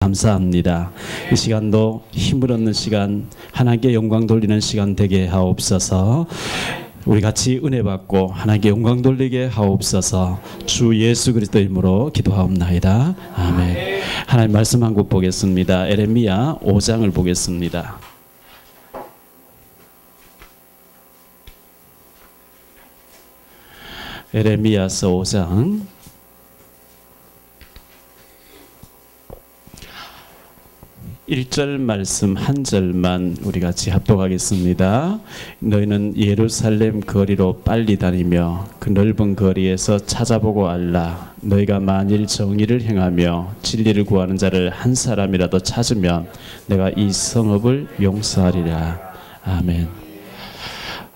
감사합니다. 이 시간도 힘을 얻는 시간, 하나님께 영광 돌리는 시간 되게 하옵소서. 우리 같이 은혜 받고 하나님께 영광 돌리게 하옵소서. 주 예수 그리스도 이름으로 기도하옵나이다. 아멘. 하나님 말씀 한 국 보겠습니다. 에레미야 5장을 보겠습니다. 에레미야서 5장 1절 말씀 한 절만 우리 같이 합독하겠습니다. 너희는 예루살렘 거리로 빨리 다니며 그 넓은 거리에서 찾아보고 알라. 너희가 만일 정의를 행하며 진리를 구하는 자를 한 사람이라도 찾으면 내가 이 성읍을 용서하리라. 아멘.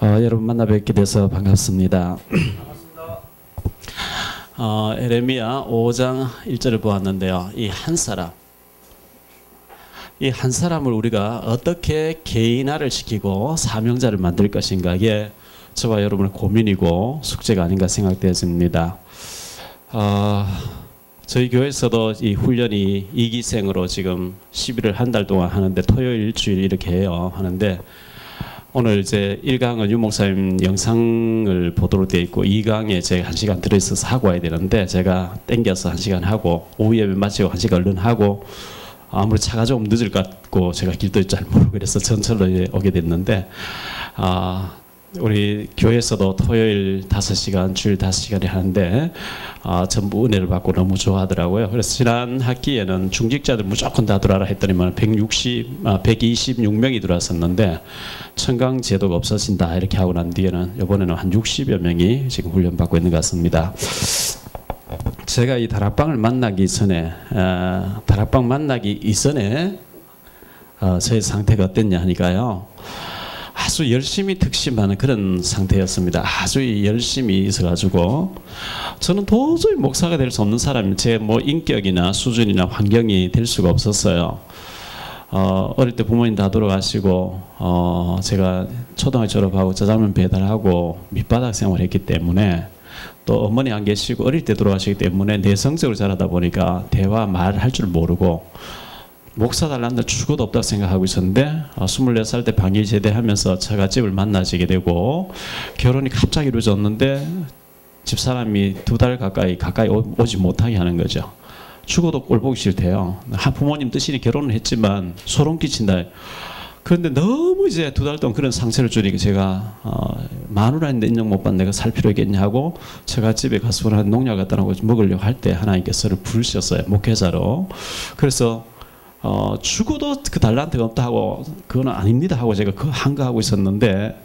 여러분 만나 뵙게 돼서 반갑습니다. 에레미야 5장 1절을 보았는데요. 이 한 사람을 우리가 어떻게 개인화를 시키고 사명자를 만들 것인가, 이게 저와 여러분의 고민이고 숙제가 아닌가 생각되어집니다. 저희 교회에서도 이 훈련이 2기생으로 지금 11월 한 달 동안 하는데 토요일 일주일 이렇게 해요. 하는데 오늘 이제 1강은 유 목사님 영상을 보도록 되어 있고 2강에 제가 1시간 들어있어서 하고 와야 되는데 제가 땡겨서 1시간 하고 오후 예배 마치고 1시간 얼른 하고, 아무리 차가 좀 늦을 것 같고 제가 길도 잘 모르고 그래서 전철로 오게 됐는데, 우리 교회에서도 토요일 5시간 주일 5시간에 하는데 전부 은혜를 받고 너무 좋아하더라고요. 그래서 지난 학기에는 중직자들 무조건 다 들어와라 했더니만 126명이 들어왔었는데 청강 제도가 없어진다 이렇게 하고 난 뒤에는 이번에는 한 60여 명이 지금 훈련받고 있는 것 같습니다. 제가 이 다락방을 만나기 전에 저의 상태가 어땠냐 하니까요, 아주 열심히 특심하는 그런 상태였습니다. 아주 열심히 있어가지고 저는 도저히 목사가 될 수 없는 사람이, 제 뭐 인격이나 수준이나 환경이 될 수가 없었어요. 어릴 때 부모님 다 돌아가시고 제가 초등학교 졸업하고 짜장면 배달하고 밑바닥 생활을 했기 때문에, 또 어머니 안 계시고 어릴 때 돌아가시기 때문에 내성적으로 자라다 보니까 대화 말할 줄 모르고 목사 달란다 죽어도 없다고 생각하고 있었는데 24살 때 방일 제대하면서 처갓집을 만나지게 되고 결혼이 갑자기 이루어졌는데 집사람이 2달 가까이 오지 못하게 하는 거죠. 죽어도 꼴 보기 싫대요. 부모님 뜻이니 결혼을 했지만 소름 끼친다. 그런데 너무 이제 2달 동안 그런 상처를 주니까 제가 마누라인데 인정 못 받는 내가 살 필요 있겠냐 하고 처갓집에 가서 농약 갖다 놓고 먹으려고 할 때 하나님께서 저를 부르셨어요. 목회자로. 그래서 죽어도 그 달란트가 없다 하고 그거는 아닙니다 하고 제가 그 한가하고 있었는데,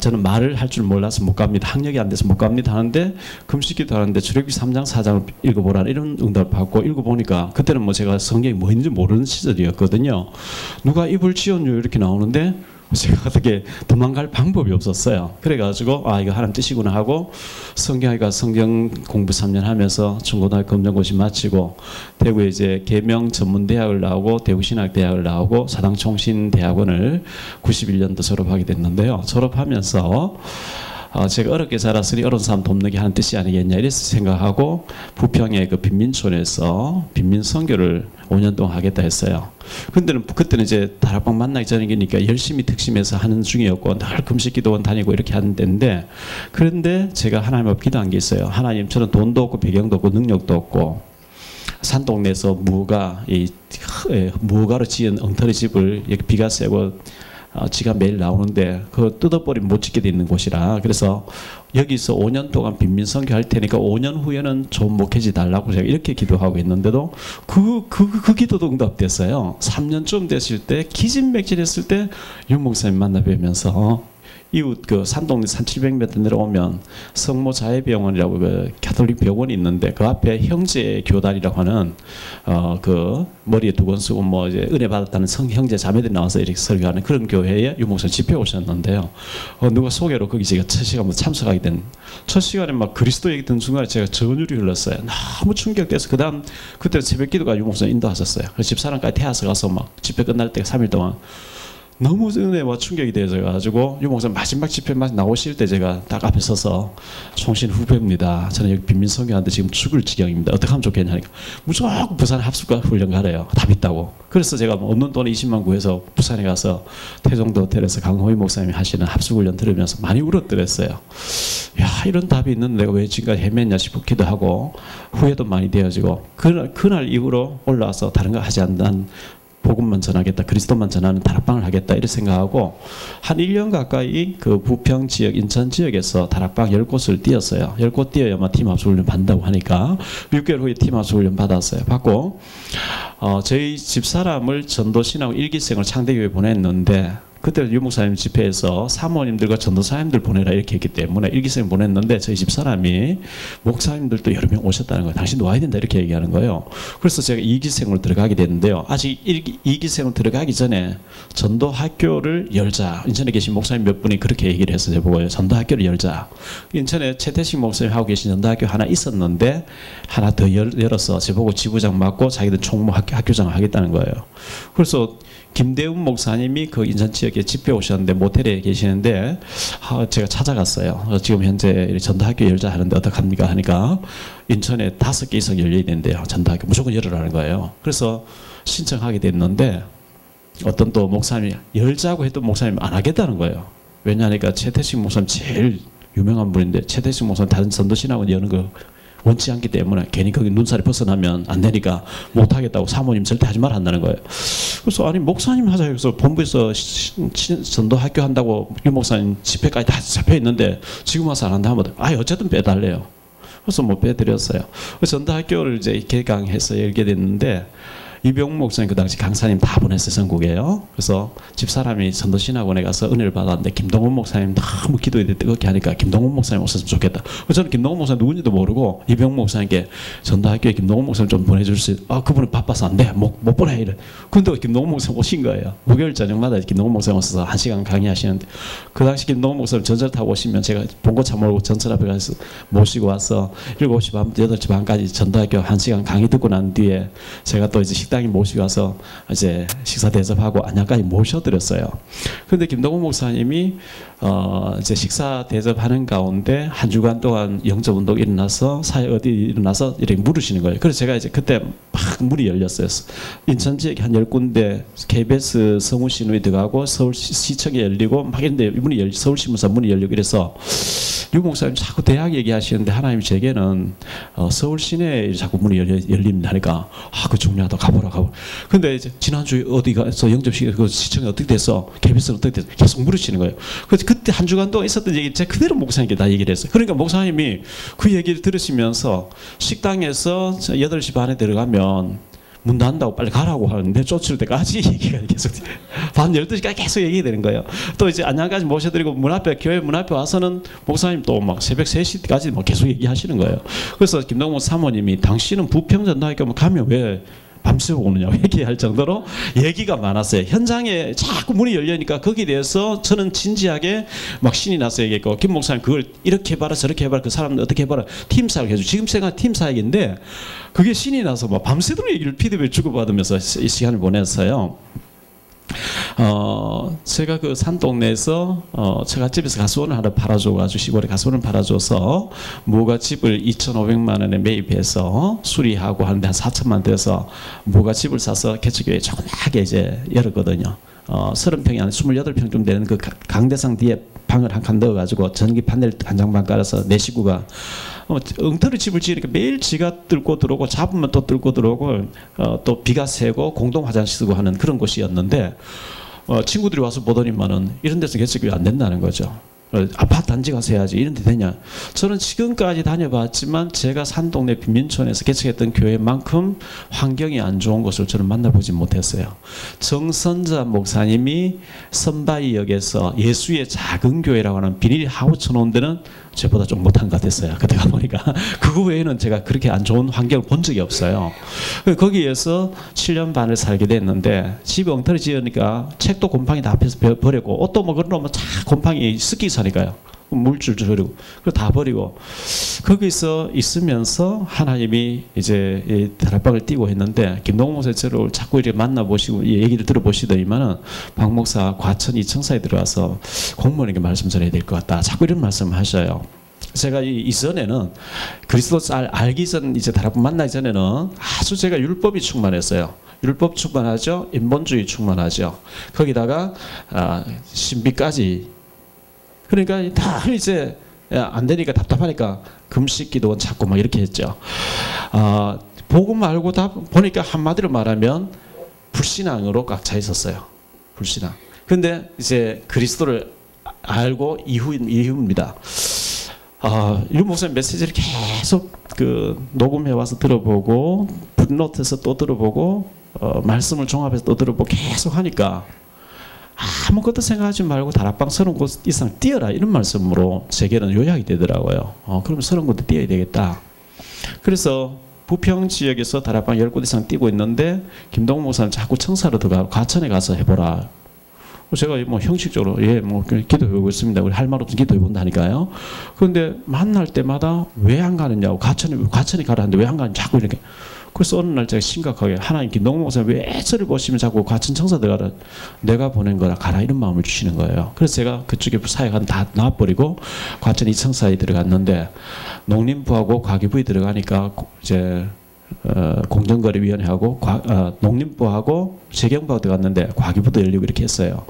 저는 말을 할 줄 몰라서 못 갑니다. 학력이 안 돼서 못 갑니다 하는데 금식기도 하는데 출애굽기 3장 4장을 읽어보라 이런 응답을 받고 읽어보니까, 그때는 뭐 제가 성경이 뭐 있는지 모르는 시절이었거든요. 누가 입을 지었냐 이렇게 나오는데 제가 어떻게 도망갈 방법이 없었어요. 그래가지고 이거 하나님 뜻이구나 하고 성경 공부 3년 하면서 중고등학교 검정고시 마치고 대구에 이제 계명 전문대학을 나오고 대구신학대학을 나오고 사당총신대학원을 91년도 졸업하게 됐는데요. 졸업하면서 제가 어렵게 자랐으니 어려운 사람 돕는 게 하는 뜻이 아니겠냐 이래서 생각하고 부평의 그 빈민촌에서 빈민 선교를 5년 동안 하겠다 했어요. 그때는 이제 다락방 만나기 전이니까 열심히 특심해서 하는 중이었고 늘 금식기도원 다니고 이렇게 하는 데인데, 그런데 제가 하나님 앞에 기도한 게 있어요. 하나님, 저는 돈도 없고 배경도 없고 능력도 없고 산동네에서 무가로 지은 엉터리 집을 비가 세고 지가 매일 나오는데 그거 뜯어버리면 못 짓게 돼 있는 곳이라, 그래서 여기서 5년 동안 빈민 선교할 테니까 5년 후에는 좋은 목회지 달라고 제가 이렇게 기도하고 있는데도 그 기도도 응답됐어요. 3년쯤 됐을 때 기진맥진했을 때 유 목사님 만나 뵈면서 이웃 그 산동네 산 700m 내려오면 성모 자해병원이라고 그 가톨릭 병원이 있는데 그 앞에 형제 교단이라고 하는 그 머리에 두건 쓰고 뭐 이제 은혜 받았다는 형제 자매들이 나와서 이렇게 설교하는 그런 교회에 유 목사님 집회 오셨는데요. 누가 소개로 거기 제가 첫 시간부터 참석하게 된, 첫 시간에 막 그리스도 얘기 듣는 순간에 제가 전율이 흘렀어요. 너무 충격돼서 그때 새벽 기도가 유 목사님 인도하셨어요. 그래서 집사람까지 태워서 가서 막 집회 끝날 때 3일 동안 너무 은혜와 충격이 되어가지고 유 목사님 마지막 집회 나오실 때 제가 딱 앞에 서서 총신 후배입니다. 저는 여기 빈민성교한테 지금 죽을 지경입니다. 어떻게 하면 좋겠냐니까 무조건 부산 합숙과 훈련 가래요. 답 있다고. 그래서 제가 없는 돈 20만 구해서 부산에 가서 태종도 호텔에서 강호희 목사님이 하시는 합숙훈련 들으면서 많이 울었더랬어요. 야, 이런 답이 있는데 내가 왜 지금까지 헤맸냐 싶기도 하고 후회도 많이 되어지고 그날 이후로 올라와서 다른 거 하지 않는 복음만 전하겠다, 그리스도만 전하는 다락방을 하겠다 이렇게 생각하고 한 1년 가까이 그 부평 지역, 인천 지역에서 다락방 10곳을 뛰었어요. 10곳 뛰어야만 팀합숙훈련 받는다고 하니까 6개월 후에 팀합숙훈련 받았어요. 받고 저희 집사람을 전도신하고 일기생을 창대교회에 보냈는데 그때 유 목사님 집회에서 사모님들과 전도사님들 보내라 이렇게 했기 때문에 일기생 보냈는데 저희 집사람이 목사님들도 여러 명 오셨다는 거예요. 당신도 와야 된다 이렇게 얘기하는 거예요. 그래서 제가 2기생으로 들어가게 됐는데요. 아직 2기생으로 들어가기 전에 전도학교를 열자. 인천에 계신 목사님 몇 분이 그렇게 얘기를 했어요. 저보고 전도학교를 열자. 인천에 최태식 목사님 하고 계신 전도학교 하나 있었는데 하나 더 열어서 저보고 지부장 맡고 자기들 총무 학교장을 하겠다는 거예요. 그래서 김대훈 목사님이 그 인천 지역에 집회 오셨는데 모텔에 계시는데 제가 찾아갔어요. 지금 현재 전도학교 열자 하는데 어떡합니까 하니까 인천에 5개 이상 열려야 된대요. 전도학교 무조건 열으라는 거예요. 그래서 신청하게 됐는데 어떤 또 목사님이 열자고 했던 목사님이 안 하겠다는 거예요. 왜냐하니까 최태식 목사님 제일 유명한 분인데 최태식 목사님 다른 전도신학원 여는 거 원치 않기 때문에 괜히 거기 눈살이 벗어나면 안 되니까 못하겠다고 사모님 절대 하지 말아 한다는 거예요. 그래서 아니 목사님 하자 해서 본부에서 전도학교 한다고 유 목사님 집회까지 다 잡혀 있는데 지금 와서 안 한다 하면 어쨌든 빼달래요. 그래서 뭐 빼드렸어요. 전도학교를 이제 개강해서 열게 됐는데 이병욱 목사님 그 당시 강사님 다 보냈어요. 전국에요. 그래서 집사람이 전도신학원에 가서 은혜를 받았는데 김동원 목사님 너무 기도에 뜨겁게 하니까 김동원 목사님 오셨으면 좋겠다. 저는 김동원 목사님 누군지도 모르고 이병욱 목사님께 전도학교에 김동원 목사님 좀 보내줄 수 있어요. 그분은 바빠서 안 돼. 못 보내 이래. 근데 김동원 목사님 오신 거예요. 목요일 저녁마다 김동원 목사님 오셔서 1시간 강의하시는데 그 당시 김동원 목사님 전철 타고 오시면 제가 본고차 몰고 전철 앞에 가서 모시고 와서 7시 반, 8시 반까지 전도학교 1시간 강의 듣고 난 뒤에 제가 또 이제 식당에 모시고 와서 이제 식사 대접하고 안양까지 모셔드렸어요. 그런데 김동훈 목사님이 이제 식사 대접하는 가운데 한 주간 동안 영접 운동 일어나서 사회 어디 일어나서 이렇게 물으시는 거예요. 그래서 제가 이제 그때 막 문이 열렸어요. 인천 지역에 한 10군데 KBS 성우신문이 들어가고 서울시청에 열리고 막 이런데 문이 서울신문사 문이 열리고 이래서 유 목사님 자꾸 대학 얘기하시는데 하나님 제게는 서울 시내에 자꾸 문이 열립니다 하니까 그 중요하다 가보라. 근데 이제 지난주에 어디 가서 영접식에 그 시청이 어떻게 됐어? KBS는 어떻게 됐어? 계속 물으시는 거예요. 그래서 그때 한 주간 동안 있었던 얘기 제가 그대로 목사님께 다 얘기를 했어요. 그러니까 목사님이 그 얘기를 들으시면서 식당에서 8시 반에 들어가면 문 닫는다고 빨리 가라고 하는데 쫓을 때까지 얘기가 계속 밤 12시까지 계속 얘기되는 거예요. 또 이제 안양까지 모셔드리고 교회 문 앞에 와서는 목사님 또 막 새벽 3시까지 막 계속 얘기하시는 거예요. 그래서 김동문 사모님이 당신은 부평전도학교 가면 왜 밤새고 오느냐고 얘기할 정도로 얘기가 많았어요. 현장에 자꾸 문이 열리니까 거기에 대해서 저는 진지하게 막 신이 나서 얘기했고 김 목사님 그걸 이렇게 해봐라 저렇게 해봐라 그 사람들 어떻게 해봐라 팀사역 해줘. 지금 생각 팀사역인데 그게 신이 나서 막 밤새도록 얘기를 피드백 주고받으면서 이 시간을 보냈어요. 제가 그 산동네에서 처갓집에서 가수원을 하나 팔아줘가지고 시골에 가수원을 팔아줘서 무가집을 2,500만 원에 매입해서 수리하고 하는데 한 4천만 들여서 무가집을 사서 개척교회 조그맣게 이제 열었거든요. 30평이 아니라 28평 되는 그 강대상 뒤에 방을 한 칸 넣어가지고 전기 판넬 한 장만 깔아서 내 식구가 엉터리 집을 지으니까 매일 지가 뚫고 들어오고 잡으면 또 뚫고 들어오고 또 비가 새고 공동 화장실 쓰고 하는 그런 곳이었는데 친구들이 와서 보더니만은 이런 데서 개척이 안 된다는 거죠. 아파트 단지 가서 해야지 이런 데 되냐. 저는 지금까지 다녀봤지만 제가 산동네 빈민촌에서 개척했던 교회만큼 환경이 안 좋은 곳을 저는 만나보지 못했어요. 정선자 목사님이 선바이역에서 예수의 작은 교회라고 하는 비닐 하우스 쳐놓은 데는 저보다 좀 못한 것 같았어요. 그때 가보니까 그거 외에는 제가 그렇게 안 좋은 환경을 본 적이 없어요. 거기에서 7년 반을 살게 됐는데 집에 엉터리 지으니까 책도 곰팡이 다 앞에서 버렸고 옷도 뭐 그런 놈은 다 곰팡이 습기 사니까요. 물줄줄 흐르고 그거 다 버리고 거기서 있으면서 하나님이 이제 이 다락방을 띄고 했는데 김동욱 목사님 저를 자꾸 이렇게 만나보시고 얘기를 들어보시더니만은 박 목사 과천 이청사에 들어가서 공무원에게 말씀 전해야 될 것 같다. 자꾸 이런 말씀을 하셔요. 제가 이전에는 그리스도 잘 알기 전 이제 다락방 만나기 전에는 아주 제가 율법이 충만했어요. 율법 충만하죠. 인본주의 충만하죠. 거기다가 신비까지. 그러니까 다 이제 안 되니까 답답하니까 금식 기도원 찾고 막 이렇게 했죠. 복음 알고 다 보니까 한마디로 말하면 불신앙으로 꽉 차 있었어요. 불신앙. 근데 이제 그리스도를 알고 이후입니다. 유 목사님 메시지를 계속 녹음해 와서 들어보고 붓노트에서 또 들어보고 말씀을 종합해서 또 들어보고 계속 하니까 아무것도 생각하지 말고 다락방 30곳 이상 뛰어라 이런 말씀으로 제게는 요약이 되더라고요. 그럼 30곳 뛰어야 되겠다. 그래서 부평 지역에서 다락방 10곳 이상 뛰고 있는데 김동욱 목사는 자꾸 청사로 들어가고 과천에 가서 해보라. 제가 뭐 형식적으로 기도해보고 있습니다. 우리 할 말 없으면 기도해본다 하니까요. 그런데 만날 때마다 왜 안 가느냐고 과천에 가라 하는데 왜 안 가느냐 자꾸 이렇게. 그래서 어느 날 제가 심각하게 하나님 김동욱 목사님 왜 저를 보시면 자꾸 과천 청사 들어가라 내가 보낸 거라 가라 이런 마음을 주시는 거예요. 그래서 제가 그쪽에 사역한 다 놔버리고 과천 이청사에 들어갔는데 농림부하고 과기부에 들어가니까 이제 공정거래위원회하고 농림부하고 재경부하고 들어갔는데 과기부도 열리고 이렇게 했어요.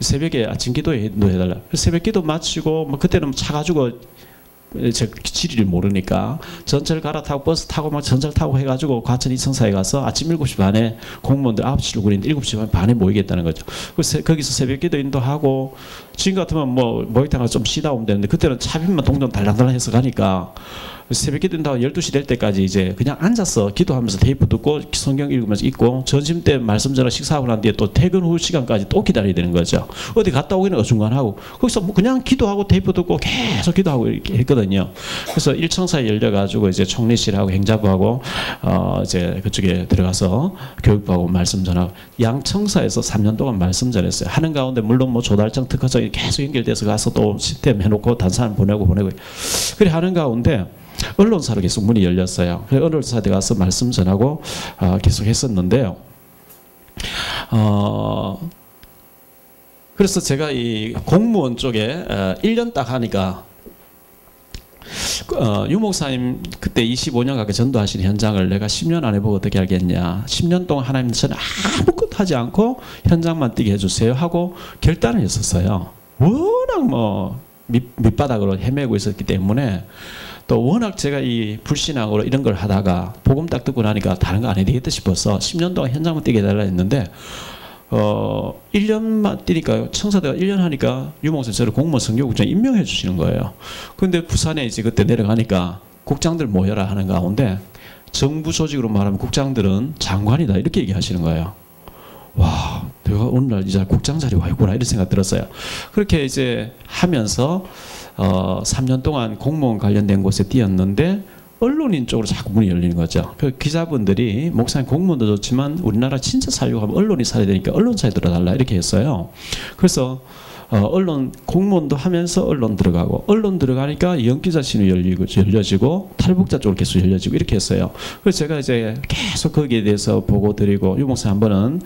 새벽에 아침 기도회도 해달라. 새벽 기도 마치고 뭐 그때는 차 가지고 제 지리를 모르니까 전철 갈아타고 버스 타고 막 전철 타고 해가지고 과천 이청사에 가서 아침 7시 반에 공무원들 9시 출근인데 7시 반에 모이겠다는 거죠. 그래서 거기서 새벽 기도 인도하고 지금 같으면 뭐 목욕탕 가서 좀 쉬다 오면 되는데 그때는 차비만 동전 달랑달랑 해서 가니까 새벽 기도 인도하고 12시 될 때까지 이제 그냥 앉아서 기도하면서 테이프 듣고 성경 읽으면서 있고 점심 때 말씀 전화 식사하고 난 뒤에 또 퇴근 후 시간까지 또 기다려야 되는 거죠. 어디 갔다 오기는 거 중간하고 거기서 뭐 그냥 기도하고 테이프 듣고 계속 기도하고 이렇게 했거든요. 그래서 일청사에 열려가지고 이제 총리실하고 행자부하고 이제 그쪽에 들어가서 교육부하고 말씀 전하고 양청사에서 3년 동안 말씀 전했어요. 하는 가운데 물론 뭐 조달청 특허청이 계속 연결돼서 가서 또 시스템 해놓고 다른 사람 보내고 그래 하는 가운데 언론사로 계속 문이 열렸어요. 그래서 언론사에 가서 말씀 전하고 계속 했었는데요. 그래서 제가 이 공무원 쪽에 1년 딱 하니까 유 목사님 그때 25년 가까이 전도하시는 현장을 내가 10년 안 해보고 어떻게 알겠냐. 10년 동안 하나님 저는 아무것도 하지 않고 현장만 뛰게 해주세요 하고 결단을 했었어요. 워낙 뭐 밑바닥으로 헤매고 있었기 때문에 또 워낙 제가 이 불신앙으로 이런 걸 하다가 복음 딱 듣고 나니까 다른 거 안 해야 되겠다 싶어서 10년 동안 현장만 뛰게 해달라 했는데 1년만 뛰니까 청사대가 1년 하니까 유 목사님 저를 공무원 선교국장 임명해 주시는 거예요. 근데 부산에 이제 그때 내려가니까 국장들 모여라 하는 가운데 정부 조직으로 말하면 국장들은 장관이다 이렇게 얘기하시는 거예요. 와, 내가 오늘날 이제 국장 자리 와 있구나 이런 생각 들었어요. 그렇게 이제 하면서 3년 동안 공무원 관련된 곳에 뛰었는데 언론인 쪽으로 자꾸 문이 열리는 거죠. 그 기자분들이 목사님 공무원도 좋지만 우리나라 진짜 살려고 하면 언론이 살아야 되니까 언론사에 들어달라 이렇게 했어요. 그래서 언론 공무원도 하면서 언론 들어가고 언론 들어가니까 연기자 신우 열려지고 탈북자 쪽으로 계속 열려지고 이렇게 했어요. 그래서 제가 이제 계속 거기에 대해서 보고 드리고 유 목사 한 번은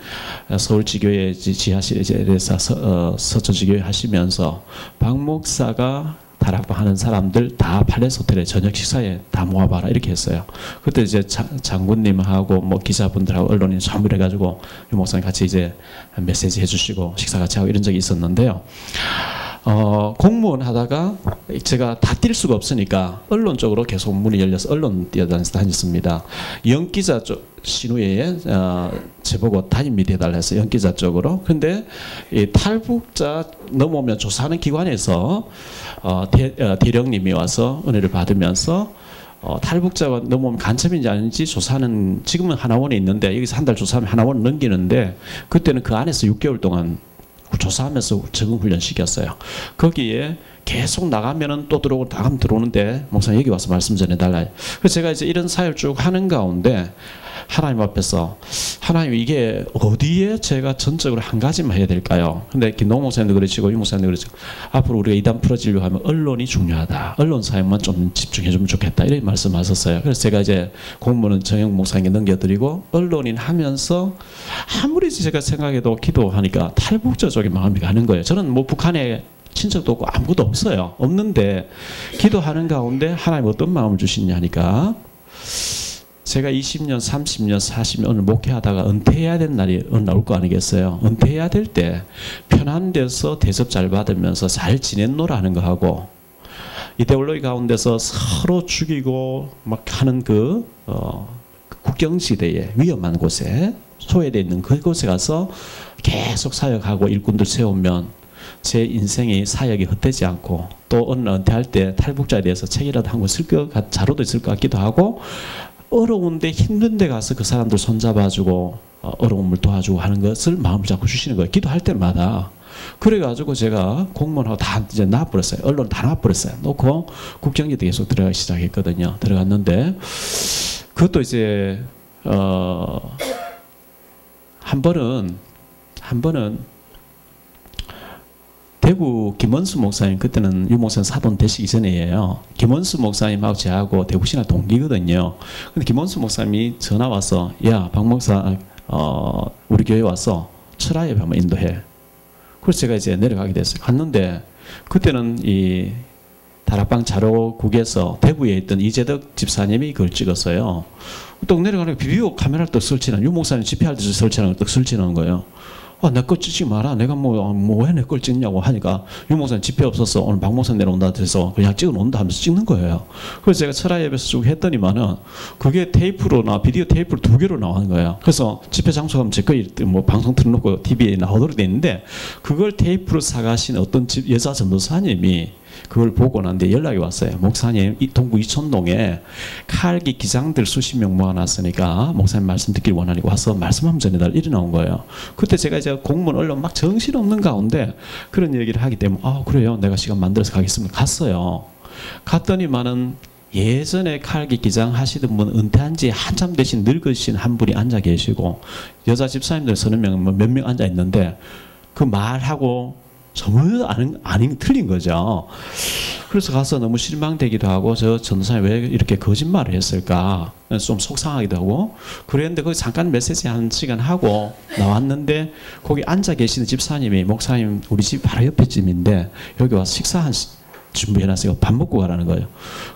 서울지교회 지하실에 대해서 서초지교회 하시면서 박 목사가 다락방 하는 사람들 다 팔레스 호텔에 저녁 식사에 다 모아봐라 이렇게 했어요. 그때 이제 장군님하고 뭐 기자분들하고 언론인 전부 해가지고 유 목사님 같이 이제 메시지 해주시고 식사 같이 하고 이런 적이 있었는데요. 공무원 하다가 제가 다 뛸 수가 없으니까 언론 쪽으로 계속 문이 열려서 언론 뛰어다녔습니다. 연기자 쪽 신우회에 제보고 담임이 해달라 해서 연기자 쪽으로. 근데 이 탈북자 넘어오면 조사하는 기관에서 대령님이 와서 은혜를 받으면서 탈북자가 넘어오면 간첩인지 아닌지 조사하는 지금은 하나원에 있는데 여기서 한 달 조사하면 하나원 넘기는데 그때는 그 안에서 6개월 동안 조사하면서 적응훈련 시켰어요. 거기에 계속 나가면은 또 들어오고 나가면 들어오는데 목사님 여기 와서 말씀 전해달라. 그래서 제가 이제 이런 사역을 쭉 하는 가운데 하나님 앞에서 하나님 이게 어디에 제가 전적으로 한 가지만 해야 될까요? 근데 김동호 목사님도 그러시고 유 목사님도 그러시고 앞으로 우리가 이단 풀어지려고 하면 언론이 중요하다. 언론 사역만 좀 집중해주면 좋겠다. 이런 말씀하셨어요. 그래서 제가 이제 공무원은 정영 목사님께 넘겨드리고 언론인 하면서 아무리 제가 생각해도 기도하니까 탈북자 쪽에 마음이 가는 거예요. 저는 뭐 북한에 친척도 없고 아무것도 없어요. 없는데 기도하는 가운데 하나님 어떤 마음을 주시냐 하니까 제가 20년, 30년, 40년 오늘 목회하다가 은퇴해야 될 날이 어느 날 올 거 아니겠어요. 은퇴해야 될 때 편한 데서 대접 잘 받으면서 잘 지냈노라 하는 거 하고 이데올로기 가운데서 서로 죽이고 막 하는 그 국경지대에 위험한 곳에 소외되어 있는 그곳에 가서 계속 사역하고 일꾼들 세우면 제 인생의 사역이 헛되지 않고 또 어느 날 은퇴할 때 탈북자에 대해서 책이라도 한 권 쓸 것 자료도 있을 것 같기도 하고 어려운데 힘든데 가서 그 사람들 손잡아주고 어려움을 도와주고 하는 것을 마음을 자꾸 주시는 거예요. 기도할 때마다. 그래가지고 제가 공무원하고 다 이제 놔버렸어요. 언론 다 놔버렸어요. 놓고 국정기도 계속 들어가기 시작했거든요. 들어갔는데 그것도 이제 한 번은 대구 김원수 목사님, 그때는 유 목사님 사돈 되시기 전에예요. 김원수 목사님하고 저하고 대구신학 동기거든요. 근데 김원수 목사님이 전화 와서 야, 박 목사 우리 교회 와서 철학예배 한번 인도해. 그래서 제가 이제 내려가게 됐어요. 갔는데 그때는 이 다락방 자료국에서 대구에 있던 이재덕 집사님이 그걸 찍었어요. 또 내려가니까 비디오 카메라를 또 설치는 유 목사님 집회할 때 설치하는 걸 또 설치하는 거예요. 내 걸 찍지 마라. 내가 왜 내 걸 찍냐고 하니까 유 목사님 집회 없어서 오늘 박 목사님 내려온다 그래서 그냥 찍어 놓는다 하면서 찍는 거예요. 그래서 제가 철학 예배에서 쭉 했더니만은 그게 테이프로나 비디오 테이프로 2개로 나오는 거예요. 그래서 집회 장소 가면 제 거에 뭐 방송 틀어놓고 TV에 나오도록 돼 있는데 그걸 테이프로 사가신 어떤 여자 전도사님이 그걸 보고 난데 연락이 왔어요. 목사님, 이 동구 이촌동에 칼기 기장들 수십 명 모아놨으니까 목사님 말씀 듣길 원하니까 와서 말씀하면 전해달라 이래 나온 거예요. 그때 제가 이제 공무원 언론 막 정신없는 가운데 그런 얘기를 하기 때문에 그래요. 내가 시간 만들어서 가겠습니다. 갔어요. 갔더니만은 예전에 칼기 기장 하시던 분 은퇴한 지 한참 되신 늙으신 한 분이 앉아 계시고 여자 집사님들 서너 명 몇 명 앉아 있는데 그 말하고 전혀 아닌 틀린 거죠. 그래서 가서 너무 실망되기도 하고 저 전도사님 왜 이렇게 거짓말을 했을까 좀 속상하기도 하고 그랬는데 거기 잠깐 메시지 한 시간 하고 나왔는데 거기 앉아 계시는 집사님이 목사님 우리 집 바로 옆에 집인데 여기 와서 식사 준비해놨으니까 밥 먹고 가라는 거예요.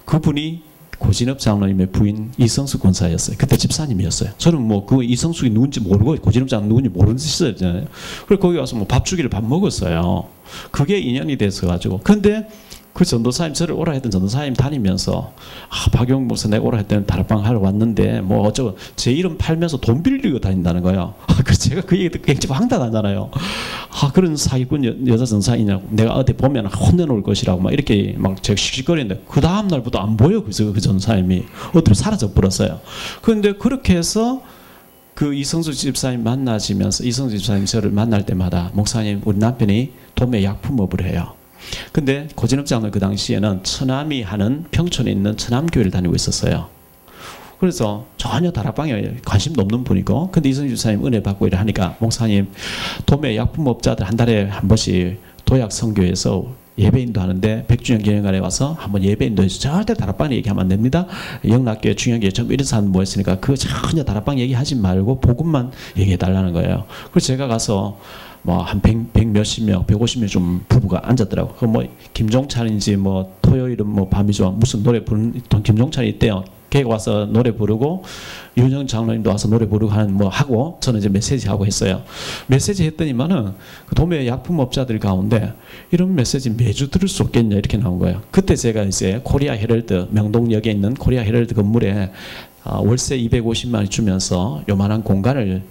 그분이 고진업 장로님의 부인 이성숙 권사였어요. 그때 집사님이었어요. 저는 뭐 그 이성숙이 누군지 모르고 고진업 장로 누군지 모르는 짓이잖아요. 그래서 거기 와서 뭐 밥 주기를 밥 먹었어요. 그게 인연이 돼서 가지고. 근데 그 전도사님 저를 오라 했던 전도사님 다니면서 박용 목사 내가 오라 했더니 다락방 하러 왔는데 뭐 어쩌고 제 이름 팔면서 돈 빌리고 다닌다는 거예요. 그래서 제가 그 얘기 듣고 굉장히 황당하잖아요. 그런 사기꾼 여자 전사이냐고 내가 어디 보면 혼내놓을 것이라고 막 이렇게 막 제가 씩씩거리는데 그 다음 날부터 안 보여. 그래서 그 전사님이 어디로 사라져 버렸어요. 그런데 그렇게 해서 그 이성수 집사님 만나시면서 이성수 집사님 저를 만날 때마다 목사님 우리 남편이 도매 약품업을 해요. 근데 고진업 장로 그 당시에는 처남이 하는 평촌에 있는 처남교회를 다니고 있었어요. 그래서 전혀 다락방에 관심도 없는 분이고 근데 이성주 집사님 은혜 받고 이래 하니까 목사님 도매 약품업자들 한 달에 한 번씩 도약 선교에서 예배인도 하는데 100주년 기념관에 와서 한번 예배인도 해서 절대 다락방 얘기하면 안 됩니다. 영락교회 중앙교회 전부 이런 사람 모였으니까 그 전혀 다락방 얘기하지 말고 복음만 얘기해 달라는 거예요. 그래서 제가 가서 뭐 한 100 몇십 명, 150명 좀 부부가 앉았더라고. 그 뭐 김종찬인지 뭐 토요일은 뭐 밤이 좋아 무슨 노래 부르는 김종찬이 있대요. 걔가 와서 노래 부르고 윤영 장로님도 와서 노래 부르고 하는 뭐 하고 저는 이제 메시지 하고 했어요. 메시지 했더니만은 그 도매 약품업자들 가운데 이런 메시지 매주 들을 수 없겠냐 이렇게 나온 거예요. 그때 제가 이제 코리아 헤럴드 명동역에 있는 코리아 헤럴드 건물에 월세 250만 원 주면서 요만한 공간을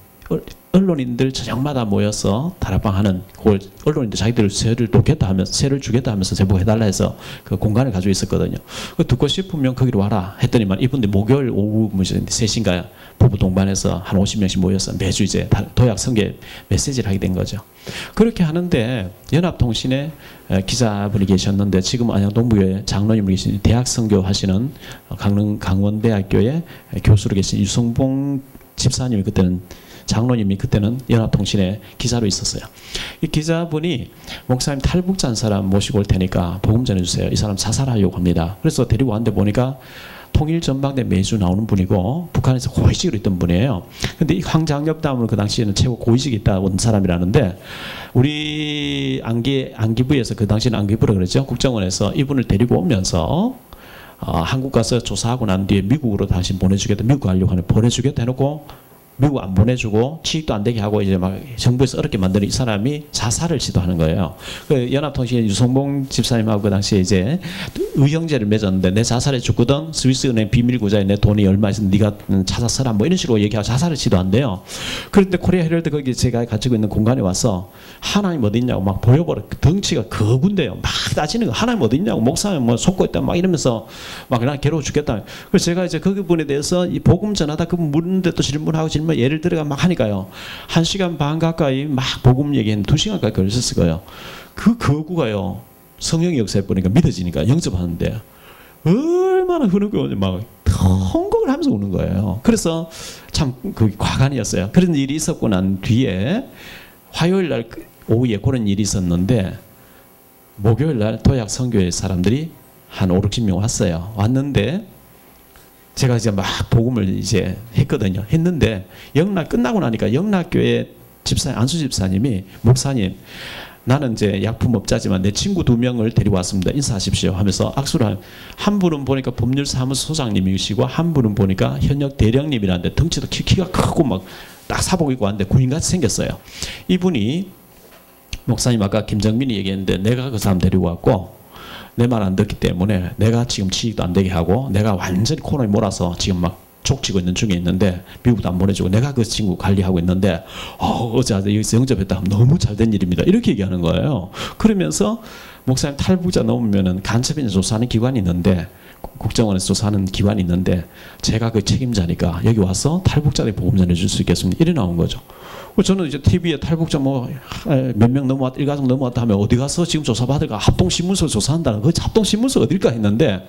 언론인들 저녁마다 모여서 다락방하는 그 언론인들 자기들 세를 돕겠다 하면서 세를 주겠다 하면서 제보해달라 해서 그 공간을 가지고 있었거든요. 그 듣고 싶으면 거기로 와라 했더니만 이분들 목요일 오후 3시인가요? 부부 동반해서 한 50명씩 모여서 매주 이제 도약 선교 메시지를 하게 된 거죠. 그렇게 하는데 연합통신에 기자분이 계셨는데 지금 안양동부교회 장로님으로 계신 대학 선교 하시는 강원대학교의 교수로 계신 유성봉 집사님이 그때는 장로님이 그때는 연합통신에 기자로 있었어요. 이 기자분이 목사님 탈북자 한 사람 모시고 올 테니까 복음 전해주세요. 이 사람 자살하려고 합니다. 그래서 데리고 왔는데 보니까 통일전방대 매주 나오는 분이고 북한에서 고위직으로 있던 분이에요. 근데 이 황장엽 다음으로 그 당시에는 최고 고위직이 있다는 사람이라는데 우리 안기부에서 그 당시에는 안기부라 그랬죠. 국정원에서 이분을 데리고 오면서 한국 가서 조사하고 난 뒤에 미국으로 다시 보내주겠다. 미국 가려고 하는 보내주겠다 해놓고 미국 안 보내주고 취직도 안 되게 하고 이제 막 정부에서 어렵게 만드는 이 사람이 자살을 시도하는 거예요. 그 연합통신의 유성봉 집사님하고 그 당시에 이제 의형제를 맺었는데 내 자살에 죽거든 스위스은행 비밀구자에 내 돈이 얼마 있으면 네가 찾아 써라 뭐 이런 식으로 얘기하고 자살을 시도한대요. 그런데 코리아 헤럴드 거기 제가 가지고 있는 공간에 와서 하나님 어디 있냐고 막 보여버려. 덩치가 거군데요. 막 따지는 거 하나님 어디 있냐고 목사님 뭐 속고 있다 막 이러면서 막 난 괴로워 죽겠다. 그래서 제가 이제 그 부분에 대해서 이 복음 전하다 그분 묻는데 또 질문하고 예를 들어가 막 하니까요. 1시간 반 가까이 막 복음 얘기했는데 2시간까지 걸렸을 거예요. 그 거구가요. 성령의 역사에 보니까 믿어지니까 영접하는데 얼마나 흐르고 막 헌곡을 하면서 우는 거예요. 그래서 참 그 과간이었어요. 그런 일이 있었고 난 뒤에 화요일 날 오후에 그런 일이 있었는데 목요일 날 도약 선교회 사람들이 한 5, 60명 왔어요. 왔는데 제가 이제 막 복음을 이제 했거든요. 했는데 영락 끝나고 나니까 영락교회 집사님 안수 집사님이 목사님 나는 이제 약품업자지만 내 친구 2명을 데리고 왔습니다. 인사하십시오 하면서 악수를 한 분은 보니까 법률사무소 소장님이시고 한 분은 보니까 현역 대령님이라는데 덩치도 키가 크고 막 딱 사복 입고 왔는데 군인같이 생겼어요. 이분이 목사님 아까 김정민이 얘기했는데 내가 그 사람 데리고 왔고 내 말 안 듣기 때문에 내가 지금 취직도 안 되게 하고 내가 완전히 코너에 몰아서 지금 막 족치고 있는 중에 있는데 미국도 안 보내주고 내가 그 친구 관리하고 있는데 어제 여기서 영접했다 너무 잘된 일입니다. 이렇게 얘기하는 거예요. 그러면서 목사님 탈북자 넘으면은 간첩인을 조사하는 기관이 있는데 국정원에서 조사하는 기관이 있는데 제가 그 책임자니까 여기 와서 탈북자들 복음 전해줄 수 있겠습니다. 이래 나온 거죠. 저는 이제 TV에 탈북자 뭐 몇 명 넘어왔다, 1가족 넘어왔다 하면 어디 가서 지금 조사받을까? 합동신문서 조사한다는 그 합동신문서 어딜까 했는데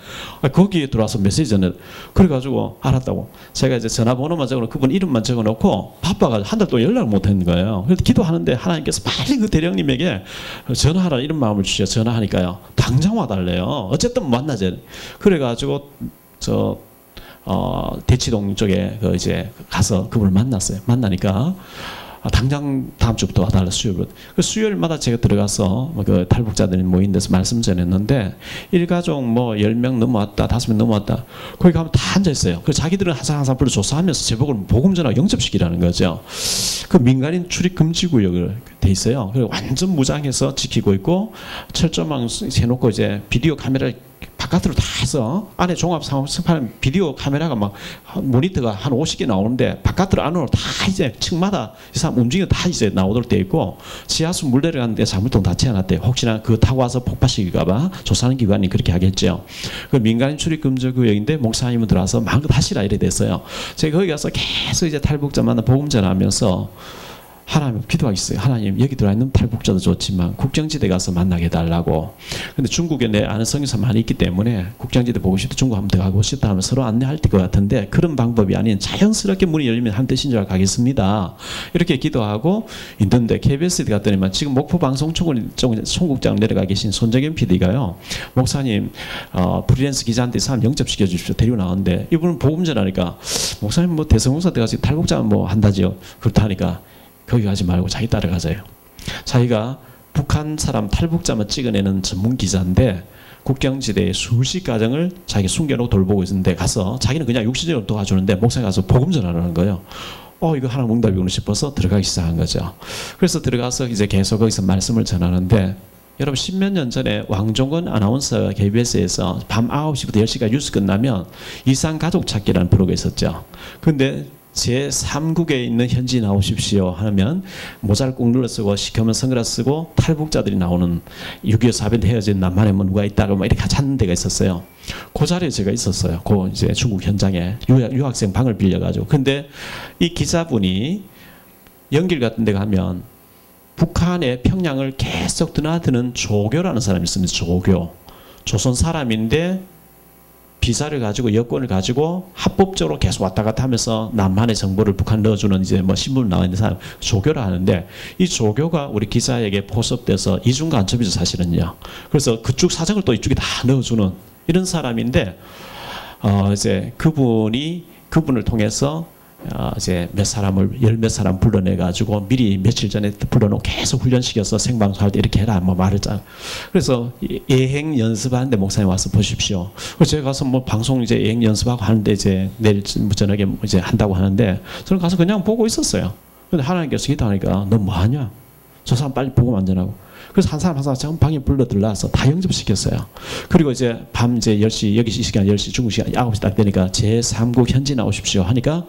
거기에 들어와서 메시지 전해. 그래가지고 알았다고. 제가 이제 전화번호만 적어놓고 그분 이름만 적어놓고 바빠가지고 한 달 동안 연락을 못 했는 거예요. 그래서 기도하는데 하나님께서 빨리 그 대령님에게 전화하라 이런 마음을 주셔. 전화하니까요. 당장 와달래요. 어쨌든 만나자. 그래가지고 대치동 쪽에 그 이제 가서 그분을 만났어요. 만나니까 당장 다음 주부터 와달라 수요일. 그 수요일마다 제가 들어가서 그 탈북자들이 모인 데서 말씀 전했는데 1가족 뭐 10명 넘어왔다, 5명 넘어왔다. 거기 가면 다 앉아 있어요. 그 자기들은 항상 불러 조사하면서 제복을 복음 전하고 영접시키라는 거죠. 그 민간인 출입 금지 구역을 돼 있어요. 그리고 완전 무장해서 지키고 있고 철조망 해놓고 이제 비디오 카메라를 바깥으로 다 해서 안에 종합 상황 비디오 카메라가 막 모니터가 한 50개 나오는데 바깥으로 안으로 다 이제 층마다 이 사람 움직이는 다 이제 나오도록 돼 있고 지하수 물 내려가는데 사물통 다 채워놨대요. 혹시나 그거 타고 와서 폭파시킬까봐 조사하는 기관이 그렇게 하겠죠. 그 민간인 출입 금지 구역인데 목사님은 들어와서 마음껏 하시라 이래 됐어요. 제가 거기 가서 계속 이제 탈북자 만나 복음 전하면서 하나님 기도하겠어요. 하나님 여기 들어와 있는 탈북자도 좋지만 국경지대 가서 만나게 해달라고. 근데 중국에 내 아는 성교사 많이 있기 때문에 국경지대 보고 싶다 중국 한번 더 가고 싶다 하면 서로 안내할 것 같은데 그런 방법이 아닌 자연스럽게 문이 열리면 한 뜻인 줄 가겠습니다. 이렇게 기도하고 있는데 KBS에 갔더니만 지금 목포 방송총국장 내려가 계신 손정현 PD가요. 목사님 프리랜서 기자한테 사람 영접시켜 주십시오. 데리고 나왔는데 이분은 복음 전하니까 목사님 뭐 대성공사 때 가서 탈북자 뭐 한다지요. 그렇다 하니까 거기 가지 말고 자기 따라가세요. 자기가 북한 사람 탈북자만 찍어내는 전문 기자인데 국경지대의 수십 가정을 자기 숨겨놓고 돌보고 있는데 가서 자기는 그냥 육신적으로 도와주는데 목사님 가서 복음 전하라는 거예요. 이거 하나님 응답이구나 싶어서 들어가기 시작한 거죠. 그래서 들어가서 이제 계속 거기서 말씀을 전하는데 여러분 10몇 년 전에 왕종건 아나운서가 KBS에서 밤 9시부터 10시까지 뉴스 끝나면 이상 가족 찾기라는 프로가 있었죠. 근데 제3국에 있는 현지 나오십시오 하면 모자를 꾹 눌러 쓰고 시커먼 선글라스 쓰고 탈북자들이 나오는 6.25 사변 헤어진 남한에 뭐 누가 있다고 막 이렇게 찾는 데가 있었어요. 그 자리에 제가 있었어요. 그 이제 중국 현장에 유학생 방을 빌려가지고. 근데 이 기자분이 연길 같은 데 가면 북한의 평양을 계속 드나드는 조교라는 사람이 있습니다. 조교. 조선 사람인데 비자를 가지고 여권을 가지고 합법적으로 계속 왔다 갔다 하면서 남한의 정보를 북한 넣어주는 이제 뭐 신문 나와 있는 사람 조교를 하는데 이 조교가 우리 기자에게 포섭돼서 이중 간첩이죠 사실은요. 그래서 그쪽 사정을 또 이쪽에 다 넣어주는 이런 사람인데 이제 그분을 통해서 이제 몇 사람을 열 몇 사람 불러내 가지고 미리 며칠 전에 불러놓고 계속 훈련시켜서 생방송할 때 이렇게 해라 뭐 말을 짜. 그래서 예행 연습하는데 목사님 와서 보십시오. 그래서 제가 가서 뭐 방송 이제 예행 연습하고 하는데 이제 내일 저녁에 이제 한다고 하는데 저는 가서 그냥 보고 있었어요. 근데 하나님께서 기도하니까 너 뭐 하냐? 저 사람 빨리 보고 만져라고. 그래서 한 사람 참 방에 불러 들라서 다 영접시켰어요. 그리고 이제 밤 이제 10시 여기 시간 10시 중국 시간 9시 딱 되니까 제3국 현지 나오십시오 하니까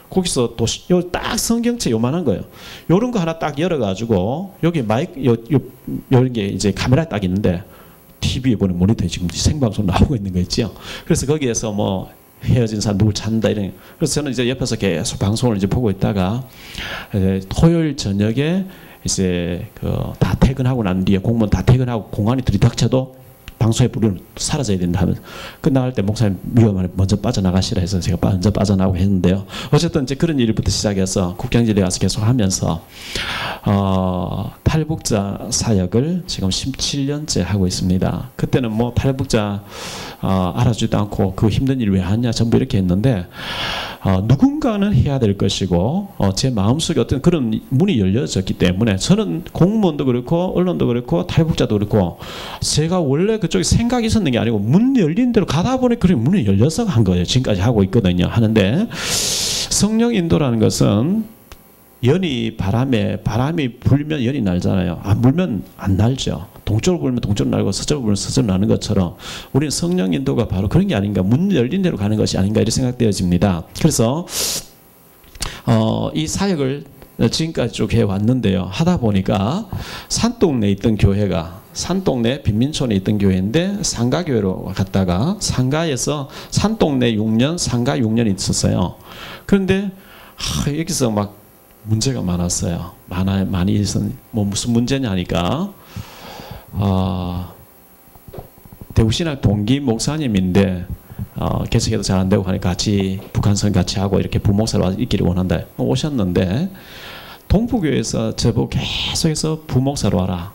거기서 또 딱 성경책 요만한 거예요. 요런 거 하나 딱 열어가지고 여기 마이크 요런 게 이제 카메라 딱 있는데 TV에 보는 모니터에 지금 생방송 나오고 있는 거 있죠. 그래서 거기에서 뭐 헤어진 사람 누굴 찾는다 이런. 그래서 저는 이제 옆에서 계속 방송을 이제 보고 있다가 이제 토요일 저녁에 이제 다 퇴근하고 난 뒤에 공무원 다 퇴근하고 공안이 들이닥쳐도 방송에 부르면 사라져야 된다 하면서 끝나갈 때 목사님 위험하게 먼저 빠져나가시라 해서 제가 먼저 빠져나가고 했는데요. 어쨌든 이제 그런 일부터 시작해서 국경지대에 가서 계속 하면서 탈북자 사역을 지금 17년째 하고 있습니다. 그때는 뭐 탈북자 알아주지도 않고 그 힘든 일 왜 하냐 전부 이렇게 했는데 누군가는 해야 될 것이고 제 마음속에 어떤 그런 문이 열려졌기 때문에 저는 공무원도 그렇고 언론도 그렇고 탈북자도 그렇고 제가 원래 그쪽에 생각이 있었는 게 아니고 문 열린 대로 가다 보니 그런 문이 열려서 한 거예요. 지금까지 하고 있거든요. 하는데 성령 인도라는 것은 바람이 불면 연이 날잖아요. 안 불면 안 날죠. 동쪽으로 불면 동쪽으로 날고 서쪽으로 불면 서쪽으로 나는 것처럼 우리는 성령 인도가 바로 그런 게 아닌가, 문 열린 대로 가는 것이 아닌가 이렇게 생각되어집니다. 그래서 이 사역을 지금까지 쭉 해왔는데요. 하다 보니까 산동네에 있던 교회가 산동네 빈민촌에 있던 교회인데 상가교회로 갔다가 상가에서 산동네 6년 상가 6년이 있었어요. 그런데 여기서 막 문제가 많았어요. 많이 있었. 뭐 무슨 문제냐 하니까 대구신학 동기 목사님인데 개척해도 잘 안 되고 하니까 같이 북한선 같이 하고 이렇게 부목사로 와서 있기를 원한다. 오셨는데 동부교회에서 저보고 계속해서 부목사로 와라.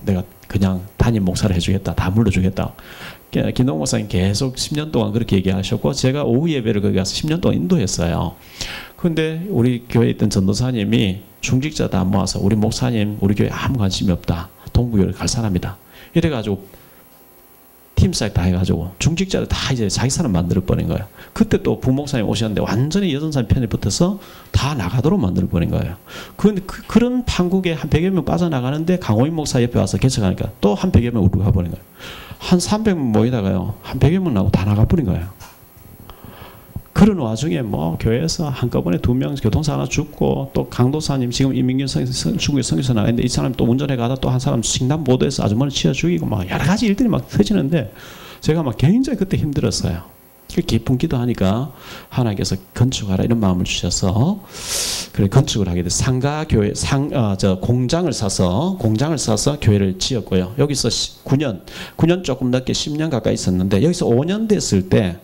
내가 그냥 담임 목사를 해주겠다. 다 물러주겠다. 김동 목사님 계속 10년 동안 그렇게 얘기하셨고 제가 오후 예배를 거기 가서 10년 동안 인도했어요. 그런데 우리 교회에 있던 전도사님이 중직자 다 모아서 우리 목사님 우리 교회 아무 관심이 없다. 동부교회를 갈 사람이다. 이래가지고 팀사역 다 해가지고 중직자를 다 이제 자기 사람 만들어 버린 거예요. 그때 또 부목사님 오셨는데 완전히 여전사님 편에 붙어서 다 나가도록 만들어 버린 거예요. 그런데 그런 판국에 한 100여 명 빠져나가는데 강호인 목사 옆에 와서 개척하니까 또 한 100여 명 우르고 가버린 거예요. 한 300명 모이다가요. 한 100여 명 나고 다 나가버린 거예요. 그런 와중에 뭐 교회에서 한꺼번에 2명 교통사 하나 죽고 또 강도사님 지금 이민균 중국에 성교사 나갔는데 이 사람 또 운전해 가다 또 한 사람 횡단보도에서 아주머니 치어 죽이고 막 여러 가지 일들이 막 터지는데 제가 막 굉장히 그때 힘들었어요. 깊은 기도하니까 하나님께서 건축하라 이런 마음을 주셔서 그래 건축을 하게 돼서 상가교회 공장을 사서 교회를 지었고요. 여기서 9년 조금 넘게 10년 가까이 있었는데 여기서 5년 됐을 때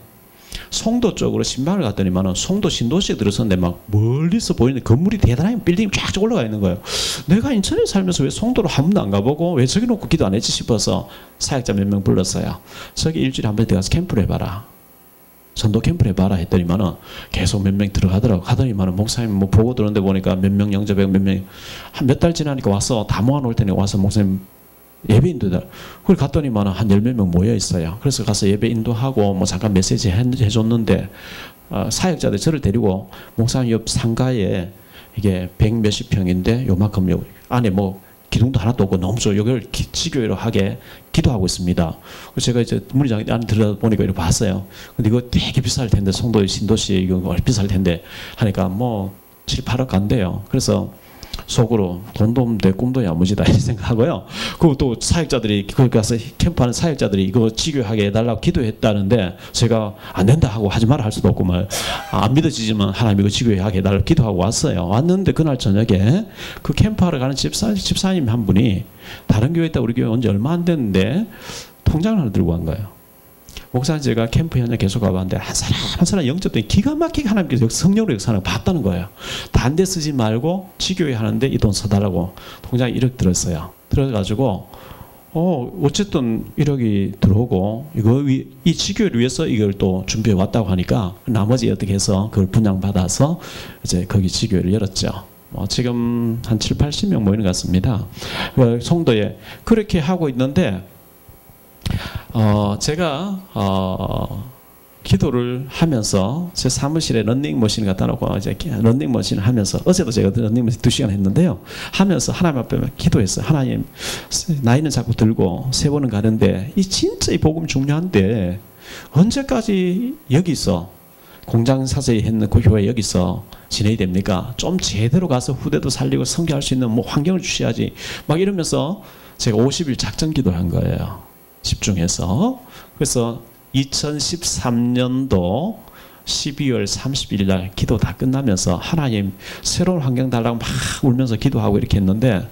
송도 쪽으로 신방을 갔더니만은 송도 신도시에 들어섰는데 막 멀리서 보이는 건물이 대단한 빌딩이 쫙 올라가 있는 거예요. 내가 인천에 살면서 왜 송도로 한 번도 안 가보고 왜 저기 놓고 기도 안 했지 싶어서 사역자 몇 명 불렀어요. 저기 일주일에 한 번 들어가서 캠프를 해봐라. 전도 캠프를 해봐라 했더니만은 계속 몇 명 들어가더라고. 하더니만은 목사님 뭐 보고 들었는데 보니까 몇 명 영접하고 몇 명 한 몇 달 지나니까 와서 다 모아놓을 테니 와서 목사님 예배 인도다. 그걸 갔더니만 한 10몇 명 모여 있어요. 그래서 가서 예배 인도하고 뭐 잠깐 메시지 해줬는데 사역자들 저를 데리고 목사님 옆 상가에 이게 100 몇십 평인데 요만큼 안에 뭐 기둥도 하나도 없고 너무 좋아. 이걸 지교회로 하게 기도하고 있습니다. 그래서 제가 이제 문의장 안에 들어보니까 이렇게 봤어요. 근데 이거 되게 비쌀 텐데, 송도의 신도시에 이거 비쌀 텐데 하니까 뭐 7, 8억 간대요. 그래서 속으로 돈도 없는데 꿈도 야무지다 이 생각하고요. 그리고 또 사역자들이 거기 가서 캠프하는 사역자들이 이거 지교하게 해달라고 기도했다는데 제가 안 된다 하고 하지 마라 할 수도 없고 안 믿어지지만 하나님 이거 지교하게 해달라고 기도하고 왔어요. 왔는데 그날 저녁에 그 캠프하러 가는 집사님 한 분이 다른 교회 있다 우리 교회 온 지 얼마 안 됐는데 통장을 하나 들고 간 거예요. 목사님 제가 캠프 현장 계속 가봤는데 한 사람 영접된 기가 막히게 하나님께서 성령으로 역사하는 걸 봤다는 거예요. 단 데 쓰지 말고 지교회 하는데 이 돈 써달라고 통장에 1억 들었어요. 들어가지고 어쨌든 1억이 들어오고 이 지교회를 위해서 이걸 또 준비해 왔다고 하니까 나머지 어떻게 해서 그걸 분양받아서 이제 거기 지교회를 열었죠. 지금 한 7, 80명 모이는 것 같습니다. 송도에 그렇게 하고 있는데 제가 기도를 하면서 제 사무실에 런닝머신을 갖다 놓고 이제 런닝머신을 하면서 어제도 제가 런닝머신 2시간 했는데요. 하면서 하나님 앞에 기도했어요. 하나님, 나이는 자꾸 들고 세월은 가는데 진짜 이 복음 중요한데 언제까지 여기서 공장 사세히 했는 그 교회 여기서 지내야 됩니까? 좀 제대로 가서 후대도 살리고 선교할 수 있는 환경을 주셔야지. 막 이러면서 제가 50일 작전 기도를 한 거예요. 집중해서. 그래서 2013년도 12월 30일 날 기도 다 끝나면서 하나님 새로운 환경 달라고 막 울면서 기도하고 이렇게 했는데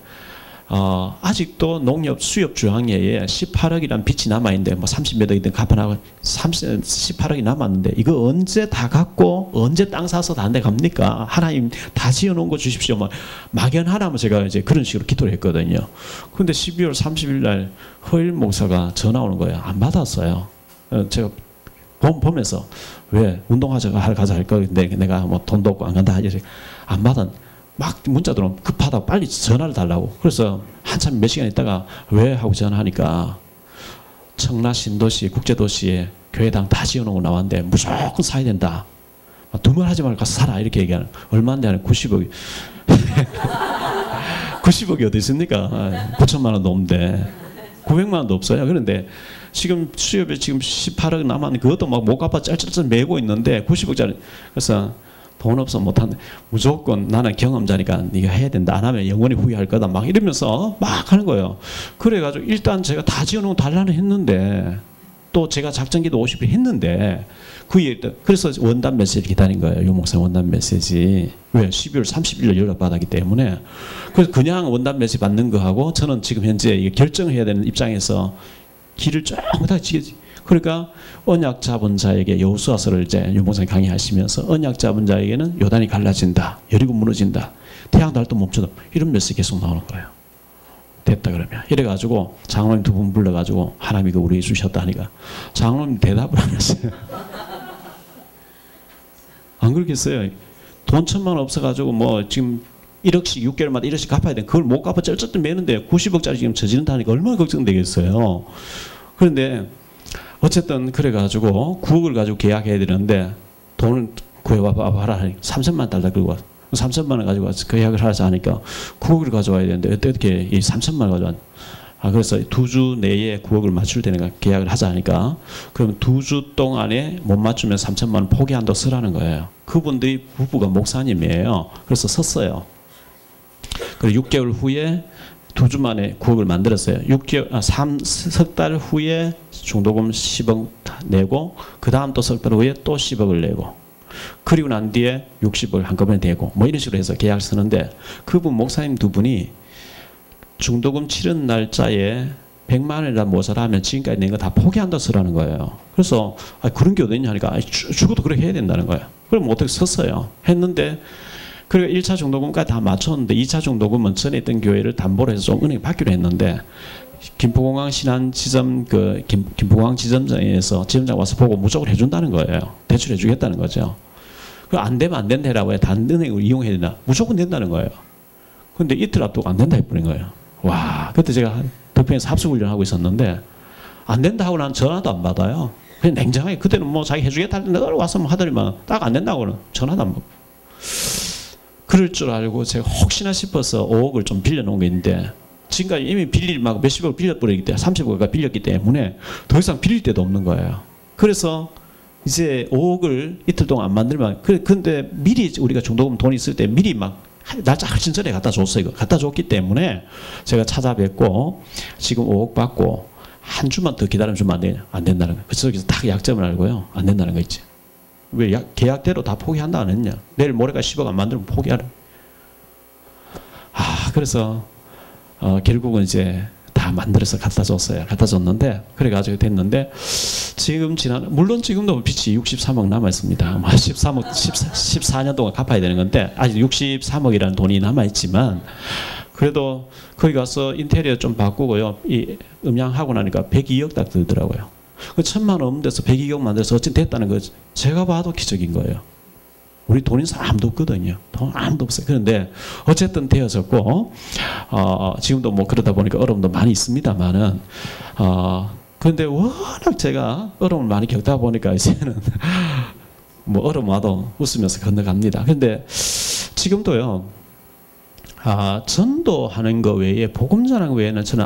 아직도 농협 수협 주황예에 18억이란 빚이 남아있는데 30몇 억이든 갚아나고 18억이 남았는데 이거 언제 다 갚고 언제 땅 사서 다 안 돼 갑니까? 하나님 다 지어놓은 거 주십시오. 막연하라면 제가 이제 그런 식으로 기도를 했거든요. 근데 12월 30일 날 허일 목사가 전화 오는 거예요. 안 받았어요. 제가 보면서 왜 운동하자 가자 할 건데 내가 뭐 돈도 없고 안 간다 하지 안 받은 막 문자 들어오면 급하다고 빨리 전화를 달라고. 그래서 한참 몇 시간 있다가 왜 하고 전화하니까 청라 신도시 국제도시에 교회당 다 지어놓은 거 나왔는데 무조건 사야 된다. 두말 하지 말고 가서 사라 이렇게 얘기하는. 얼마인데 하는 90억이 90억이 어디 있습니까? 9천만 원도 없는데 900만 원도 없어요. 그런데 지금 수협에 지금 18억 남았는데 그것도 막 못 갚아 짤짤짤 메고 있는데 90억짜리. 그래서 돈 없어 못한다. 무조건 나는 경험자니까 네가 해야 된다. 안 하면 영원히 후회할 거다. 막 이러면서 막 하는 거예요. 그래가지고 일단 제가 다 지어놓고 달라는 했는데 또 제가 작전기도 50일 했는데 그래서 원단 메시지 기다린 거예요. 유 목사 원단 메시지. 왜? 12월 30일로 연락받았기 때문에. 그래서 그냥 원단 메시지 받는 거하고 저는 지금 현재 결정해야 되는 입장에서 길을 쫙 지게지. 그러니까 언약 잡은 자에게 여호수아서를 이제 유 목사님 강의하시면서 언약 잡은 자에게는 요단이 갈라진다. 여리고 무너진다. 태양 달도 멈춰다. 이런 메시지 계속 나오는 거예요. 됐다 그러면. 이래가지고 장로님 2분 불러가지고 하나님이 그 우리에게 주셨다 하니까 장로님 대답을 안 했어요. 안 그렇겠어요? 돈 1,000만 원 없어가지고 뭐 지금 1억씩 6개월마다 1억씩 갚아야 돼. 그걸 못 갚아 쩔쩔 매는데 90억짜리 지금 저지른다니까 얼마나 걱정되겠어요. 그런데 어쨌든 그래가지고 9억을 가지고 계약해야 되는데 돈을 구해와봐라 하니 3천만 달러 끌고 와서 3천만 원 가지고 와서 계약을 하자 하니까 9억을 가져와야 되는데 어떻게 이 3천만 원 가져와? 그래서 2주 내에 9억을 맞출 때니까 계약을 하자 하니까 그럼 2주 동안에 못 맞추면 3천만 원 포기한다고 쓰라는 거예요. 그분들이 부부가 목사님이에요. 그래서 썼어요. 그리고 6개월 후에 2주 만에 9억을 만들었어요. 3석 달 후에 중도금 10억 내고 그 다음 또 석 달 후에 또 10억을 내고 그리고 난 뒤에 60억을 한꺼번에 내고 뭐 이런 식으로 해서 계약을 쓰는데 그분 목사님 2분이 중도금 치른 날짜에 100만 원이라 모자라면 지금까지 낸 거 다 포기한다 쓰라는 거예요. 그래서 그런 게 어딨냐 하니까 죽어도 그렇게 해야 된다는 거예요. 그럼 어떻게 썼어요. 했는데 그리고 1차 중도금까지 다 맞췄는데 2차 중도금은 전에 있던 교회를 담보로 해서 좀 은행에 받기로 했는데 김포공항 신안지점 김포공항 지점장에서 지점장 와서 보고 무조건 해준다는 거예요. 대출해 주겠다는 거죠. 그 안 되면 안 된다라고 해. 단 은행을 이용해야 된다. 무조건 된다는 거예요. 근데 이틀 앞두고 안 된다 해버린 거예요. 와, 그때 제가 덕평에서 합숙훈련 하고 있었는데 안 된다 하고 난 전화도 안 받아요. 그냥 냉정하게 그때는 뭐 자기 해주겠다 내가 와서 뭐 하더니만 딱 안 된다고는 전화도 안 받고. 그럴 줄 알고 제가 혹시나 싶어서 5억을 좀 빌려놓은 게 있는데 지금까지 이미 빌릴 막 몇십억을 빌려버리기 때문에 30억을 빌렸기 때문에 더 이상 빌릴 데도 없는 거예요. 그래서 이제 5억을 이틀 동안 안 만들면 근데 미리 우리가 중도금 돈 있을 때 미리 막 날짜 훨씬 전에 갖다 줬어요. 이거 갖다 줬기 때문에 제가 찾아뵙고 지금 5억 받고 한 주만 더 기다려주면 안 된다는 거예요. 그래서 딱 약점을 알고요. 안 된다는 거 있지. 왜 계약대로 다 포기한다 안 했냐. 내일 모레가 10억 안 만들면 포기하라. 그래서 결국은 이제 다 만들어서 갖다 줬어요. 갖다 줬는데 그래가지고 됐는데 지금 물론 지금도 빚이 63억 남아 있습니다. 13억 14년 동안 갚아야 되는 건데 아직 63억이라는 돈이 남아 있지만 그래도 거기 가서 인테리어 좀 바꾸고요. 이 음향하고 나니까 102억 딱 들더라고요. 그 1,000만 원 없는 데서 102억 만들어서 어찌 됐다는 거 제가 봐도 기적인 거예요. 우리 돈 있는 사람 아무도 없거든요. 돈 아무도 없어요. 그런데 어쨌든 되어졌고 지금도 뭐 그러다 보니까 어려움도 많이 있습니다만은 그런데 워낙 제가 어려움을 많이 겪다 보니까 이제는 뭐 어려움 와도 웃으면서 건너갑니다. 그런데 지금도요. 전도하는 거 외에 복음 전하는 거 외에는 저는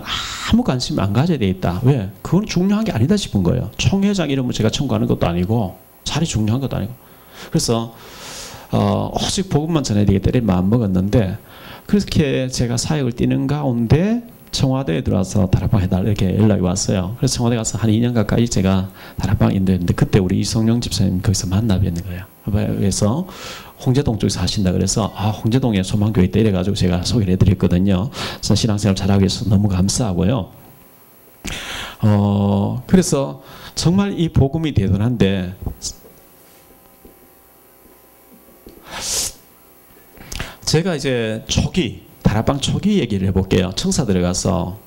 아무 관심 안 가져야 돼 있다. 왜? 그건 중요한 게 아니다 싶은 거예요. 총회장 이름을 제가 청구하는 것도 아니고 자리 중요한 것도 아니고 그래서 오직 복음만 전해야 되겠다 이런 마음 먹었는데 그렇게 제가 사역을 뛰는 가운데 청와대에 들어와서 다락방 해달라 이렇게 연락이 왔어요. 그래서 청와대 가서 한 2년 가까이 제가 다락방 인도했는데 그때 우리 이성용 집사님 거기서 만나 뵙는 거예요. 그래서 홍제동 쪽에서 하신다 그래서 홍제동에 소망교회 있다 이래가지고 제가 소개를 해드렸거든요. 그래서 신앙생활 잘하기 위해서 너무 감사하고요. 그래서 정말 이 복음이 대단한데 제가 이제 다락방 초기 얘기를 해볼게요. 청사 들어가서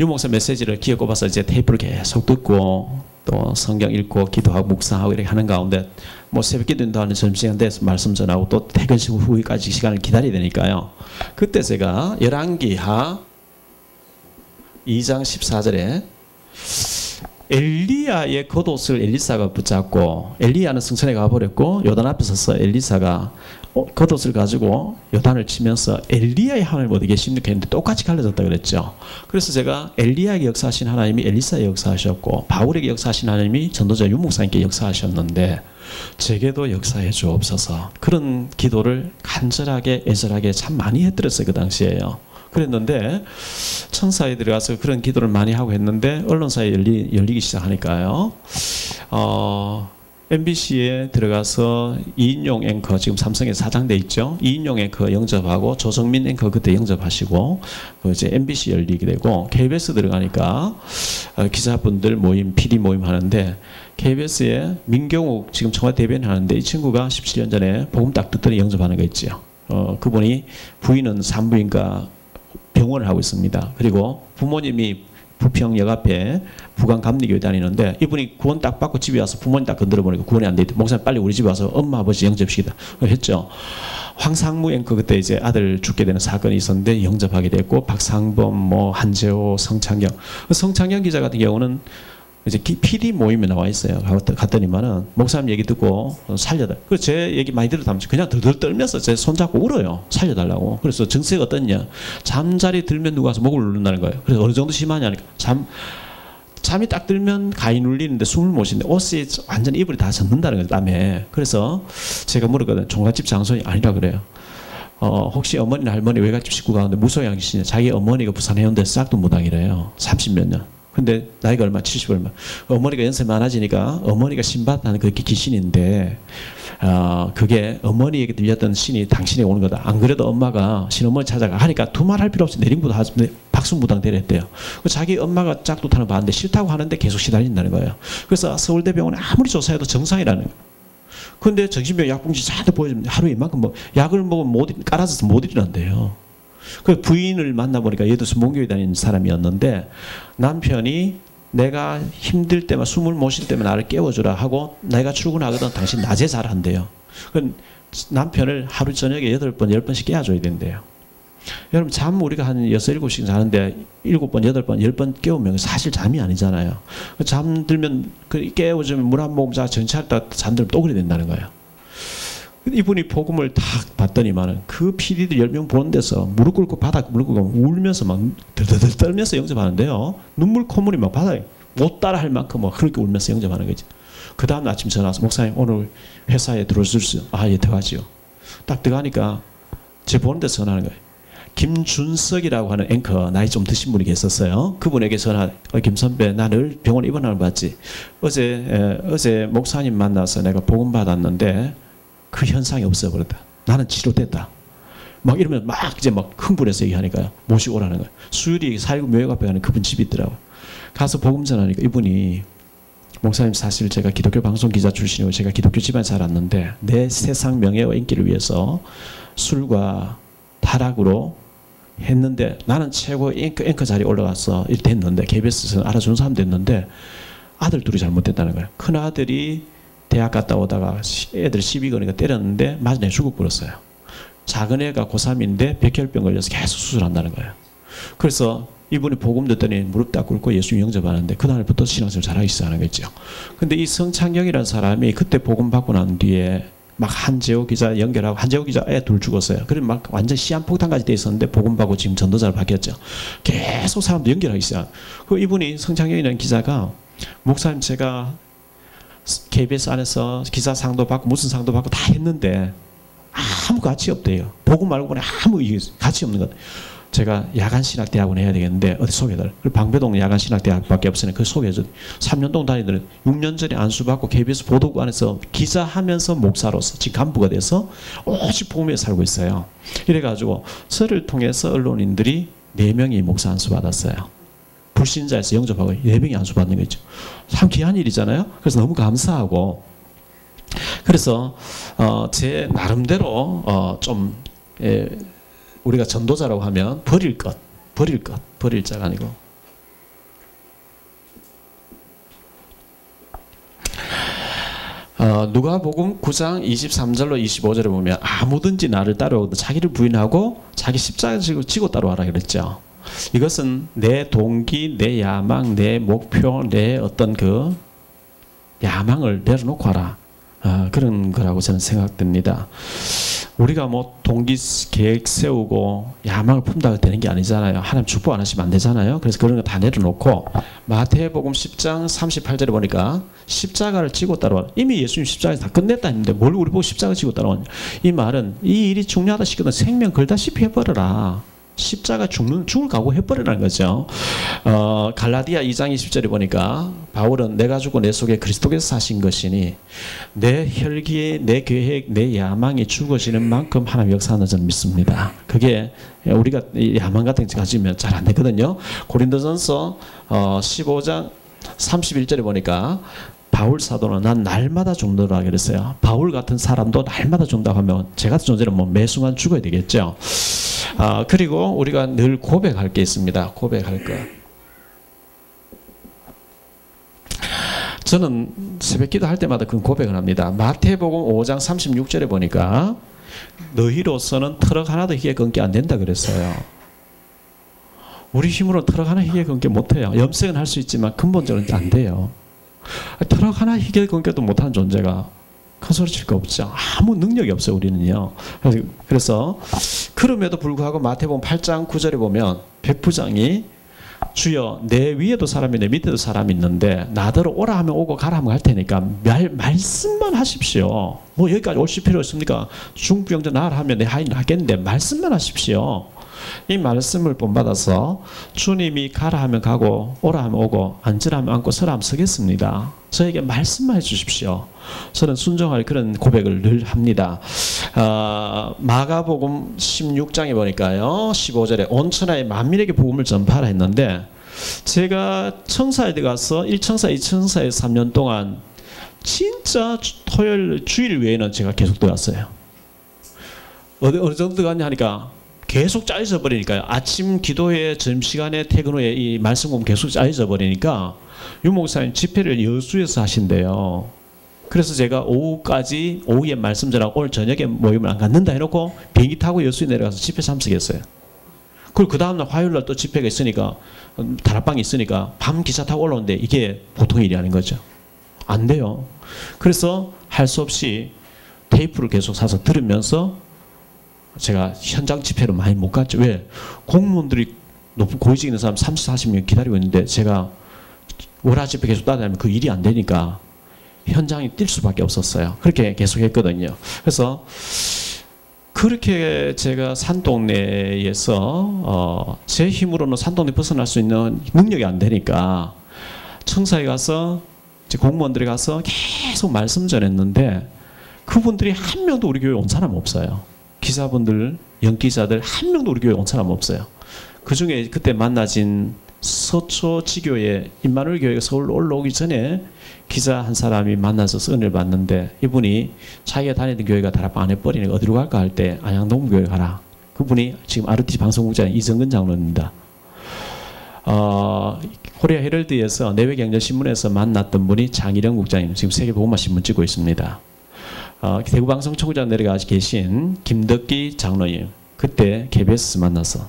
유 목사 메시지를 귀에 꼽아서 이제 테이프를 계속 듣고 또 성경 읽고 기도하고 묵상하고 이렇게 하는 가운데 뭐 새벽 기도인도 하는 점심시간 돼서 말씀 전하고 또 퇴근 후까지 시간을 기다려야 되니까요. 그때 제가 열왕기하 2장 14절에 엘리야의 겉옷을 엘리사가 붙잡고 엘리야는 성전에 가버렸고 요단 앞에 서서 엘리사가 겉옷을 가지고 요단을 치면서 엘리야의 하나님 어디 계십니까 했는데 똑같이 갈라졌다 그랬죠. 그래서 제가 엘리야에게 역사하신 하나님이 엘리사에 역사하셨고 바울에게 역사하신 하나님이 전도자 유목사님께 역사하셨는데 제게도 역사해 주옵소서 그런 기도를 간절하게 애절하게 참 많이 해드렸어요. 그 당시에요. 그랬는데 청사에 들어가서 그런 기도를 많이 하고 했는데 언론사에 열리기 시작하니까요. MBC에 들어가서 이인용 앵커 지금 삼성에 사장돼 있죠. 이인용 앵커 영접하고 조정민 앵커 그때 영접하시고 이제 MBC 열리게 되고 KBS 들어가니까 기자분들 모임 PD 모임 하는데 KBS에 민경욱 지금 청와대 대변인 하는데 이 친구가 17년 전에 복음 딱 듣더니 영접하는 거 있죠. 그분이 부인은 산부인과 병원을 하고 있습니다. 그리고 부모님이 부평역 앞에 부강감리교회 다니는데 이분이 구원 딱 받고 집에 와서 부모님 딱 건드려 보니까 구원이 안 돼 있대. 목사님 빨리 우리 집에 와서 엄마 아버지 영접시키다 했죠. 황상무 앵커 그때 이제 아들 죽게 되는 사건이 있었는데 영접하게 됐고 박상범 뭐 한재호 성창경 기자 같은 경우는 이제 PD 모임에 나와 있어요. 갔더니만은 목사님 얘기 듣고 살려달. 그래서 제 얘기 많이 들었다면서 그냥 들들 떨면서 제 손잡고 울어요. 살려달라고. 그래서 증세가 어떻냐. 잠자리 들면 누가 와서 목을 누른다는 거예요. 그래서 어느 정도 심하냐니까. 잠이 딱 들면 가위 눌리는데 숨을 못 쉬는데 옷이 완전 이불이 다 젖는다는 거예요. 땀에. 그래서 제가 물었거든요. 종갓집 장소이 아니라 그래요. 혹시 어머니나 할머니 외갓집 식구 가운데 무소양이시냐. 자기 어머니가 부산 해운대 싹둑무당이래요. 30몇 년. 근데 나이가 얼마? 70 얼마. 어머니가 연세 많아지니까 어머니가 신받다는 그게 귀신인데 그게 어머니에게 들렸던 신이 당신에게 오는 거다. 안 그래도 엄마가 신어머니 찾아가 하니까 두말할 필요 없이 내림부터 박수무당 되랬대요. 자기 엄마가 짝도 타는 거 봤는데 싫다고 하는데 계속 시달린다는 거예요. 그래서 서울대병원에 아무리 조사해도 정상이라는 거예요. 근데 정신병 약봉지 잔뜩 보여주면 하루에 이만큼 뭐 약을 먹으면 깔아서 못 일어난대요. 그 부인을 만나보니까 얘도 수목교회 다니는 사람이었는데 남편이 내가 힘들 때만 숨을 못 쉴 때만 나를 깨워주라 하고 내가 출근하거든 당신 낮에 잘한대요. 남편을 하루 저녁에 8번 10번씩 깨워줘야 된대요. 여러분 잠 우리가 한 6, 7시간 자는데 7번 8번 10번 깨우면 사실 잠이 아니잖아요. 잠들면 깨워주면 물 한 모금 자 정치하다 잠들면 또 그래 된다는 거예요. 이분이 복음을 딱 봤더니만은 그 PD들 10명 보는 데서 무릎 꿇고 바닥 무릎 꿇고 울면서 막 들들들 떨면서 영접하는데요. 눈물 콧물이 막 바닥에 못 따라 할 만큼 막 그렇게 울면서 영접하는 거지. 그 다음 아침 전화 와서 목사님 오늘 회사에 들어오실 수? 예, 들어가지요. 딱 들어가니까 제 보는 데서 전화하는 거예요. 김준석이라고 하는 앵커 나이 좀 드신 분이 계셨어요. 그분에게 전화, 김 선배 나 늘 병원 입원하는 거 봤지? 어제 목사님 만나서 내가 복음 받았는데 그 현상이 없어버렸다. 나는 치료됐다. 막 이러면 막 이제 막 흥분해서 얘기하니까요. 모시고 오라는 거예요. 수유리 419 묘역 앞에 가는 그분 집이 있더라고요. 가서 복음 전하니까 이분이 목사님 사실 제가 기독교 방송 기자 출신이고 제가 기독교 집안에 자랐는데 내 세상 명예와 인기를 위해서 술과 타락으로 했는데 나는 최고 앵커 자리에 올라가서 일 됐는데 KBS에서 알아주는 사람 됐는데 아들 둘이 잘못됐다는 거예요. 큰 아들이 대학 갔다 오다가 애들 시비 거니까 때렸는데 맞아 죽어 버렸어요. 작은 애가 고3인데 백혈병 걸려서 계속 수술한다는 거예요. 그래서 이분이 복음 듣더니 무릎 딱 꿇고 예수 영접하는데 그날부터 신앙생활 잘하기 시작하는 거죠. 근데 이 성창경이라는 사람이 그때 복음 받고 난 뒤에 막 한재호 기자 연결하고 한재호 기자 애 둘 죽었어요. 그리고 막 완전 시한폭탄까지 돼 있었는데 복음 받고 지금 전도자로 바뀌었죠. 계속 사람도 연결하기 시작. 그 이분이 성창경이라는 기자가 목사님 제가 KBS 안에서 기사상도 받고 무슨 상도 받고 다 했는데 아무 가치 없대요. 복음 말고는 아무 가치 없는 것. 제가 야간신학대학원 해야 되겠는데 어디 소개해달라. 그리고 방배동 야간신학대학밖에 없으니까 그 소개해줘. 3년 동안 다니더니 6년 전에 안수받고 KBS 보도국 안에서 기자하면서 목사로서 지금 간부가 돼서 오직 복음에 살고 있어요. 이래가지고 저를 통해서 언론인들이 4명이 목사 안수받았어요. 불신자에서 영접하고 4명이 안수받는 거죠. 참 귀한 일이잖아요. 그래서 너무 감사하고 그래서 제 나름대로 좀 우리가 전도자라고 하면 버릴 자가 아니고 누가복음 9장 23절로 25절에 보면 아무든지 나를 따르거든 자기를 부인하고 자기 십자가를 지고 따라와라 그랬죠. 이것은 내 동기, 내 야망, 내 목표, 내 어떤 그 야망을 내려놓고 하라. 그런 거라고 저는 생각됩니다. 우리가 뭐 동기 계획 세우고 야망을 품다가 되는 게 아니잖아요. 하나님 축복 안 하시면 안 되잖아요. 그래서 그런 거 다 내려놓고 마태복음 10장 38절에 보니까 십자가를 지고 따라와. 이미 예수님 십자가에서 다 끝냈다 했는데 뭘 우리 보고 십자가 지고 따라오냐. 이 말은 이 일이 중요하다 싶거든 생명 걸다시피 해버려라. 십자가 죽을 각오 해버리라는 거죠. 갈라디아 2장 20절에 보니까 바울은 내가 죽고 내 속에 그리스도께서 사신 것이니 내 혈기에 내 계획 내 야망이 죽어지는 만큼 하나님 역사하는 저는 믿습니다. 그게 우리가 야망 같은 거 가지면 잘 안 되거든요. 고린도전서 15장 31절에 보니까 바울 사도는 난 날마다 죽노라 그랬어요. 바울 같은 사람도 날마다 죽는다고 하면 제 같은 존재는 뭐 매순간 죽어야 되겠죠. 그리고 우리가 늘 고백할 게 있습니다. 고백할 거. 저는 새벽기도 할 때마다 그 고백을 합니다. 마태복음 5장 36절에 보니까 너희로서는 트럭 하나도 희게 끊기 안 된다 그랬어요. 우리 힘으로 트럭 하나 희게 끊기 못해요. 염색은 할 수 있지만 근본적으로 안 돼요. 트럭 하나 희게 끊기도 못하는 존재가 큰 소리 칠 거 없죠. 아무 능력이 없어요. 우리는요. 그래서 그럼에도 불구하고 마태복음 8장 9절에 보면 백부장이 주여 내 위에도 사람이 내 밑에도 사람이 있는데 나더러 오라 하면 오고 가라 하면 갈 테니까 말씀만 하십시오. 뭐 여기까지 오실 필요 없습니까? 중부영전 나라 하면 내 하인 하겠는데 말씀만 하십시오. 이 말씀을 본받아서 주님이 가라 하면 가고 오라 하면 오고 앉으라 하면 앉고 서라 하면 서겠습니다. 저에게 말씀만 해주십시오. 저는 순종할 그런 고백을 늘 합니다. 마가복음 16장에 보니까요 15절에 온 천하의 만민에게 복음을 전파하라 했는데 제가 청사에 들어가서 1청사 2청사에서 3년 동안 진짜 토요일 주일 외에는 제가 계속 들어갔어요. 어느 정도 갔냐 하니까 계속 짜여져 버리니까요. 아침 기도회 점심시간에 퇴근 후에 이 말씀 공부 계속 짜여져 버리니까 유 목사님 집회를 여수에서 하신대요. 그래서 제가 오후까지 오후에 말씀 전하고 오늘 저녁에 모임을 안 갖는다 해놓고 비행기 타고 여수에 내려가서 집회 참석했어요. 그리고 그 다음날 화요일날 또 집회가 있으니까 다락방이 있으니까 밤 기차 타고 올라오는데 이게 보통 일이 아닌 거죠. 안 돼요. 그래서 할 수 없이 테이프를 계속 사서 들으면서 제가 현장 집회로 많이 못 갔죠. 왜? 공무원들이 높은 고위직 있는 사람 30, 40명 기다리고 있는데 제가 월화 집회 계속 따라다니면 그 일이 안 되니까 현장에 뛸 수밖에 없었어요. 그렇게 계속 했거든요. 그래서 그렇게 제가 산동네에서 제 힘으로는 산동네 벗어날 수 있는 능력이 안 되니까 청사에 가서 이제 공무원들이 가서 계속 말씀 전했는데 그분들이 한 명도 우리 교회 온 사람 없어요. 기자분들, 연기자들 한 명도 우리 교회 온 사람 없어요. 그 중에 그때 만나진 서초 지교회 임마누엘 교회가 서울로 올라오기 전에 기자 한 사람이 만나서 은혜를 받는데 이분이 자기가 다니던 교회가 다락방 안 해버리니까 어디로 갈까 할 때 안양동 교회 가라. 그분이 지금 RT 방송국장인 이정근 장로입니다. 코리아 헤럴드에서 내외경제신문에서 만났던 분이 장일영 국장님, 지금 세계보고마 신문 찍고 있습니다. 대구방송총장 내려가 계신 김덕기 장로님, 그때 KBS 만나서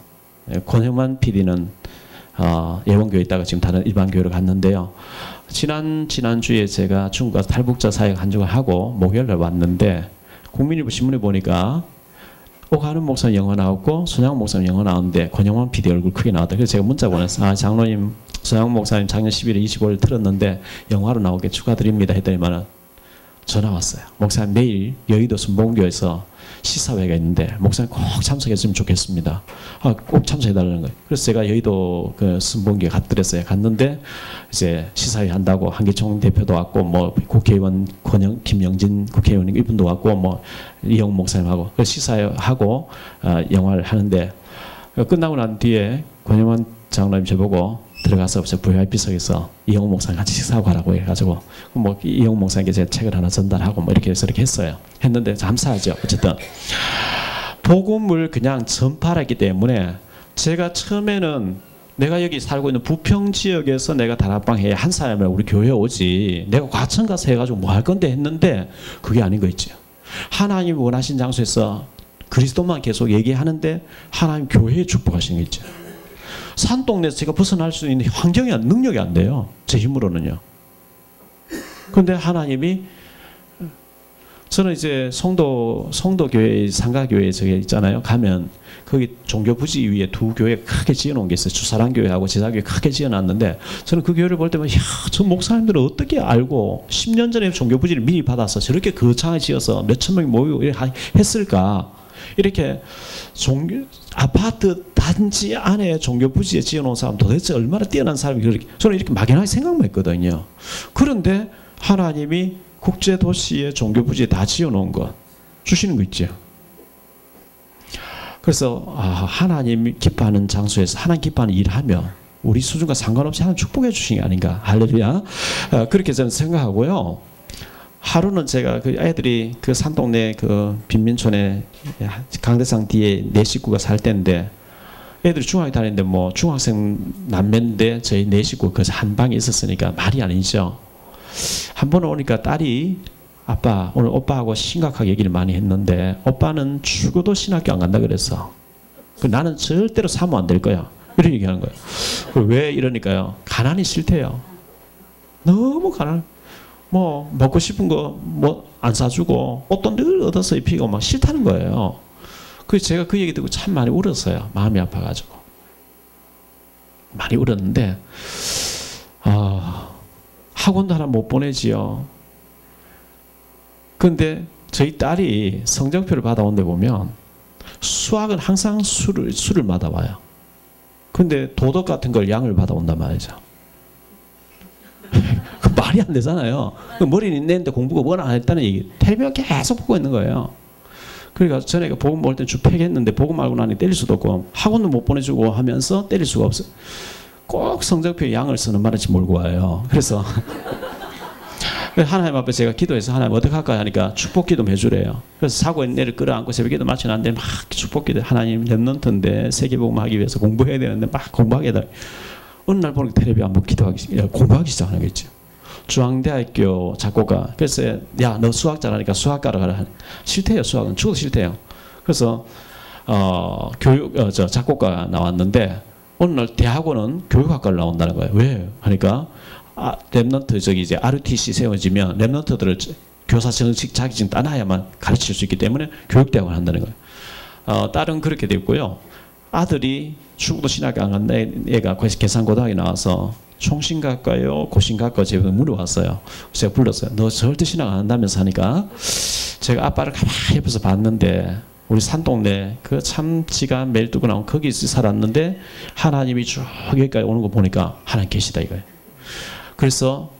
권형만 PD는 예원교회에 있다가 지금 다른 일반 교회로 갔는데요. 지난주에 제가 중국 가서 탈북자 사역 한 주간 하고 목요일날 왔는데 국민일보 신문에 보니까 오가는 목사님 영어 나왔고 손양원 목사님 영어 나왔는데 권영환 PD 얼굴 크게 나왔다. 그래서 제가 문자 보냈어요. 장로님, 손양원 목사님 작년 11월 25일 틀었는데 영화로 나오게 축하드립니다 했더니만은 전화 왔어요. 목사님 내일 여의도 순복음교에서 시사회가 있는데 목사님 꼭 참석했으면 좋겠습니다. 꼭 참석해달라는 거예요. 그래서 제가 여의도 그 순복음교에 갔더랬어요. 갔는데 이제 시사회 한다고 한기총 대표도 왔고 뭐 국회의원 김영진 국회의원 이분도 왔고 뭐 이영 목사님하고 시사회 하고 영화를 하는데 끝나고 난 뒤에 권영환 장로님 저보고 들어가서 VIP석에서 이영호 목사님 같이 식사하고 가라고 해가지고 뭐 이영호 목사님께 제가 책을 하나 전달하고 뭐 이렇게 해서 이렇게 했어요. 했는데 감사하죠. 어쨌든 복음을 그냥 전파했기 때문에 제가 처음에는 내가 여기 살고 있는 부평 지역에서 내가 다락방 해야 한 사람을 우리 교회 오지 내가 과천 가서 해가지고 뭐 할 건데 했는데 그게 아닌 거 있죠. 하나님 원하신 장소에서 그리스도만 계속 얘기하는데 하나님 교회에 축복하신 거 있죠. 산동네에서 제가 벗어날 수 있는 환경이 능력이 안 돼요. 제 힘으로는요. 그런데 하나님이 저는 이제 성도교회 상가교회 저게 있잖아요. 가면 거기 종교부지 위에 두 교회 크게 지어놓은 게 있어요. 주사랑교회하고 제자교회 크게 지어놨는데 저는 그 교회를 볼 때면 저 목사님들은 어떻게 알고 10년 전에 종교부지를 미리 받아서 저렇게 거창하게 지어서 몇천 명이 모이고 이렇게 했을까. 이렇게 아파트 단지 안에 종교부지에 지어놓은 사람 도대체 얼마나 뛰어난 사람이 그렇게 저는 이렇게 막연하게 생각만 했거든요. 그런데 하나님이 국제도시에 종교부지에 다 지어놓은 것 주시는 거 있죠. 그래서 하나님이 기뻐하는 장소에서 하나님 기뻐하는 일을 하면 우리 수준과 상관없이 하나님 축복해 주신 게 아닌가. 할렐루야. 그렇게 저는 생각하고요. 하루는 제가 그 애들이 그 산동네 그 빈민촌에 강대상 뒤에 네 식구가 살 때인데 애들이 중학교 다니는데 뭐 중학생 남매인데 저희 네 식구 그 한 방에 있었으니까 말이 아니죠. 한 번 오니까 딸이 아빠 오늘 오빠하고 심각하게 얘기를 많이 했는데 오빠는 죽어도 신학교 안 간다 그랬어. 나는 절대로 사모 안 될 거야. 이렇게 얘기하는 거예요. 왜 이러니까요. 가난이 싫대요. 너무 가난. 뭐 먹고 싶은 거 뭐 안 사주고 옷도 늘 얻어서 입히고 막 싫다는 거예요. 그래서 제가 그 얘기 듣고 참 많이 울었어요. 마음이 아파가지고 많이 울었는데 학원도 하나 못 보내지요. 그런데 저희 딸이 성적표를 받아온 데 보면 수학은 항상 수를 받아와요. 근데 도덕 같은 걸 양을 받아온단 말이죠. 그 말이 안 되잖아요. 그 머리는 내는데 공부가 뭘 안 했다는 얘기. 텔레비전 계속 보고 있는 거예요. 그러니까 전에 복음 볼 때 주팩했는데 복음 알고 나니 때릴 수도 없고 학원도 못 보내주고 하면서 때릴 수가 없어. 꼭 성적표에 양을 쓰는 말을지 몰고 와요. 그래서 하나님 앞에 제가 기도해서 하나님 어떻게 할까 하니까 축복기도 해주래요. 그래서 사고에 내를 끌어안고 새벽기도 마치는데 막 축복기도 하나님 랩런트인데 세계복음 하기 위해서 공부해야 되는데 막 공부하게 해달라. 어느 날 보니까 텔레비 한번 공부하기 시작하는 거 있죠. 중앙대학교 작곡가. 그래서 야 너 수학 잘하니까 수학과로 가라. 싫대요. 수학은 죽어도 싫대요. 그래서 작곡가 나왔는데 어느 날 대학원은 교육학과를 나온다는 거예요. 왜? 하니까 랩런트 저기 이제 ROTC 세워지면 랩런트들을 교사 정식 자격증 따놔야만 가르칠 수 있기 때문에 교육대학을 한다는 거예요. 딸은 그렇게 됐고요. 아들이 충북도 신학교 안 간다 애가 계산고등학교 나와서 총신갈까요? 고신갈까요? 제가 물어봤어요. 제가 불렀어요. 너 절대 신학 안 한다면서 하니까 제가 아빠를 가만히 옆에서 봤는데 우리 산동네 그 참 지가 매일 뜨고 나온 거기서 살았는데 하나님이 쭉 여기까지 오는 거 보니까 하나님 계시다 이거예요. 그래서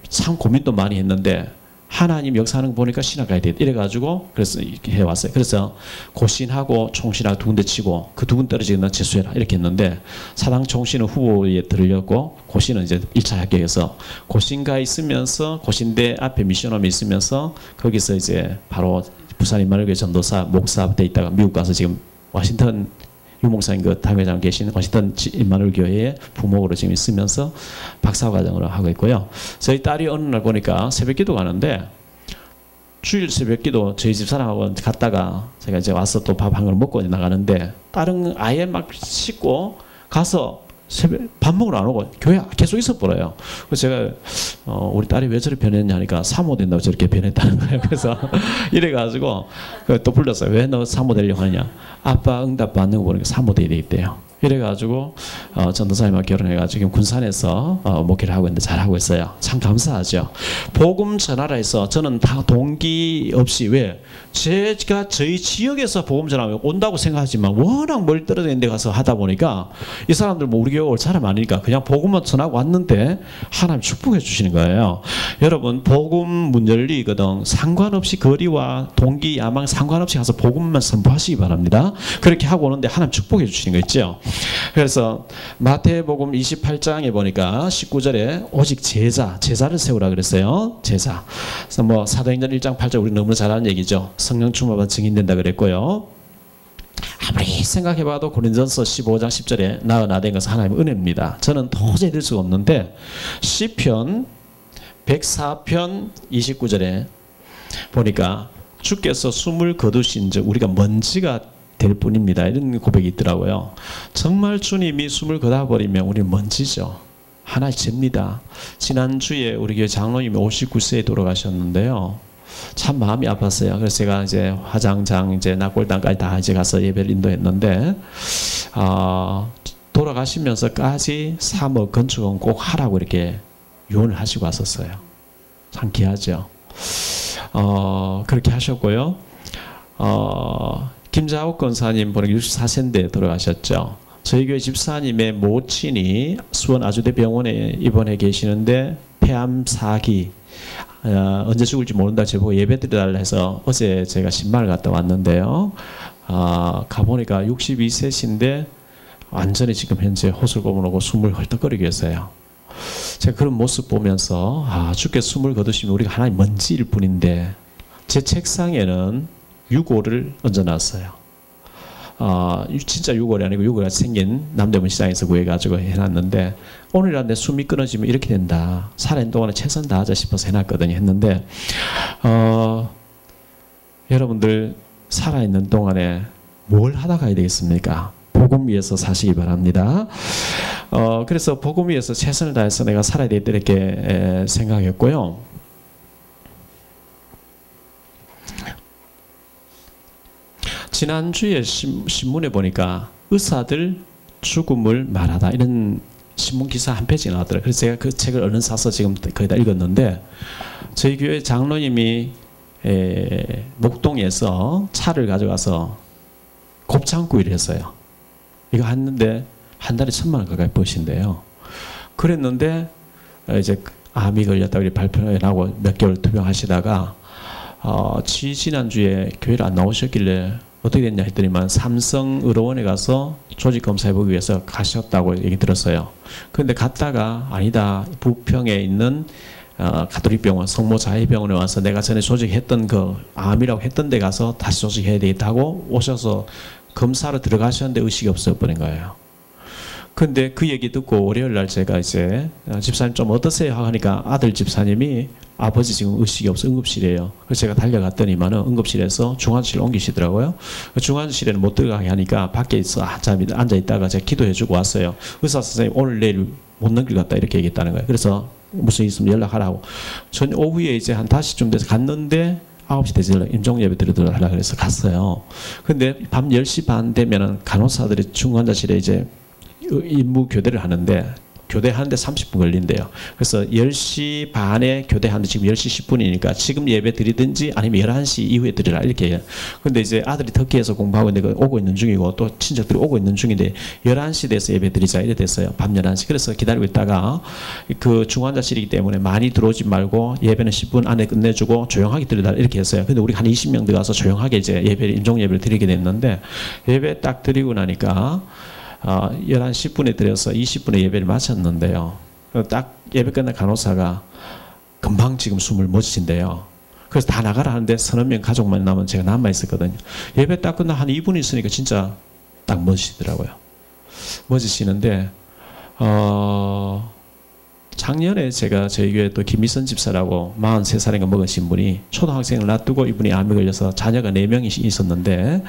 참 고민도 많이 했는데 하나님 역사하는 거 보니까 신학 가야 돼. 이래가지고 그래서 이렇게 해왔어요. 그래서 고신하고 총신하고 두 군데 치고 그 두 군데 떨어지는 재수해라 이렇게 했는데 사당 총신은 후보에 들렸고 고신은 이제 1차 합격해서 고신가 있으면서 고신대 앞에 미션홈에 있으면서 거기서 이제 바로 부산 임마누엘 전도사 목사 돼 있다가 미국 가서 지금 워싱턴 유목사님 그 당회장 계신 워싱턴 임마누엘 교회의 부목으로 지금 있으면서 박사과정으로 하고 있고요. 저희 딸이 어느 날 보니까 새벽기도 가는데 주일 새벽기도 저희 집사람하고 갔다가 제가 이제 와서 또 밥 한 걸 먹고 나가는데 딸은 아예 막 씻고 가서 새벽 밥 먹으러 안 오고 교회 계속 있어 버려요. 그래서 제가 우리 딸이 왜 저렇게 변했냐 하니까 사모 된다고 저렇게 변했다는 거예요. 그래서 이래가지고 또 불렀어요. 왜 너 사모 되려고 하느냐? 아빠 응답 받는 거 보니까 사모 돼야 되겠대요. 이래가지고 전도사님하고 결혼해가지고 군산에서 목회를 하고 있는데 잘하고 있어요. 참 감사하죠. 복음 전하라 해서 저는 다 동기 없이 왜 제가 저희 지역에서 복음 전하면 온다고 생각하지만 워낙 멀리 떨어져 있는 데 가서 하다 보니까 이 사람들 뭐 우리 교회 올 사람 아니니까 그냥 복음만 전하고 왔는데 하나님 축복해 주시는 거예요. 여러분 복음 문 열리거든 상관없이 거리와 동기 야망 상관없이 가서 복음만 선포하시기 바랍니다. 그렇게 하고 오는데 하나님 축복해 주시는 거 있죠. 그래서 마태복음 28장에 보니까 19절에 오직 제자를 세우라 그랬어요. 제자. 그래서 뭐 사도행전 1장 8절 우리 너무나 잘 아는 얘기죠. 성령 충만받아 증인된다 그랬고요. 아무리 생각해봐도 고린전서 15장 10절에 나된 것은 하나님의 은혜입니다. 저는 도저히 될 수가 없는데 시편 104편 29절에 보니까 주께서 숨을 거두신 즉 우리가 먼지가 될 뿐입니다. 이런 고백이 있더라고요. 정말 주님이 숨을 거둬버리면 우리는 먼지죠. 하나의 죄입니다. 지난주에 우리 교회 장로님이 59세에 돌아가셨는데요. 참 마음이 아팠어요. 그래서 제가 이제 화장장 이제 낙골당까지 다 이제 가서 예배를 인도했는데 돌아가시면서까지 사업 건축은 꼭 하라고 이렇게 유언을 하시고 왔었어요. 참 귀하죠. 그렇게 하셨고요. 김자옥 권사님 보니까 64세인데 돌아가셨죠. 저희 교회 집사님의 모친이 수원 아주대병원에 입원해 계시는데 폐암 4기 언제 죽을지 모른다 제보고 예배 드려달라 해서 어제 제가 신발을 갔다 왔는데요. 가보니까 62세신데 완전히 지금 현재 호술고문하고 숨을 헐떡거리고 계세요. 제가 그런 모습 보면서 주께서 숨을 거두시면 우리가 하나의 먼지일 뿐인데 제 책상에는 6호를 얹어놨어요. 진짜 6월이 아니고 6월에 생긴 남대문 시장에서 구해가지고 해놨는데 오늘이라 내 숨이 끊어지면 이렇게 된다. 살아있는 동안에 최선 다하자 싶어서 해놨거든요. 했는데 여러분들 살아있는 동안에 뭘 하다 가야 되겠습니까? 복음 위에서 사시기 바랍니다. 그래서 복음 위에서 최선을 다해서 내가 살아야 되겠다 이렇게 생각했고요. 지난주에 신문에 보니까 의사들 죽음을 말하다 이런 신문 기사 한 페이지 나왔더라고요. 그래서 제가 그 책을 얼른 사서 지금 거의 다 읽었는데 저희 교회 장로님이 목동에서 차를 가져가서 곱창구이를 했어요. 이거 했는데 한 달에 1,000만 원 가까이 버신대요. 그랬는데 이제 암이 걸렸다고 발표를 하고 몇 개월 투병하시다가 지난주에 교회를 안 나오셨길래 어떻게 됐냐 했더니만 삼성의료원에 가서 조직검사 해보기 위해서 가셨다고 얘기 들었어요. 그런데 갔다가 아니다. 부평에 있는 가톨릭병원 성모자의병원에 와서 내가 전에 조직했던 그 암이라고 했던 데 가서 다시 조직해야 되겠다고 오셔서 검사로 들어가셨는데 의식이 없어버린 거예요. 근데 그 얘기 듣고 월요일 날 제가 이제 집사님 좀 어떠세요? 하니까 아들 집사님이 아버지 지금 의식이 없어 응급실이에요. 그래서 제가 달려갔더니만은 응급실에서 중환자실로 옮기시더라고요. 중환자실에는 못 들어가게 하니까 밖에 있어 앉아 있다가 제가 기도해주고 왔어요. 의사 선생님 오늘 내일 못 넘길 것 같다 이렇게 얘기했다는 거예요. 그래서 무슨 일 있으면 연락하라고. 전 오후에 이제 한 5시쯤 돼서 갔는데 9시 돼서 임종 예배 드리도록 하려고 해서 갔어요. 근데 밤 10시 반 되면은 간호사들이 중환자실에 이제 임무 교대를 하는데 교대하는데 30분 걸린대요. 그래서 10시 반에 교대하는데 지금 10시 10분이니까 지금 예배 드리든지 아니면 11시 이후에 드리라 이렇게 해요. 근데 이제 아들이 터키에서 공부하고 있는데 오고 있는 중이고 또 친척들이 오고 있는 중인데 11시 돼서 예배 드리자 이래 됐어요. 밤 11시. 그래서 기다리고 있다가 그 중환자실이기 때문에 많이 들어오지 말고 예배는 10분 안에 끝내주고 조용하게 드리라 이렇게 했어요. 근데 우리 한 20명 들어가서 조용하게 이제 임종 예배를 드리게 됐는데 예배 딱 드리고 나니까 11시 10분에 드려서 20분에 예배를 마쳤는데요. 딱 예배 끝난 간호사가 금방 지금 숨을 못 쉬신대요. 그래서 다 나가라 하는데 서너 명 가족만 남은 제가 남아 있었거든요. 예배 딱 끝나 한 2분 있으니까 진짜 딱 멎으시더라고요. 멎으시는데 작년에 제가 저희 교회 또 김미선 집사라고 43살인가 먹으신 분이 초등학생을 놔두고 이분이 암에 걸려서 자녀가 4명이 있었는데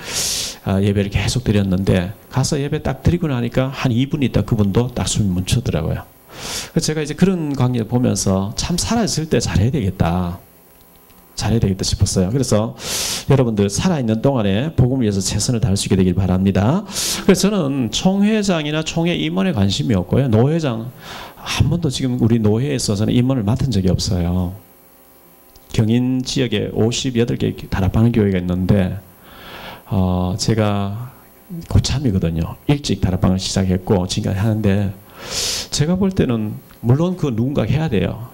예배를 계속 드렸는데 가서 예배 딱 드리고 나니까 한 2분 있다 그분도 딱 숨이 멈추더라고요. 그래서 제가 이제 그런 관계를 보면서 참 살아있을 때 잘해야 되겠다. 잘해야 되겠다 싶었어요. 그래서 여러분들 살아있는 동안에 복음을 위해서 최선을 다할 수 있게 되길 바랍니다. 그래서 저는 총회장이나 총회 임원에 관심이 없고요. 노회장 한 번도 지금 우리 노회에서 저는 임원을 맡은 적이 없어요. 경인 지역에 58개 다락방 교회가 있는데 제가 고참이거든요. 일찍 다락방을 시작했고 지금까지 하는데 제가 볼 때는 물론 그 누군가 해야 돼요.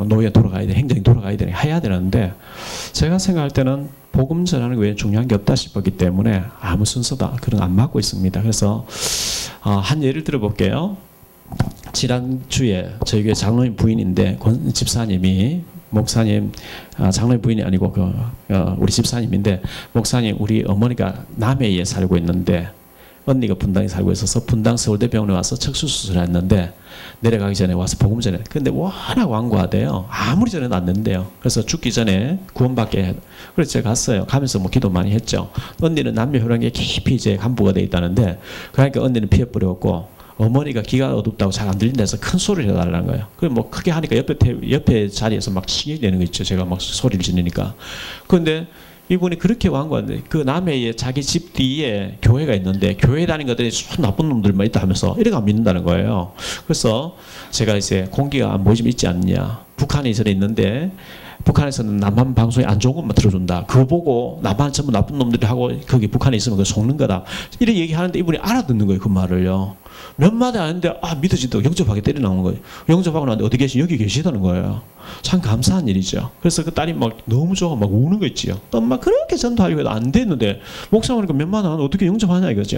노예 돌아가야 돼, 행정이 돌아가야 돼, 해야 되는데 제가 생각할 때는 복음 전하는 게 왜 중요한 게 없다 싶었기 때문에 아무 순서도 그런 안 맡고 있습니다. 그래서 한 예를 들어볼게요. 지난주에 저희 교회 장로님 부인인데 권 집사님이 목사님 장로님 부인이 아니고 우리 집사님인데 목사님 우리 어머니가 남해에 살고 있는데 언니가 분당에 살고 있어서 분당 서울대병원에 와서 척수수술을 했는데 내려가기 전에 와서 복음 전해. 근데 워낙 완고하대요. 아무리 전해도 안 된대요. 그래서 죽기 전에 구원받게 해. 그래서 제가 갔어요. 가면서 뭐 기도 많이 했죠. 언니는 남녀 혈관계 깊이 이제 간부가 돼 있다는데 그러니까 언니는 피해 뿌렸고 어머니가 귀가 어둡다고 잘 안 들린다 해서 큰 소리를 해달라는 거예요. 그럼 뭐 크게 하니까 옆에 자리에서 막 칭이 되는 거 있죠. 제가 막 소리를 지르니까. 그런데 이분이 그렇게 완고한데 그 남해에 자기 집 뒤에 교회가 있는데 교회 다니는 것들이 손 나쁜 놈들만 있다 하면서 이래가 안 믿는다는 거예요. 그래서 제가 이제 공기가 안 보이지면 있지 않느냐. 북한에 전에 있는데 북한에서는 남한 방송에 안 좋은 것만 들어준다. 그거 보고 남한 전부 나쁜 놈들이 하고 거기 북한에 있으면 그거 속는 거다. 이렇게 얘기하는데 이분이 알아듣는 거예요. 그 말을요. 몇 마디 하는데 믿어지도 영접하게 때려 나오는 거예요. 영접하고 나는데 어디 계시? 여기 계시다는 거예요. 참 감사한 일이죠. 그래서 그 딸이 막 너무 좋아 막 우는 거 있지요. 엄마 그렇게 전도하려고 해도 안 됐는데 목사 오니까 몇만 원 어떻게 영접하냐 이거죠.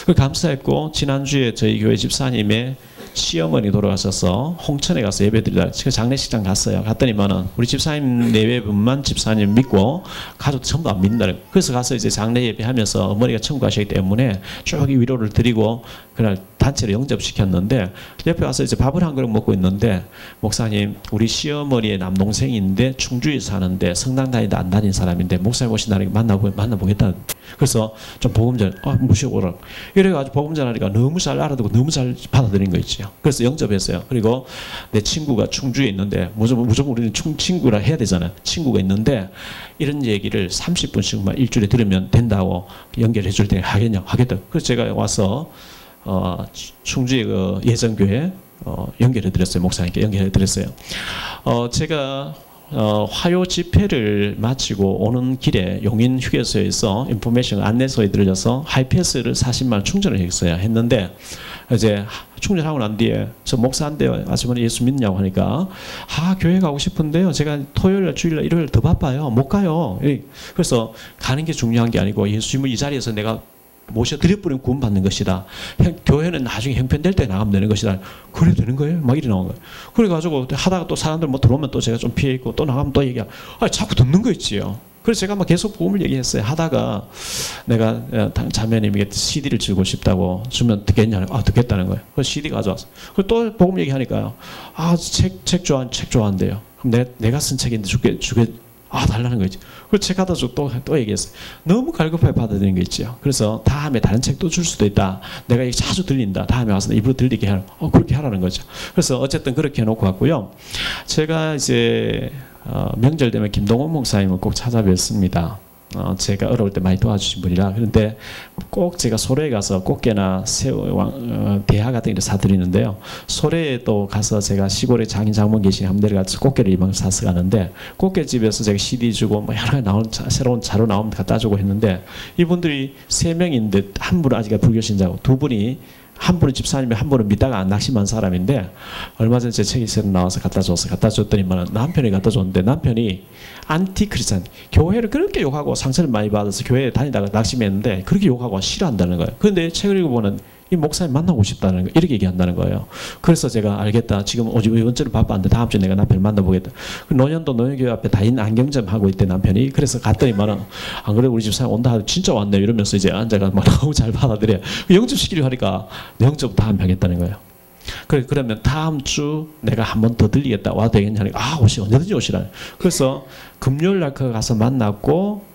그 감사했고 지난주에 저희 교회 집사님의 시어머니 돌아가셔서 홍천에 가서 예배드리다 장례식장 갔어요. 갔더니만은 우리 집사님 내외분만 집사님 믿고 가족도 전부 안 믿는다는 거예요. 그래서 가서 이제 장례 예배하면서 어머니가 천국 가시기 때문에 쭉 위로를 드리고 그날 단체를 영접시켰는데 옆에 와서 이제 밥을 한 그릇 먹고 있는데 목사님 우리 시어머니의 남동생인데 충주에 사는데 성당 다니다 안 다닌 사람인데 목사님 오신다니까 만나보겠다. 그래서 좀 복음 전 모셔보라. 이래가지고 복음 전하니까 너무 잘 알아듣고 너무 잘 받아들인 거 있죠. 그래서 영접했어요. 그리고 내 친구가 충주에 있는데 무조건 우리는 친구라 해야 되잖아요. 친구가 있는데 이런 얘기를 30분씩만 일주일에 들으면 된다고 연결해 줄 테니 하겠냐? 하겠다. 그래서 제가 와서 충주의 그 예전교회 연결해 드렸어요. 목사님께 연결해 드렸어요. 제가 화요 집회를 마치고 오는 길에 용인 휴게소에서 인포메이션 안내소에 들려서 하이패스를 40만 원 충전을 했어요. 했는데 이제 충전하고 난 뒤에 저 목사인데요. 아주머니 예수 믿냐고 하니까 교회 가고 싶은데요. 제가 토요일, 주일, 일요일 더 바빠요. 못 가요. 그래서 가는 게 중요한 게 아니고 예수님을 이 자리에서 내가 모셔드려버리면 구원받는 것이다. 교회는 나중에 형편될 때 나가면 되는 것이다. 그래 되는 거예요? 막 이래 나온 거예요. 그래가지고 하다가 또 사람들 뭐 들어오면 또 제가 좀 피해 있고 또 나가면 또 얘기하고 자꾸 듣는 거 있지요. 그래서 제가 막 계속 복음을 얘기했어요. 하다가 내가 자매님에게 CD를 주고 싶다고 주면 듣겠냐? 듣겠다는 거예요. 그래서 CD 가져왔어. 그리고 또 복음 얘기하니까요. 책 좋아한대요. 그럼 내가 쓴 책인데 달라는 거죠. 그래서 책 갖다 주고 또 얘기했어요. 너무 갈급하게 받아들이는 거 있죠. 그래서 다음에 다른 책도 줄 수도 있다. 내가 이게 자주 들린다. 다음에 와서 입으로 들리게 하라. 그렇게 하라는 거죠. 그래서 어쨌든 그렇게 해놓고 왔고요. 제가 이제 명절 되면 김동원 목사님을 꼭 찾아뵙습니다. 제가 어려울 때 많이 도와주신 분이라. 그런데 꼭 제가 소래에 가서 꽃게나 새우, 대하 같은 걸 사드리는데요. 소래에 또 가서 제가 시골에 장인 장모 계시니 한번 내려가서 꽃게를 이만 사서 가는데, 꽃게집에서 제가 CD 주고 뭐 여러 가지 새로운 자료 나오면 갖다 주고 했는데, 이분들이 3명인데 한 분은 아직 불교신자고, 2분이, 한 분은 집사님이 한 분은 믿다가 낙심한 사람인데, 얼마 전에 제 책이 새로 나와서 갖다 줬더니만 남편이 갖다 줬는데, 남편이 안티크리스찬, 교회를 그렇게 욕하고 상처를 많이 받아서 교회에 다니다가 낙심했는데 그렇게 욕하고 싫어한다는 거예요. 그런데 책을 읽어보면 이 목사님 만나고 싶다는 거, 이렇게 얘기한다는 거예요. 그래서 제가 알겠다. 지금 이번 주는 바빠는데 다음 주에 내가 남편을 만나보겠다. 노년도 노년교회 앞에 다인 안경점 하고 있대, 남편이. 그래서 갔더니만은, 안 그래 우리 집사람 온다 하도 진짜 왔네 이러면서 이제 앉아가 막 너무 잘 받아들여. 영접시키려고 하니까 영접 다 안 하겠다는 거예요. 그러면 다음 주 내가 한 번 더 들리겠다. 와도 되겠냐 하니까 언제든지 오시라. 그래서 금요일 날 가서 만났고,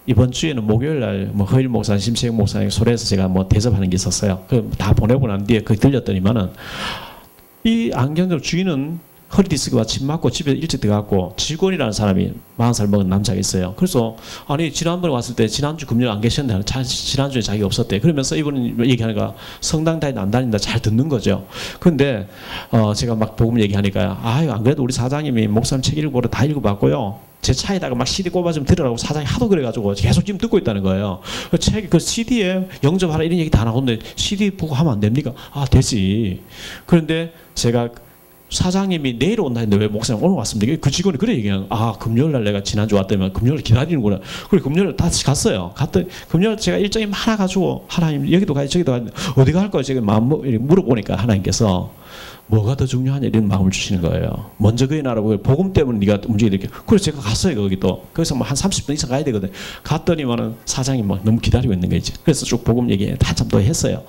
이번 주에는 목요일 날 허일 목사님, 심세영 목사님 소리에서 제가 대접하는 게 있었어요. 다 보내고 난 뒤에 거기 들렸더니만은, 이 안경점 주인은 허리 디스크와 침 맞고 집에 일찍 들어갔고, 직원이라는 사람이 40살 먹은 남자가 있어요. 그래서 아니 지난번에 왔을 때 지난주 금요일 안 계셨는데 지난주에 자기가 없었대. 그러면서 이분은 얘기하니까 성당 다니다 안 다닌다 잘 듣는 거죠. 근데 제가 막 복음 얘기하니까 안 그래도 우리 사장님이 목사님 책 읽어보러 다 읽어봤고요. 제 차에다가 막 CD 꼽아 좀 들으라고 사장이 하도 그래가지고 계속 지금 듣고 있다는 거예요. 그 CD에 영접하라 이런 얘기 다 나오는데 CD 보고 하면 안 됩니까? 되지. 그런데 제가 사장님이 내일 온다 했는데 왜 목사님 오늘 왔습니까? 그 직원이 그래 얘기하는, 금요일 날 내가 지난주 왔다면 금요일 기다리는구나. 그래 금요일 다시 갔어요. 갔더니 금요일 제가 일정이 많아가지고 하나님 여기도 가야 저기도 가야 어디 갈 거예요? 제가 물어보니까 하나님께서 뭐가 더 중요하냐 이런 마음을 주시는 거예요. 먼저 그의 나라 복음 때문에 네가 움직이게 이렇게. 그래서 제가 갔어요. 거기 또 거기서 한 30분 이상 가야 되거든. 갔더니만은 사장이 너무 기다리고 있는 거지. 그래서 쭉 복음 얘기 한참 더 했어요.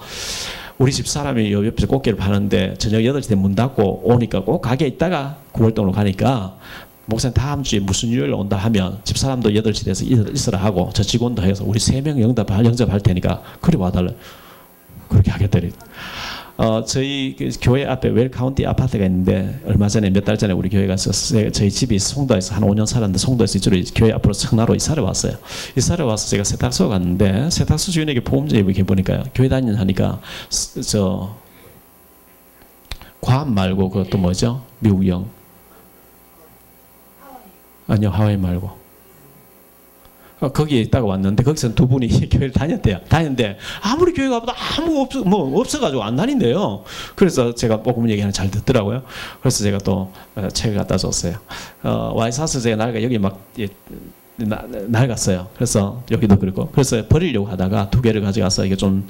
우리 집 사람이 옆에서 꽃게를 파는데 저녁 8시 때 문 닫고 오니까 꼭 가게에 있다가 9월동으로 가니까, 목사님 다음 주에 무슨 요일 온다 하면 집 사람도 8시 돼서 있으라 하고 저 직원도 해서 우리 3명 영접할 테니까 그리 와달라. 그렇게 하겠더니 저희 교회 앞에 웰카운티 아파트가 있는데, 얼마 전에 몇 달 전에 우리 교회 가서 저희 집이 송도에서 한 5년 살았는데 송도에서 이쪽으로 교회 앞으로 청라로 이사를 왔어요. 이사를 와서 제가 세탁소 갔는데 세탁소 주인에게 보험자 얘기 보니까요. 교회 다니는 하니까 괌 말고 그것도 뭐죠? 미국령. 아니요, 하와이 말고. 거기에 있다가 왔는데 거기서 2분이 교회를 다녔는데 아무리 교회 가보다 아무 없어가지고 안 다닌대요. 그래서 제가 복음 얘기하는 잘 듣더라고요. 그래서 제가 또 책을 갖다 줬어요. 와이사스 제가 여기 막 낡았어요. 그래서 여기도 그렇고, 그래서 버리려고 하다가 2개를 가져가서 이게 좀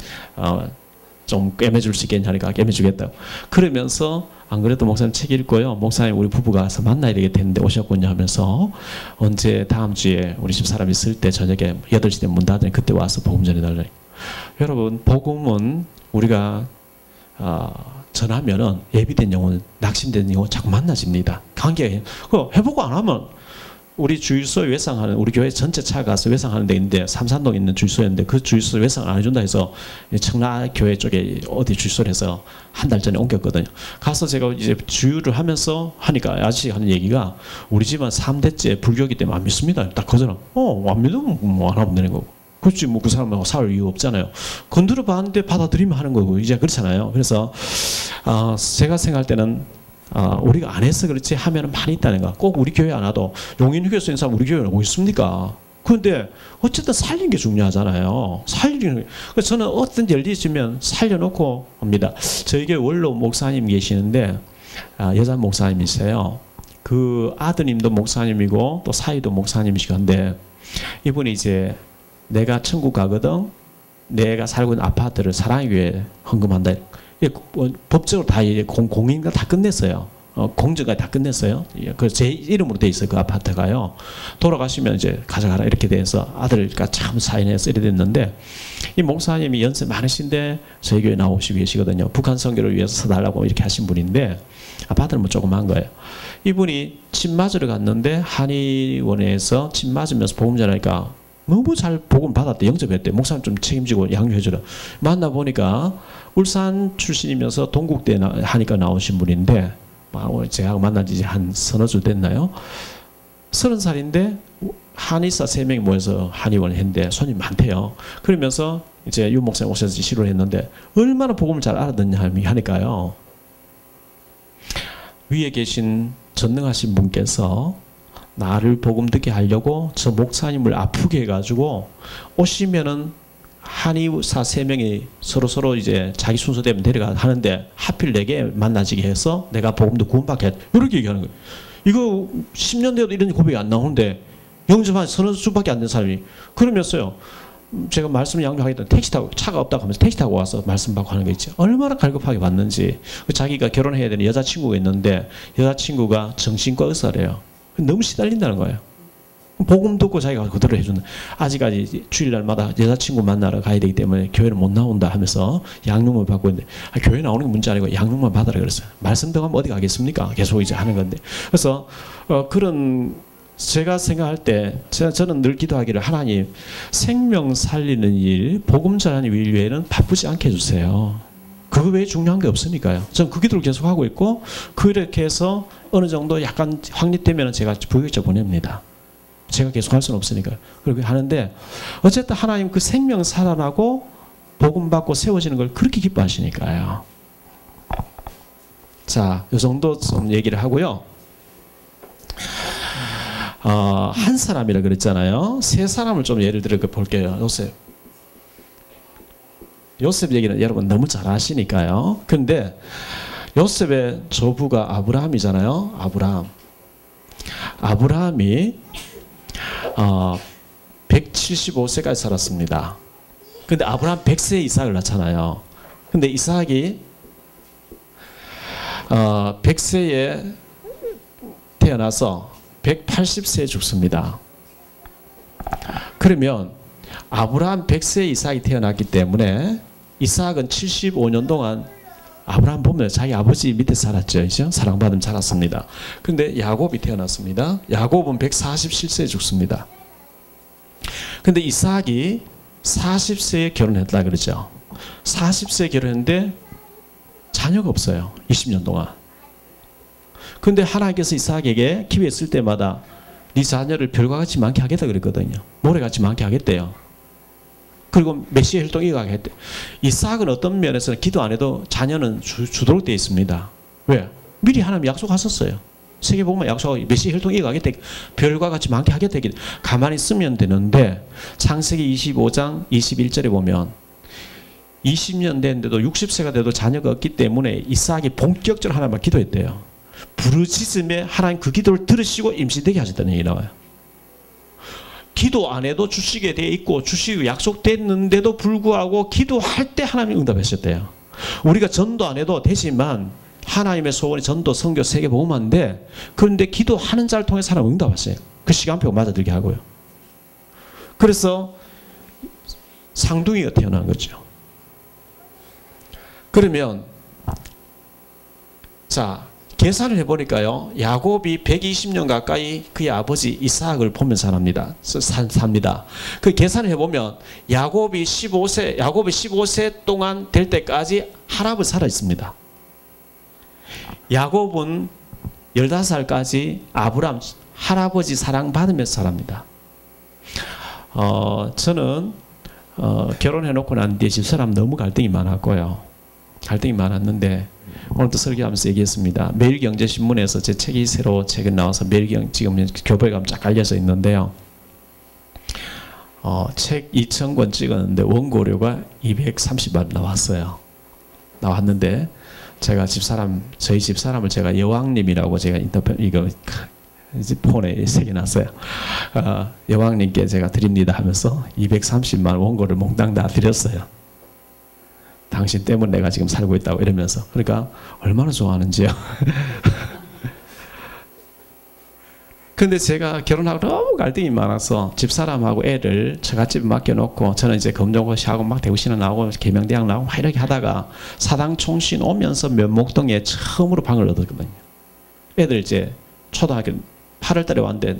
꿰매줄 수 있겠냐 하니까 꿰매주겠다고. 그러면서 안 그래도 목사님 책 읽고요. 목사님 우리 부부가 가서 만나야 되겠는데 오셨군요 하면서, 언제 다음 주에 우리 집 사람 있을 때 저녁에 8시 때 문 닫으니 그때 와서 복음 전해달라니. 여러분 복음은 우리가 전하면은 예비된 영혼, 낙심된 영혼 자꾸 만나집니다. 관계 해보고 안 하면, 우리 주유소 외상하는, 우리 교회 전체 차 가서 외상하는 데 있는데 삼산동에 있는 주유소였는데 그 주유소 외상 안 해준다 해서 청라교회 쪽에 어디 주유소를 해서 한 달 전에 옮겼거든요. 가서 제가 이제 주유를 하면서 하니까 아저씨 하는 얘기가, 우리 집은 3대째 불교기 때문에 안 믿습니다. 딱 그러잖아. 안 믿으면 안 하면 되는 거고. 그렇지 그 사람하고 싸울 이유 없잖아요. 건드려 봤는데 받아들이면 하는 거고 이제 그렇잖아요. 그래서 제가 생각할 때는 우리가 안 해서 그렇지 하면은 많이 있다는 거. 꼭 우리 교회 안 와도 용인휴게소에 있는 사람 우리 교회에 오고 있습니까? 그런데 어쨌든 살리는 게 중요하잖아요. 살리는. 그래서 저는 어떤 열리 있으면 살려놓고 합니다. 저희 교회 원로 목사님 계시는데 여자 목사님이세요. 그 아드님도 목사님이고 또 사위도 목사님이시건데, 이분이 이제 내가 천국 가거든, 내가 살고 있는 아파트를 사랑의 교회에 헌금한다. 법적으로 다 공인가 다 끝냈어요. 공정까지 다 끝냈어요. 그 제 이름으로 돼 있어요. 그 아파트가요. 돌아가시면 이제 가져가라 이렇게 돼서 아들과 참 사인해서 이렇게 됐는데, 이 목사님이 연세 많으신데 저희 교회 나오시고 계시거든요. 북한 선교를 위해서 서달라고 이렇게 하신 분인데, 아파트는 뭐 조그만 거예요. 이분이 침 맞으러 갔는데 한의원에서 침 맞으면서 복음 전하니까 너무 잘 복음 받았대. 영접했대. 목사님 좀 책임지고 양육해주라. 만나보니까 울산 출신이면서 동국대 하니까 나오신 분인데, 제가 만난 지 한 서너 주 됐나요? 30살인데 한의사 3명이 모여서 한의원을 했는데 손님 많대요. 그러면서 이제 유 목사님 오셔서 시도를 했는데 얼마나 복음을 잘 알아듣냐 하니까요. 위에 계신 전능하신 분께서 나를 복음 듣게 하려고 저 목사님을 아프게 해가지고 오시면은 한의사 3명이 서로 이제 자기 순서대로 데려가 하는데 하필 내게 만나지게 해서 내가 복음도 구원받게 했다. 이렇게 얘기하는 거예요. 이거 10년 돼도 이런 고백이 안 나오는데 영접한 서너 수밖에 안 된 사람이 그러면서요. 제가 말씀 양육하겠다. 택시 타고 차가 없다고 하면서 택시 타고 와서 말씀 받고 하는 거 있죠. 얼마나 갈급하게 받는지. 자기가 결혼해야 되는 여자친구가 있는데 여자친구가 정신과 의사래요. 너무 시달린다는 거예요. 복음 듣고 자기가 그대로 해준다. 아직까지 주일날마다 여자친구 만나러 가야 되기 때문에 교회를 못 나온다 하면서 양육을 받고 있는데, 교회 나오는 게 문제 아니고 양육만 받으라 그랬어요. 말씀 더 가면 어디 가겠습니까? 계속 이제 하는 건데. 그래서 그런 제가 생각할 때 저는 늘 기도하기를, 하나님 생명 살리는 일, 복음 전하는 일 외에는 바쁘지 않게 해주세요. 그거 외에 중요한 게 없으니까요. 저는 그 기도를 계속 하고 있고, 그렇게 해서 어느 정도 약간 확립되면 제가 부교육자 보냅니다. 제가 계속 할 수는 없으니까 그렇게 하는데, 어쨌든 하나님 그 생명 살아나고 복음 받고 세워지는 걸 그렇게 기뻐하시니까요. 자, 이 정도 좀 얘기를 하고요. 한 사람이라 그랬잖아요. 세 사람을 좀 예를 들어 볼게요. 요셉 얘기는 여러분 너무 잘 아시니까요. 근데 요셉의 조부가 아브라함이잖아요. 아브라함이 175세까지 살았습니다. 근데 아브라함 100세에 이삭을 낳잖아요. 근데 이삭이 100세에 태어나서 180세에 죽습니다. 그러면 아브라함 100세에 이삭이 태어났기 때문에 이삭은 75년 동안 아브라함 보면 자기 아버지 밑에 살았죠. 그렇죠? 사랑받음 자랐습니다. 그런데 야곱이 태어났습니다. 야곱은 147세에 죽습니다. 근데 이삭이 40세에 결혼했다 그러죠. 40세에 결혼했는데 자녀가 없어요. 20년 동안. 근데 하나님께서 이삭에게 기회했을 때마다 네 자녀를 별과 같이 많게 하겠다 그랬거든요. 모래같이 많게 하겠대요. 그리고 메시아 혈통이 가게 했대. 이삭은 어떤 면에서는 기도 안 해도 자녀는 주도록 되어 있습니다. 왜? 미리 하나님 약속하셨어요. 세계복음만 약속하고 메시아 혈통이 가겠다. 별과 같이 많게 하겠다. 가만히 쓰면 되는데 창세기 25장 21절에 보면 20년 됐는데도 60세가 돼도 자녀가 없기 때문에 이삭이 본격적으로 하나님만 기도했대요. 부르짖음에 하나님 그 기도를 들으시고 임신되게 하셨다는 얘기 나와요. 기도 안 해도 주시게 돼 있고 주시고 약속됐는데도 불구하고 기도할 때 하나님이 응답하셨대요. 우리가 전도 안 해도 되지만 하나님의 소원이 전도, 선교, 세계복음화인데 그런데 기도하는 자를 통해 하나님 응답하세요. 그 시간표 맞아들게 하고요. 그래서 상둥이가 태어난 거죠. 그러면 자 계산을 해보니까요. 야곱이 120년 가까이 그의 아버지 이삭을 보면서 삽니다. 그 계산을 해보면 야곱이 15세 동안 될 때까지 할아버지 살아 있습니다. 야곱은 15살까지 아브람 할아버지 사랑받으면서 살합니다. 저는 결혼해놓고 난 뒤에 집사람 너무 갈등이 많았고요. 갈등이 많았는데 오늘도 설교하면서 얘기했습니다. 매일경제신문에서 제 책이 새로 최근 나와서 지금 교보에 가면 쫙 깔려져 있는데요. 책 2,000권 찍었는데 원고료가 230만 나왔어요. 나왔는데 제가 저희 집사람을 제가 여왕님이라고 제가 이거 폰에 새겨놨어요. 여왕님께 제가 드립니다 하면서 230만 원고를 몽땅 다 드렸어요. 당신 때문에 내가 지금 살고 있다고 이러면서. 그러니까 얼마나 좋아하는지요. 근데 제가 결혼하고 너무 갈등이 많아서 집사람하고 애를 처갓집에 맡겨놓고 저는 이제 검정고시하고 막 대구시는 나오고 계명대학 나오고 막 이렇게 하다가 사당 총신 오면서 면목동에 처음으로 방을 얻었거든요. 애들 이제 초등학교 8월 달에 왔는데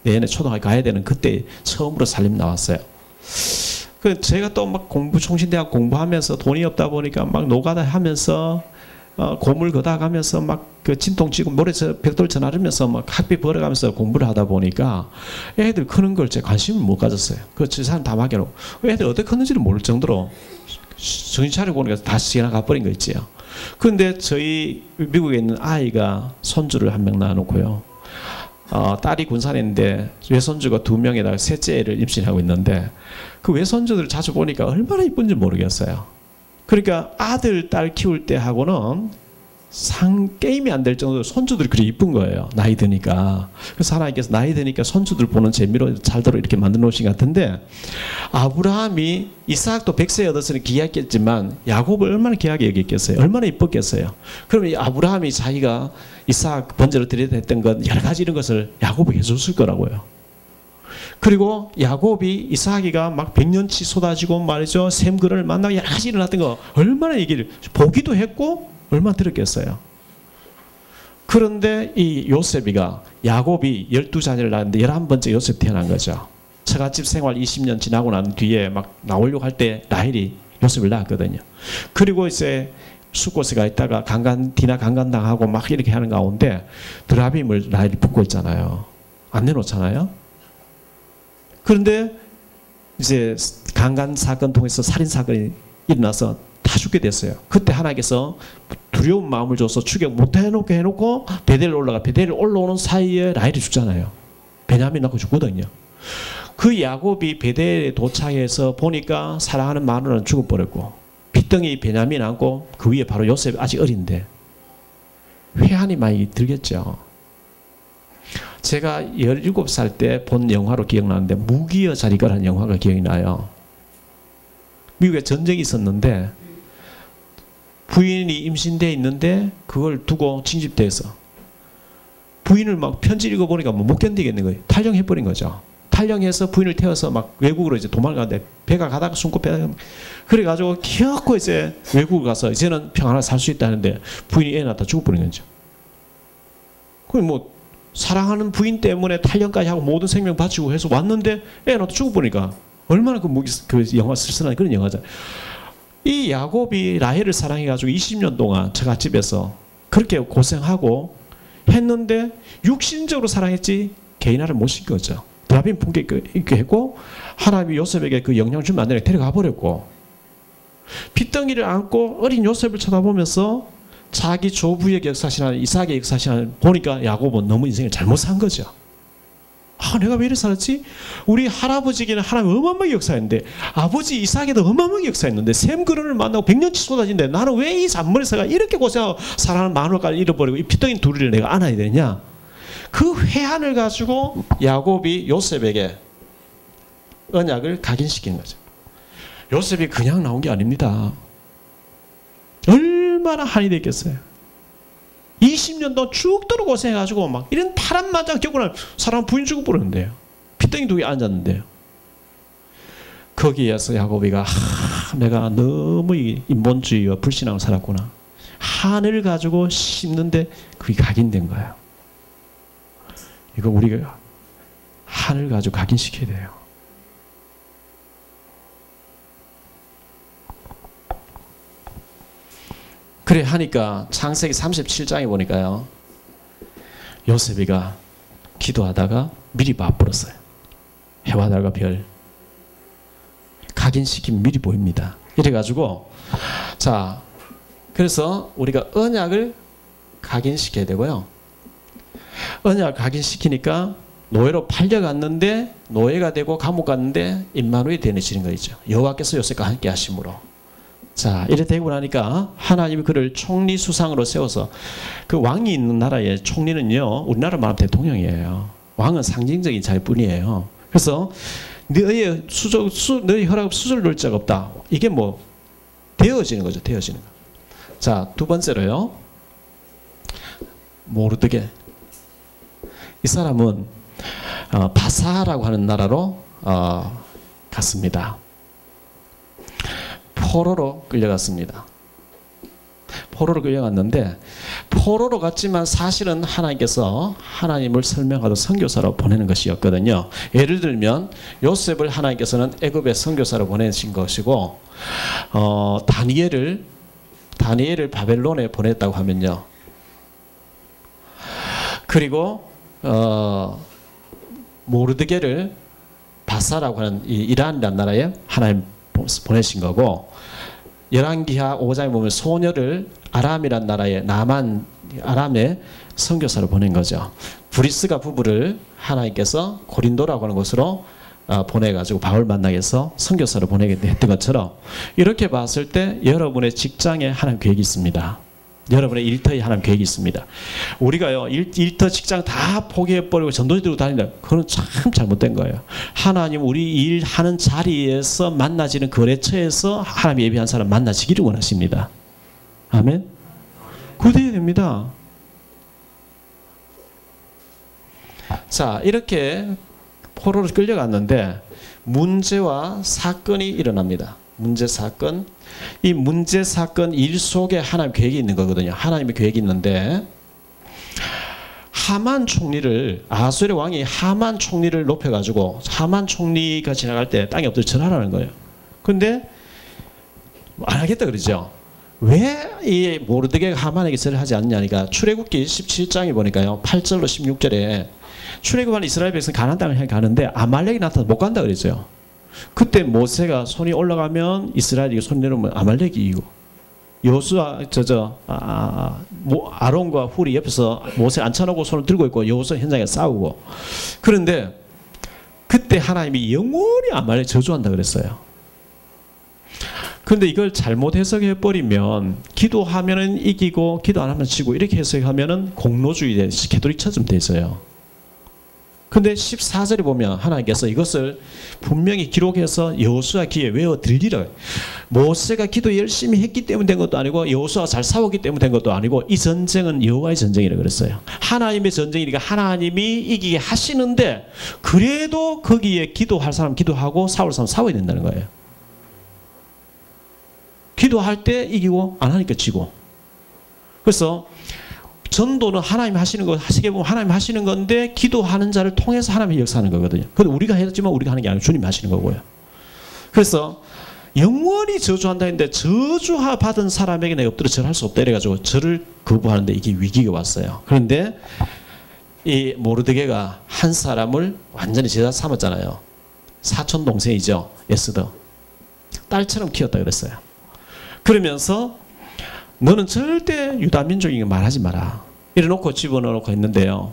내년에 초등학교 가야 되는 그때 처음으로 살림 나왔어요. 그 제가 또 막 총신대학 공부하면서 돈이 없다 보니까 막 노가다 하면서 고물 걷어 가면서 막 그 진통 치고 모래에서 벽돌 전하르면서 막 학비 벌어가면서 공부를 하다 보니까 애들 크는 걸 제 관심을 못 가졌어요. 그 사람 다 맡겨놓고 애들 어떻게 컸는지를 모를 정도로 정신 차리고 보니까 다시 지나가 버린 거 있지요. 그런데 저희 미국에 있는 아이가 손주를 한 명 낳아놓고요. 딸이 군산에 있는데 외손주가 2명에다가 셋째 애를 임신하고 있는데 그 외손주들을 자주 보니까 얼마나 이쁜지 모르겠어요. 그러니까 아들, 딸 키울 때 하고는 게임이 안 될 정도로 손주들이 그리 이쁜 거예요. 나이 드니까. 그래서 하나님께서 나이 드니까 손주들 보는 재미로 잘도록 이렇게 만들어 놓으신 것 같은데 아브라함이 이삭도 100세 얻었으니 귀했겠지만 야곱을 얼마나 귀하게 여겼겠어요. 얼마나 이뻤겠어요. 그러면 아브라함이 자기가 이삭 번제로 드려야 했던 것 여러 가지 이런 것을 야곱에게 해줬을 거라고요. 그리고 야곱이 이삭이가 막 100년치 쏟아지고 말이죠. 샘그릇을 만나고 여러 가지 일어났던 거 얼마나 얘기를 보기도 했고 얼마나 들었겠어요. 그런데 이 요셉이가 야곱이 12자녀를 낳았는데 11번째 요셉 태어난 거죠. 처갓집 생활 20년 지나고 난 뒤에 막 나오려고 할 때 라헬이 요셉을 낳았거든요. 그리고 이제 숫곳에 가 있다가 디나 강간당하고 막 이렇게 하는 가운데 드라빔을 라헬이 붙고 있잖아요. 안 내놓잖아요. 그런데 이제 강간 사건 통해서 살인 사건이 일어나서 다 죽게 됐어요. 그때 하나님께서 두려운 마음을 줘서 추격 못 해놓고 베델 올라가 베델 올라오는 사이에 라헬이 죽잖아요. 베냐민 낳고 죽거든요. 그 야곱이 베델에 도착해서 보니까 사랑하는 마누라는 죽어버렸고 핏덩이 베냐민 안고 그 위에 바로 요셉이 아직 어린데 회한이 많이 들겠죠. 제가 17살 때 본 영화로 기억나는데 무기여 자리가라는 영화가 기억이 나요. 미국에 전쟁이 있었는데 부인이 임신되어 있는데 그걸 두고 징집돼서 부인을 막 편지 읽어보니까 못 견디겠는 거예요. 탈영해버린 거죠. 탈영해서 부인을 태워서 막 외국으로 이제 도망가는데 배가 가다가 숨고 배가 그래가지고 기어코 이제 외국을 가서 이제는 평안하게 살 수 있다는데 부인이 애 낳다 죽어버린 거죠. 그럼 뭐 사랑하는 부인 때문에 탈영까지 하고 모든 생명 바치고 해서 왔는데 애 낳다 죽어버리니까 얼마나 그 영화 쓸쓸한 그런 영화잖아요. 이 야곱이 라헬을 사랑해가지고 20년 동안 처갓집에서 그렇게 고생하고 했는데 육신적으로 사랑했지 개인화를 못 시켰죠. 드라빔 품게 있게 했고 하나님이 요셉에게 그 영향을 주면 안 되니까 데려가 버렸고 핏덩이를 안고 어린 요셉을 쳐다보면서 자기 조부의 역사시나 이삭의 역사시나 보니까 야곱은 너무 인생을 잘못 산 거죠. 내가 왜 이렇게 살았지? 우리 할아버지에게는 하나님 어마어마하게 역사했는데 아버지 이삭에도 어마어마하게 역사했는데 샘그릇을 만나고 100년치 쏟아진데 나는 왜 이 잔머리사가 이렇게 고생하고 사랑하는 마누라까지 잃어버리고 이 핏덩이 둘이를 내가 안아야 되냐? 그 회한을 가지고 야곱이 요셉에게 언약을 각인시킨 거죠. 요셉이 그냥 나온 게 아닙니다. 얼마나 한이 됐겠어요. 20년 동안 죽도록 고생해가지고 막 이런 파란만장 겪고 나면 사람 부인 죽어버렸는데요. 핏덩이 2개 앉았는데요. 거기에서 야곱이가 내가 너무 인본주의와 불신앙을 살았구나. 한을 가지고 심는데 그게 각인된 거예요. 이거 우리가 한을 가지고 각인시켜야 돼요. 그래 하니까 창세기 37장에 보니까요. 요셉이가 기도하다가 미리 봐버렸어요. 해와 달과 별. 각인시키면 미리 보입니다. 이래가지고 자 그래서 우리가 언약을 각인시켜야 되고요. 언약을 각인시키니까 노예로 팔려갔는데 노예가 되고 감옥 갔는데 임마누엘이 되어지는 거죠. 여호와께서 요셉과 함께 하심으로. 자, 이래 되고 나니까 하나님이 그를 총리 수상으로 세워서 그 왕이 있는 나라의 총리는요, 우리나라 말하면 대통령이에요. 왕은 상징적인 자리뿐이에요. 그래서 너의 너의 혈압 수술 놓을 자가 없다. 이게 뭐 되어지는 거죠. 되어지는 거. 자, 두 번째로요. 모르드게. 이 사람은 바사라고 하는 나라로 갔습니다. 포로로 끌려갔습니다. 포로로 끌려갔는데 포로로 갔지만 사실은 하나님께서 하나님을 설명하도록 선교사로 보내는 것이었거든요. 예를 들면 요셉을 하나님께서는 애굽의 선교사로 보내신 것이고 다니엘을 바벨론에 보냈다고 하면요. 그리고 모르드게를 바사라고 하는 이란이라는 나라에 하나님 보내신 거고, 열왕기하 5장에 보면 소녀를 아람이란 나라에 아람에 선교사로 보낸 거죠. 브리스가 부부를 하나님께서 고린도라고 하는 곳으로 보내가지고 바울 만나게 해서 선교사로 보내게 했던 것처럼, 이렇게 봤을 때 여러분의 직장에 하나님 계획이 있습니다. 여러분의 일터에 하나님 계획이 있습니다. 우리가요, 일터 직장 다 포기해버리고 전도지 들고 다닌다. 그건 참 잘못된 거예요. 하나님 우리 일하는 자리에서 만나지는 거래처에서 하나님 예비한 사람 만나시기를 원하십니다. 아멘? 그래야 됩니다. 자, 이렇게 포로로 끌려갔는데 문제와 사건이 일어납니다. 문제 사건. 이 문제 사건 일 속에 하나님 계획이 있는 거거든요. 하나님의 계획이 있는데, 하만 총리를, 아수르의 왕이 하만 총리를 높여가지고 하만 총리가 지나갈 때 땅에 엎드려 절하라는 거예요. 근데 안 하겠다 그러죠. 왜 이 모르드게가 하만에게 절을 하지 않냐니까, 출애굽기 17장에 보니까요, 8절로 16절에 출애굽한 이스라엘 백성 가나안 땅을 향해 가는데 아말렉이 나타나서 못 간다 그랬어요. 그때 모세가 손이 올라가면 이스라엘이 손 내려오면 아말렉이 이기고, 여호수아 아론과 훌이 옆에서 모세 앉혀놓고 손을 들고 있고 여호수아 현장에 싸우고, 그런데 그때 하나님이 영원히 아말렉 저주한다 그랬어요. 그런데 이걸 잘못 해석해 버리면 기도하면은 이기고 기도 안 하면 지고 이렇게 해석하면은 공로주의 개도리처럼 돼 있어요. 근데 14절에 보면 하나님께서 이것을 분명히 기록해서 여호수아 귀에 외워 들리라. 모세가 기도 열심히 했기 때문에 된 것도 아니고 여호수아가 잘 싸웠기 때문에 된 것도 아니고, 이 전쟁은 여호와의 전쟁이라고 그랬어요. 하나님의 전쟁이니까 하나님이 이기게 하시는데, 그래도 거기에 기도할 사람 기도하고 싸울 사람 싸워야 된다는 거예요. 기도할 때 이기고 안 하니까 지고. 그래서 전도는 하나님 하시는 거, 하시게 보면 하나님 하시는 건데 기도하는 자를 통해서 하나님이 역사하는 거거든요. 근데 우리가 했지만 우리가 하는 게 아니고 주님이 하시는 거고요. 그래서 영원히 저주한다 했는데 저주하 받은 사람에게 내가 엎드려 절할 수 없다 이래가지고 절을 거부하는데 이게 위기가 왔어요. 그런데 이 모르드게가 한 사람을 완전히 제자 삼았잖아요. 사촌 동생이죠. 에스더. 딸처럼 키웠다 그랬어요. 그러면서 너는 절대 유다 민족에게 말하지 마라. 이래놓고 집어넣어놓고 했는데요,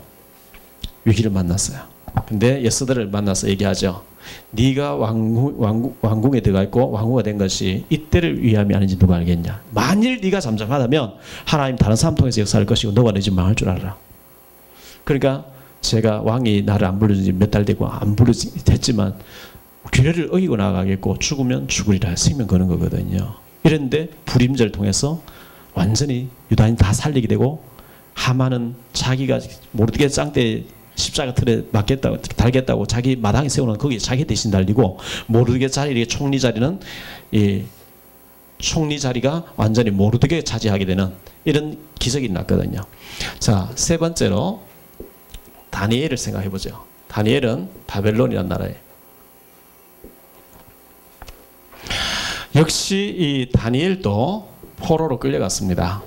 위기를 만났어요. 근데 에스더를 만나서 얘기하죠. 네가 왕궁에 들어가 있고 왕후가 된 것이 이때를 위함이 아닌지 누가 알겠냐. 만일 네가 잠잠하다면 하나님 다른 사람 통해서 역사할 것이고 너가 내 집 망할 줄 알아라. 그러니까 제가 왕이 나를 안 불러준 지 몇 달 되고 안 부르지 했지만 규례를 어기고 나가겠고 죽으면 죽으리라 생명 거는 거거든요. 이랬는데 불임절을 통해서 완전히 유다인 다 살리게 되고, 하만은 자기가 모르드게 짱대 십자가 틀에 맞겠다고 달겠다고 자기 마당에 세우는 거기에 자기 대신 달리고, 모르드게 자리에 총리 자리는 이 총리 자리가 완전히 모르드게 차지하게 되는 이런 기적이 났거든요. 자, 세 번째로 다니엘을 생각해 보죠. 다니엘은 바벨론이라는 나라에, 역시 이 다니엘도 포로로 끌려갔습니다.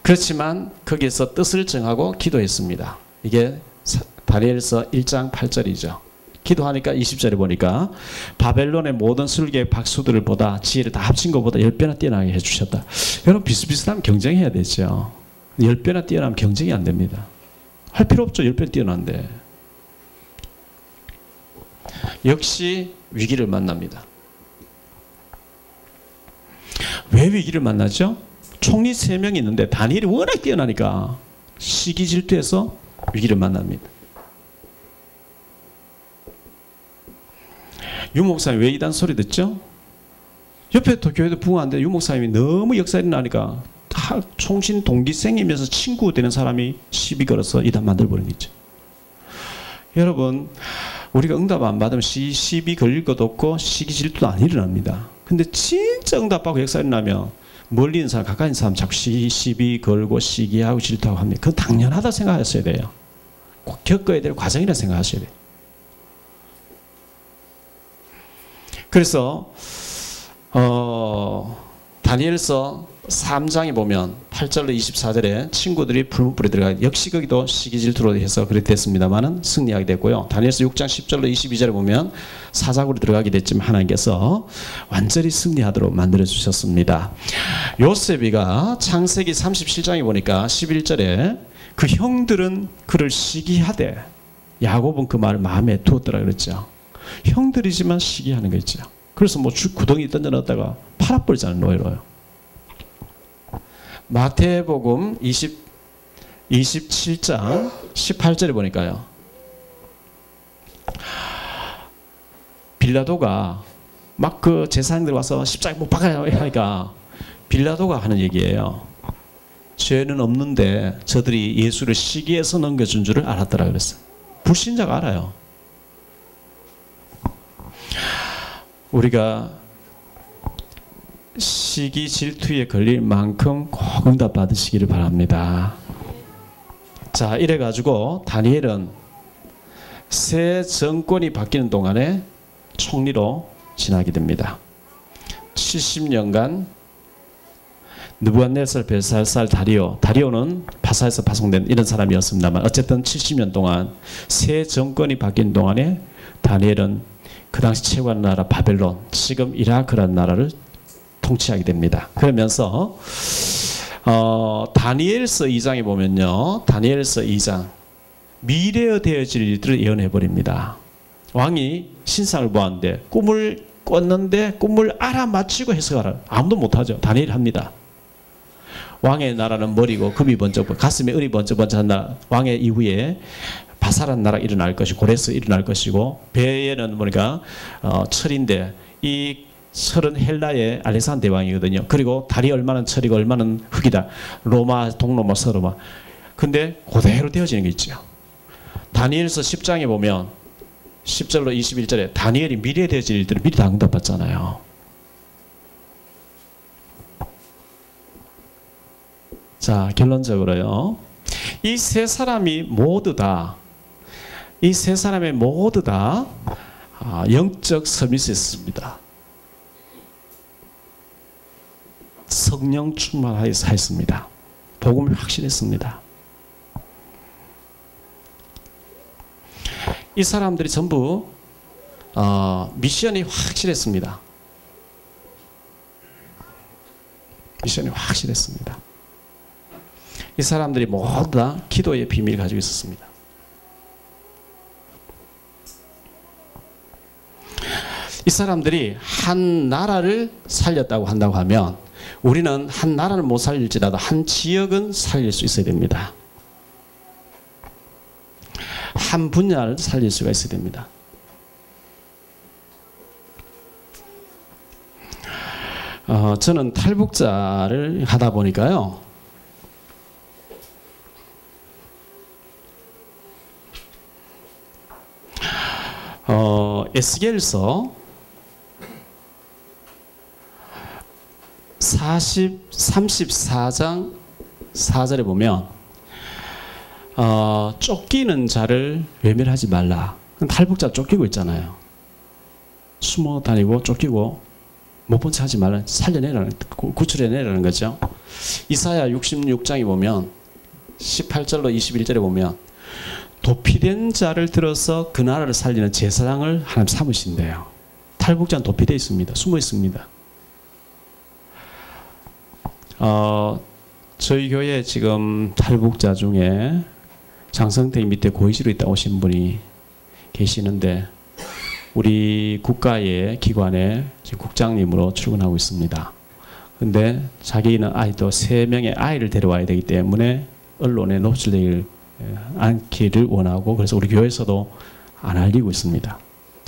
그렇지만 거기에서 뜻을 정하고 기도했습니다. 이게 다니엘서 1장 8절이죠. 기도하니까 20절에 보니까 바벨론의 모든 술객 박수들을 보다 지혜를 다 합친 것보다 10배나 뛰어나게 해주셨다. 여러분 비슷비슷하면 경쟁해야 되죠. 10배나 뛰어나면 경쟁이 안 됩니다. 할 필요 없죠. 10배 뛰어난데. 역시 위기를 만납니다. 왜 위기를 만나죠? 총리 3명이 있는데 다니엘이 워낙 뛰어나니까 시기 질투해서 위기를 만납니다. 유목사님 왜 이단 소리 듣죠? 옆에 또 교회도 부흥하는데 유목사님이 너무 역사 일어나니까 총신 동기생이면서 친구 되는 사람이 시비 걸어서 이단 만들어버린 거죠. 여러분, 우리가 응답 안 받으면 시비 걸릴 것도 없고 시기 질투도 안 일어납니다. 근데 진짜 응답받고 역사 일어나면 멀리 있는 사람, 가까이 있는 사람 자꾸 시비 걸고 시기하고 질투하고 합니다. 그건 당연하다 생각하셔야 돼요. 꼭 겪어야 될 과정이라 생각하셔야 돼요. 그래서 다니엘서 3장에 보면 8절로 24절에 친구들이 풀무불에 들어가 역시 거기도 시기 질투로 해서 그렇게 됐습니다만은 승리하게 됐고요. 다니엘서 6장 10절로 22절에 보면 사자굴에 들어가게 됐지만 하나님께서 완전히 승리하도록 만들어 주셨습니다. 요셉이가 창세기 37장에 보니까 11절에 그 형들은 그를 시기하되 야곱은 그 말을 마음에 두었더라 그랬죠. 형들이지만 시기하는 거 있죠. 그래서 뭐 구덩이 던져 넣었다가 팔아버리잖아요. 노예로요. 마태복음 27장 18절에 보니까요. 빌라도가 막 그 제사장들 와서 십자가에 못 박아야 하니까 빌라도가 하는 얘기예요. 죄는 없는데 저들이 예수를 시기해서 넘겨준 줄을 알았더라 그랬어요. 불신자가 알아요. 우리가 시기 질투에 걸릴 만큼 꼭 응답 받으시기를 바랍니다. 자, 이래가지고 다니엘은 새 정권이 바뀌는 동안에 총리로 지나게 됩니다. 70년간 느부갓네살, 벨사살, 다리오는 바사에서 파송된 이런 사람이었습니다만 어쨌든 70년 동안 새 정권이 바뀐 동안에 다니엘은 그 당시 최고한 나라 바벨론, 지금 이라크라는 나라를 통치하게 됩니다. 그러면서 다니엘서 2장에 보면요. 다니엘서 2장 미래에 되어질 일들을 예언해 버립니다. 왕이 신상을 보았는데 꿈을 꿨는데 꿈을 알아맞히고 해석하라. 아무도 못하죠. 다니엘이 합니다. 왕의 나라는 머리고 금이 번쩍 가슴에 은이 번쩍번쩍한 나라. 왕의 이후에 바사란 나라가 일어날 것이고 고레스 일어날 것이고 배에는 보니까 철인데 이 철은 헬라의 알렉산더 대왕이거든요. 그리고 달이 얼마나 철이고 얼마나 흙이다. 로마, 동로마, 서로마. 근데 그대로 되어지는 게 있죠. 다니엘서 10장에 보면 10절로 21절에 다니엘이 미래에 되어질 일들을 미리 다 응답받잖아요. 자, 결론적으로요. 이 세 사람이 모두 다 영적 서밋이었습니다. 성령 충만하였습니다. 복음이 확실했습니다. 이 사람들이 전부 미션이 확실했습니다. 미션이 확실했습니다. 이 사람들이 모두 다 기도의 비밀을 가지고 있었습니다. 이 사람들이 한 나라를 살렸다고 한다고 하면 우리는 한 나라를 못 살릴지라도 한 지역은 살릴 수 있어야 됩니다. 한 분야를 살릴 수가 있어야 됩니다. 저는 탈북자를 하다 보니까요. 에스겔서 34장 4절에 보면 쫓기는 자를 외면하지 말라. 탈북자 쫓기고 있잖아요. 숨어 다니고 쫓기고 못 본 척 하지 말라. 살려내라는, 구출해내라는 거죠. 이사야 66장에 보면 18절로 21절에 보면 도피된 자를 들어서 그 나라를 살리는 제사장을 하나님 삼으신대요. 탈북자는 도피되어 있습니다. 숨어 있습니다. 저희 교회에 지금 탈북자 중에 장성택 밑에 고위직으로 있다 오신 분이 계시는데 우리 국가의 기관에 지금 국장님으로 출근하고 있습니다. 근데 자기는 아이도 3명의 아이를 데려와야 되기 때문에 언론에 노출되지 않기를 원하고 그래서 우리 교회에서도 안 알리고 있습니다.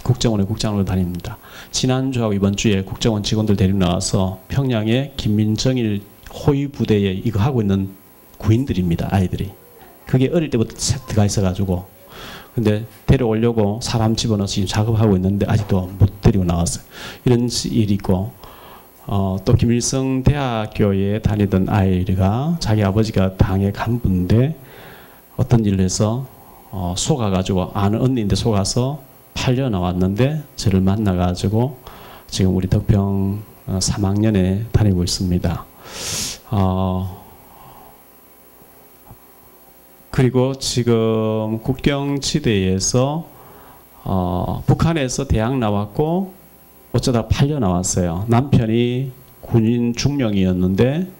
국정원에 국장으로 다닙니다. 지난주하고 이번 주에 국정원 직원들 데리고 나와서 평양의 김민정일 호위 부대에 이거 하고 있는 구인들입니다. 아이들이. 그게 어릴 때부터 싹 들어가 있어가지고. 근데 데려오려고 사람 집어넣어서 지금 작업하고 있는데 아직도 못 데리고 나왔어요. 이런 일이 있고, 또 김일성 대학교에 다니던 아이가 자기 아버지가 당의 간부인데 어떤 일을 해서 속아가지고 아는 언니인데 속아서 팔려 나왔는데 저를 만나가지고 지금 우리 덕평 3학년에 다니고 있습니다. 그리고 지금 국경지대에서 북한에서 대학 나왔고 어쩌다 팔려 나왔어요. 남편이 군인 중령이었는데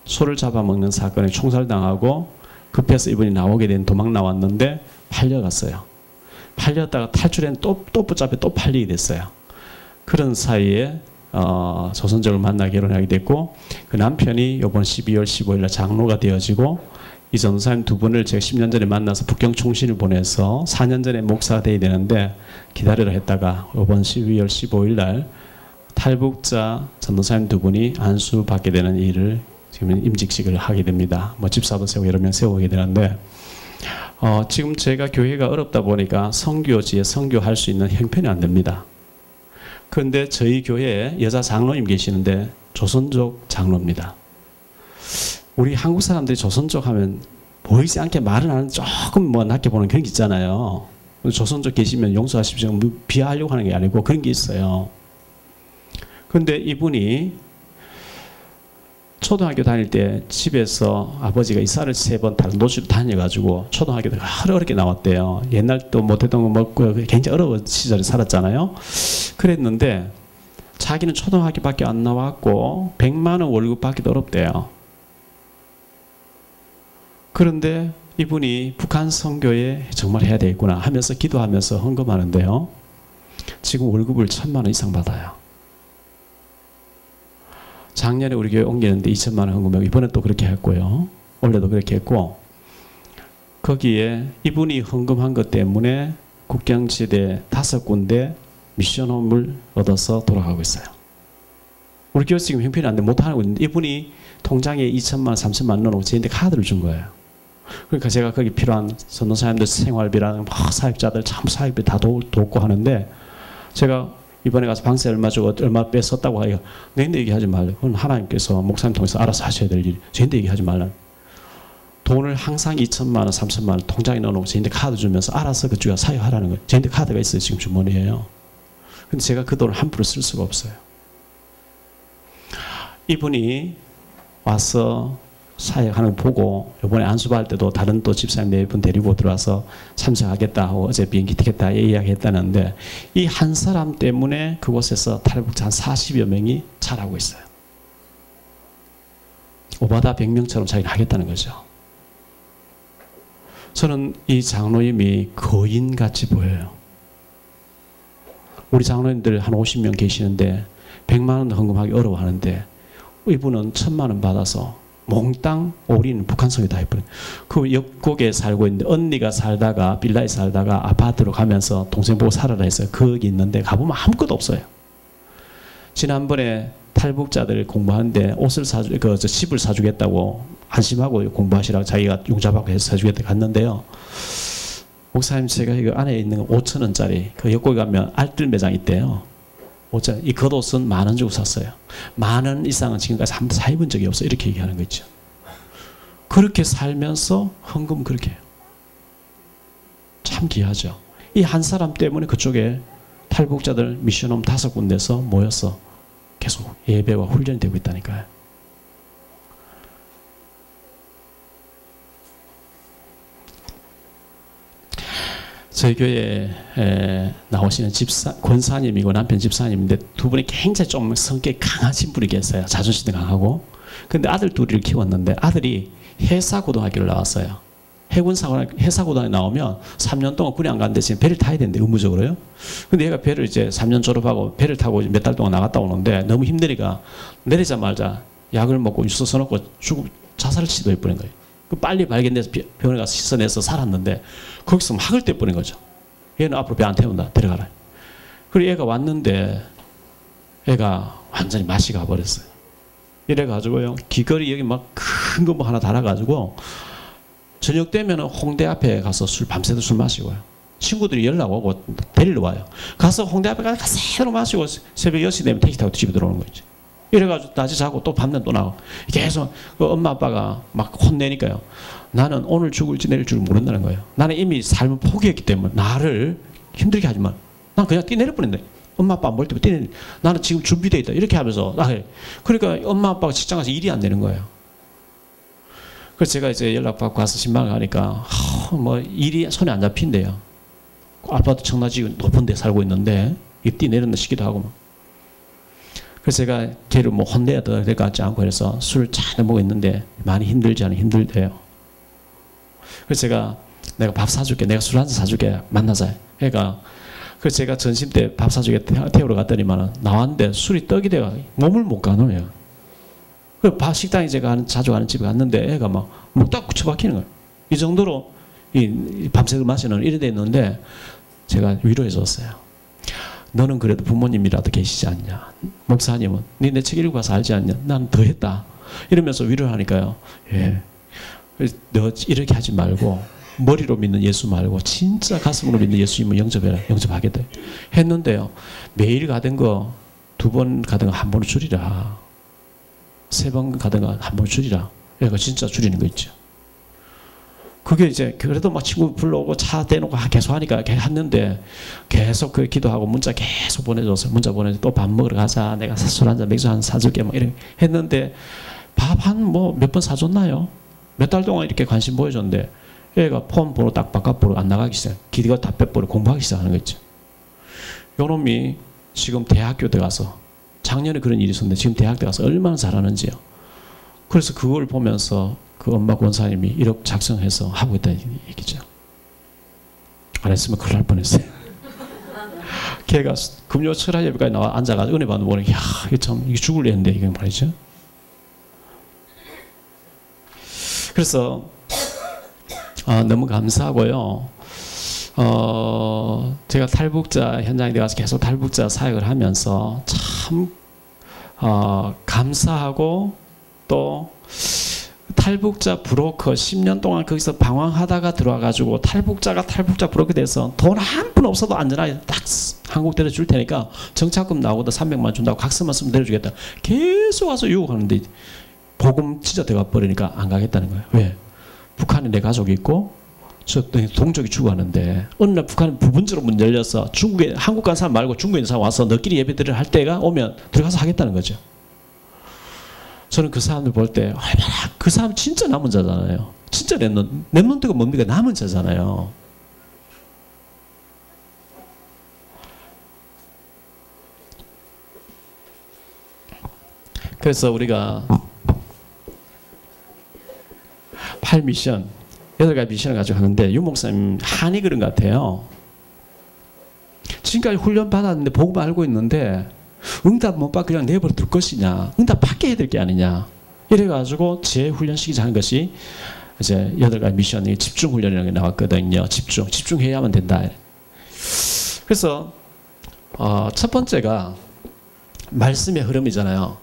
소를 잡아먹는 사건에 총살당하고 급해서 이분이 나오게 된 도망 나왔는데 팔려갔어요. 팔렸다가 탈출한 또 붙잡혀 또 팔리게 됐어요. 그런 사이에 조선족을 만나 결혼하게 됐고 그 남편이 이번 12월 15일 날 장로가 되어지고 이 전도사님 두 분을 제가 10년 전에 만나서 북경 총신을 보내서 4년 전에 목사가 돼야 되는데 기다리라 했다가 이번 12월 15일 날 탈북자 전도사님 두 분이 안수받게 되는 일을 지금 임직식을 하게 됩니다. 뭐 집사도 세우고 여러 명 세우게 되는데 지금 제가 교회가 어렵다 보니까 선교지에 선교할 수 있는 형편이 안 됩니다. 그런데 저희 교회에 여자 장로님 계시는데 조선족 장로입니다. 우리 한국 사람들이 조선족 하면 보이지 않게 말은 하는 조금 뭐 낮게 보는 그런 게 있잖아요. 조선족 계시면 용서하십시오. 비하하려고 하는 게 아니고 그런 게 있어요. 그런데 이분이 초등학교 다닐 때 집에서 아버지가 이사를 3번 다른 도시로 다녀가지고 초등학교 때 어렵게 나왔대요. 옛날 또 못했던 거 먹고 굉장히 어려운 시절에 살았잖아요. 그랬는데 자기는 초등학교밖에 안 나왔고 100만 원 월급 받기도 어렵대요. 그런데 이분이 북한 선교에 정말 해야 되겠구나 하면서 기도하면서 헌금하는데요. 지금 월급을 1000만 원 이상 받아요. 작년에 우리 교회 옮기는데 2000만 원 헌금하고 이번에 또 그렇게 했고요. 원래도 그렇게 했고 거기에 이분이 헌금한 것 때문에 국경지대 5군데 미션홈을 얻어서 돌아가고 있어요. 우리 교회 지금 형편이 안 돼 못하고 있는데 이분이 통장에 2천만 원, 3천만 원 넣어놓고 저한테 카드를 준 거예요. 그러니까 제가 거기 필요한 전도사님들 생활비랑 사역자들 참 사역비 다 돕고 하는데 제가 이번에 가서 방세 얼마 주고 얼마 뺐었다고 하니까 너희들 얘기하지 말래. 그건 하나님께서 목사님 통해서 알아서 하셔야 될 일. 저희한테 얘기하지 말라. 돈을 항상 2천만 원, 3천만 원 통장에 넣어놓고 저희한테 카드 주면서 알아서 그쪽에 사역하라는 거예요. 저희한테 카드가 있어요. 지금 주머니에요. 근데 제가 그 돈을 함부로 쓸 수가 없어요. 이분이 와서 사역하는 거 보고 이번에 안수받을 때도 다른 또 집사님 4분 데리고 들어와서 참석하겠다 하고 어제 비행기 티켓 다 예약했다는데 이 한 사람 때문에 그곳에서 탈북자 한 40여 명이 자라고 있어요. 오바다 100명처럼 자기는 하겠다는 거죠. 저는 이 장로님이 거인같이 보여요. 우리 장로님들 한 50명 계시는데 100만 원 헌금하기 어려워하는데 이분은 1000만 원 받아서 몽땅 올인 북한성에 다 해버린. 그 옆곡에 살고 있는데 언니가 살다가 빌라에 살다가 아파트로 가면서 동생 보고 살아라 해서 거기 있는데 가보면 아무것도 없어요. 지난번에 탈북자들 공부하는데 옷을 집을 사주겠다고 안심하고 공부하시라고 자기가 융자받고 해서 사주겠다고 갔는데요. 목사님 제가 이거 안에 있는 5,000원짜리 그 옆곡에 가면 알뜰 매장 있대요. 이 겉옷은 10,000원 주고 샀어요. 10,000원 이상은 지금까지 한 번도 사입은 적이 없어. 이렇게 얘기하는 거 있죠. 그렇게 살면서 헌금 그렇게 해요. 참 귀하죠. 이 한 사람 때문에 그쪽에 탈북자들 미션홈 5군데서 모여서 계속 예배와 훈련이 되고 있다니까요. 저희 교회에 나오시는 권사님이고 남편 집사님인데 두 분이 굉장히 좀 성격이 강하신 분이 계세요. 자존심도 강하고. 근데 아들 둘을 키웠는데 아들이 해사고등학교를 나왔어요. 해사고등학교 나오면 3년 동안 군에 안 가는데 지금 배를 타야 되는데 의무적으로요. 근데 얘가 배를 이제 3년 졸업하고 배를 타고 몇 달 동안 나갔다 오는데 너무 힘드니까 내리자마자 약을 먹고 유서 써놓고 자살을 시도해버린 거예요. 빨리 발견돼서 병원에 가서 씻어내서 살았는데 거기서 학을 떼버린 거죠. 얘는 앞으로 배 안 태운다. 데려가라. 그리고 얘가 왔는데 애가 완전히 맛이 가버렸어요. 이래가지고요, 귀걸이 여기 막 큰 거 뭐 하나 달아가지고 저녁 되면은 홍대 앞에 가서 밤새도 술 마시고요. 친구들이 연락 오고 데리러 와요. 가서 홍대 앞에 가서 새로 마시고 새벽 6시 되면 택시 타고 집에 들어오는 거지. 이래가지고 낮에 자고 또 밤낮 또 나가고 계속 그 엄마 아빠가 막 혼내니까요. 나는 오늘 죽을지 내릴 줄 모른다는 거예요. 나는 이미 삶을 포기했기 때문에 나를 힘들게 하지 마. 난 그냥 뛰내려 버린다. 엄마 아빠 안 볼 때부터 뛰내려. 나는 지금 준비되어 있다. 이렇게 하면서 그러니까 엄마 아빠가 직장 가서 일이 안 되는 거예요. 그래서 제가 이제 연락받고 가서 신방을 가니까 뭐 일이 손에 안 잡힌대요. 아파트 청라지 높은 데 살고 있는데 뛰내린다 시기도 하고 막. 그래서 제가 걔를 뭐 혼내야 될 것 같지 않고 그래서 술을 잘 먹고 있는데 많이 힘들지 않아요? 힘들대요. 그래서 내가 밥 사줄게. 내가 술 한 잔 사줄게. 만나자. 그러니까 그래서 제가 점심 때 밥 사주게 태우러 갔더니만 나왔는데 술이 떡이 돼가 몸을 못 가누네요. 그 식당에 제가 자주 가는 집에 갔는데 애가 막 딱 굳혀박히는 거예요. 이 정도로 밤새도록 마시는 이래 돼 있는데 제가 위로해 줬어요. 너는 그래도 부모님이라도 계시지 않냐. 목사님은 네 내 책 읽고 가서 알지 않냐. 난 더 했다. 이러면서 위로를 하니까요. 예. 너 이렇게 하지 말고 머리로 믿는 예수 말고 진짜 가슴으로 믿는 예수님을 영접해라. 영접하겠다. 했는데요. 매일 가던 거 2번 가던 거 1번으로 줄이라. 3번 가던 거 1번으로 줄이라. 그러니까 진짜 줄이는 거 있죠. 그게 이제 그래도 막 친구 불러오고 차 대놓고 계속 하니까 했는데 계속 그 기도하고 문자 계속 보내줘서 문자 보내줘 또 밥 먹으러 가자. 내가 술 한 잔 맥주 한 잔 사줄게. 막 이렇게 했는데 밥 한 뭐 몇 번 사줬나요? 몇 달 동안 이렇게 관심 보여줬는데 얘가 폰 번호 딱 바깥으로 안 나가기 시작. 기대가 다 빼버려 공부하기 시작하는 거 있죠. 요 놈이 지금 대학교 들어가서 작년에 그런 일이 있었는데 지금 대학 들어가서 얼마나 잘하는지요. 그래서 그걸 보면서 그 엄마 권사님이 1억 작성해서 하고 있다는 얘기죠. 안 했으면 큰일 날 뻔했어요. 걔가 금요 철학 예배까지 나와 앉아가지고 은혜 받는 보니 이게 참 이게 죽을래 했는데 이게 말이죠. 그래서 너무 감사하고요. 제가 탈북자 현장에 가서 계속 탈북자 사역을 하면서 참 감사하고 또 탈북자 브로커 10년 동안 거기서 방황하다가 들어와가지고 탈북자 브로커 돼서 돈 한 푼 없어도 안전하게 딱 한국 데려줄 테니까 정착금 나오고도 300만 준다고 각서만 쓰면 내려주겠다. 계속 와서 유혹하는데 복음 진짜 들어가 버리니까 안 가겠다는 거예요. 왜? 북한에 내 가족이 있고 저 동족이 죽어가는데 어느 날 북한은 부분적으로 문 열려서 중국에 한국 간 사람 말고 중국에 있는 사람 와서 너끼리 예배드릴 할 때가 오면 들어가서 하겠다는 거죠. 저는 그 사람들 볼 때 얼마나 그 사람 진짜 남은 자잖아요. 진짜 랩런트가 뭡니까? 남은 자잖아요. 그래서 우리가 8미션 8가지 미션을 가지고 하는데 유 목사님 한이 그런 것 같아요. 지금까지 훈련 받았는데 복음 알고 있는데 응답 못 받고 그냥 내버려 둘 것이냐, 응답 받게 해야 될 게 아니냐, 이래가지고 재훈련시키자 하는 것이 이제 8가지 미션이 집중훈련이라는 게 나왔거든요. 집중해야만 된다. 그래서 첫 번째가 말씀의 흐름이잖아요.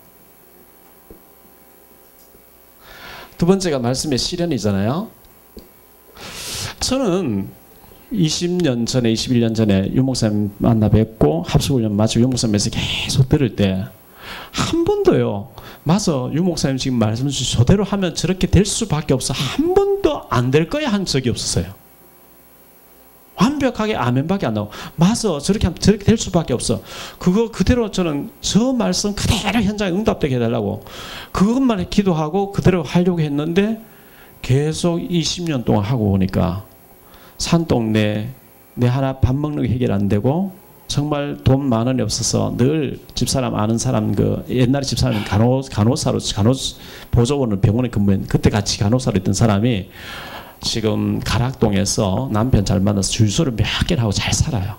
두 번째가 말씀의 실현이잖아요. 저는 20년 전에 21년 전에 유 목사님 만나 뵙고 합숙훈련 마치고 유 목사님에서 계속 들을 때 한 번도요. 맞아, 유 목사님 지금 말씀 주신 저대로 하면 저렇게 될 수밖에 없어. 한 번도 안 될 거야 한 적이 없었어요. 완벽하게 아멘밖에 안 나오고 맞아, 저렇게 하면 저렇게 될 수밖에 없어. 그거 그대로 저는 저 말씀 그대로 현장에 응답되게 해달라고 그것만 기도하고 그대로 하려고 했는데 계속 20년 동안 하고 오니까 산동네 내 하나 밥 먹는 게 해결 안 되고 정말 돈 10,000원이 없어서 늘 집사람 아는 사람 그 옛날에 집사람이 간호사로 보조원을 병원에 근무했는데 그때 같이 간호사로 있던 사람이 지금 가락동에서 남편 잘 만나서 주유소를 몇 개를 하고 잘 살아요.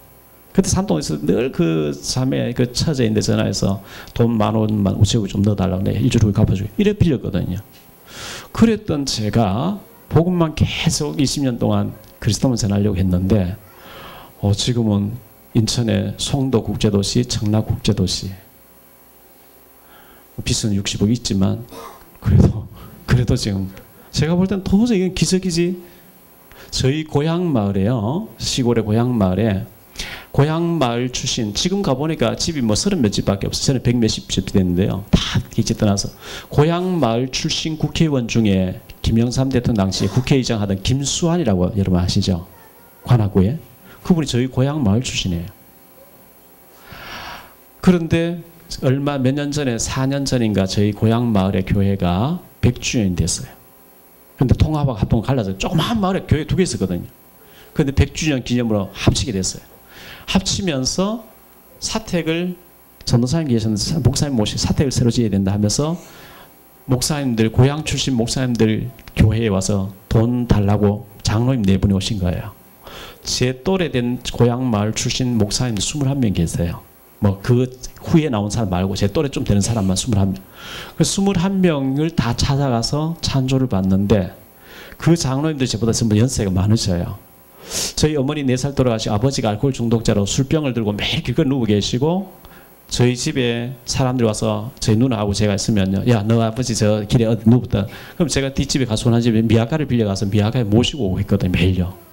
그때 산동에서 늘 그 자매 그 처제인데 전화해서 돈 10,000원만 우체국에 좀 넣어달라고 내가 일주일 후에 갚아주고 이래 빌렸거든요. 그랬던 제가 복음만 계속 20년 동안 그리스도만 전하려고 했는데 지금은 인천의 송도 국제도시, 청라 국제도시 빚은 60억 있지만 그래도 지금 제가 볼 땐 도저히 이건 기적이지. 저희 고향 마을에요. 시골의 고향 마을에 고향 마을 출신, 지금 가보니까 집이 뭐 30몇 집밖에 없어요. 저는 100 몇십 집 됐는데요. 다 이제 떠나서 고향 마을 출신 국회의원 중에 김영삼 대통령 당시 국회의장 하던 김수환이라고 여러분 아시죠? 관악구에. 그분이 저희 고향 마을 출신이에요. 그런데 몇 년 전에 4년 전인가 저희 고향 마을의 교회가 100주년이 됐어요. 근데 통합하고 합동 갈라서 조그마한 마을에 교회 2개 있었거든요. 근데 100주년 기념으로 합치게 됐어요. 합치면서 사택을 전도사님 계셨는데 목사님 모시고 사택을 새로 지어야 된다 하면서 목사님들, 고향 출신 목사님들 교회에 와서 돈 달라고 장로님 4분이 오신 거예요. 제 또래 된 고향 마을 출신 목사님 21명 계세요. 뭐 그 후에 나온 사람 말고 제 또래 좀 되는 사람만 21명. 그 21명을 다 찾아가서 찬조를 받는데 그 장로님들 저보다 전부 연세가 많으셔요. 저희 어머니 4살 돌아가시고 아버지가 알코올 중독자로 술병을 들고 매일 길거 누워 계시고 저희 집에 사람들이 와서 저희 누나하고 제가 있으면요. 야, 너 아버지 저 길에 어디 누웠다. 그럼 제가 뒷집에 가서 소난 집에 미아가를 빌려가서 미아가에 모시고 오고 있거든요. 매일요.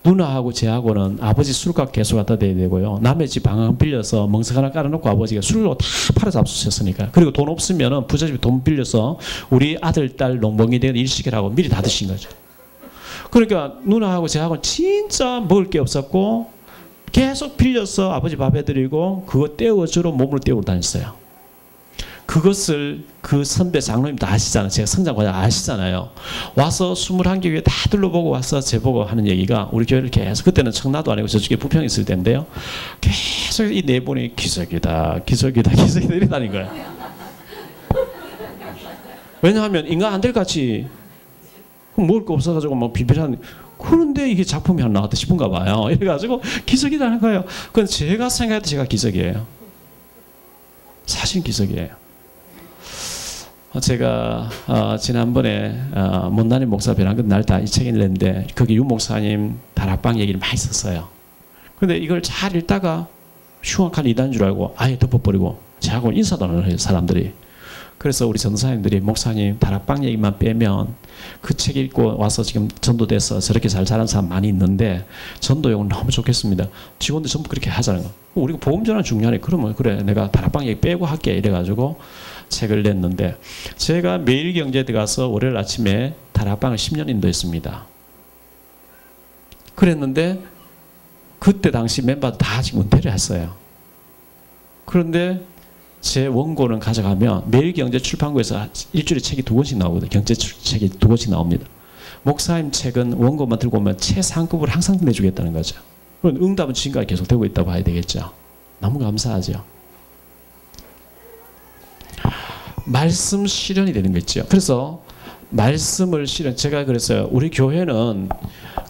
누나하고 제하고는 아버지 술값 계속 갖다 대야 되고요. 남의 집 방 빌려서 멍석 하나 깔아놓고 아버지가 술로 다 팔아서 압수하셨으니까. 그리고 돈 없으면은 부잣집에 돈 빌려서 우리 아들, 딸 농번기 되는 일시키라고 미리 다 드신 거죠. 그러니까 누나하고 제하고는 진짜 먹을 게 없었고 계속 빌려서 아버지 밥 해드리고 그거 떼어주러 몸으로 떼우고 다녔어요. 그것을 그 선배 장로님 다 아시잖아요. 제가 성장과정 아시잖아요. 와서 21개 교회 다 둘러보고 와서 제보고 하는 얘기가 우리 교회를 계속, 그때는 청라도 아니고 저쪽에 부평 있을 때인데요. 계속 이 4분이 기적이다 이러다는 거예요. 왜냐하면 인간 안 될 같이 먹을 거 없어가지고 막 비비라는. 그런데 이게 작품이 하나 나왔다 싶은가 봐요. 이래가지고 기적이라는 거예요. 그건 제가 생각해도 제가 기적이에요. 사실 기적이에요. 제가 지난번에 못난이 목사 벼랑끝 날다 이 책을 냈는데 거기 유 목사님 다락방 얘기를 많이 썼어요. 그런데 이걸 잘 읽다가 흉악한 이단인 줄 알고 아예 덮어버리고 저하고 인사도 안 해요, 사람들이. 그래서 우리 전도사님들이 목사님 다락방 얘기만 빼면 그 책 읽고 와서 지금 전도돼서 저렇게 잘 자란 사람 많이 있는데 전도용은 너무 좋겠습니다. 직원들 전부 그렇게 하자는 거. 우리가 복음 전환 중요하네. 그러면 그래 내가 다락방 얘기 빼고 할게 이래가지고 책을 냈는데 제가 매일경제에 들어가서 월요일 아침에 다락방을 10년 인도했습니다. 그랬는데 그때 당시 멤버들 다 지금 은퇴를 했어요. 그런데 제 원고는 가져가면 매일경제 출판고에서 일주일에 책이 2권씩 나오거든요. 경제 책이 2권씩 나옵니다. 목사님 책은 원고만 들고 오면 최상급을 항상 내주겠다는 거죠. 그럼 응답은 지금까지 계속 되고 있다고 봐야 되겠죠. 너무 감사하죠. 말씀 실현이 되는 거 있죠. 그래서 말씀을 실현, 제가 그랬어요. 우리 교회는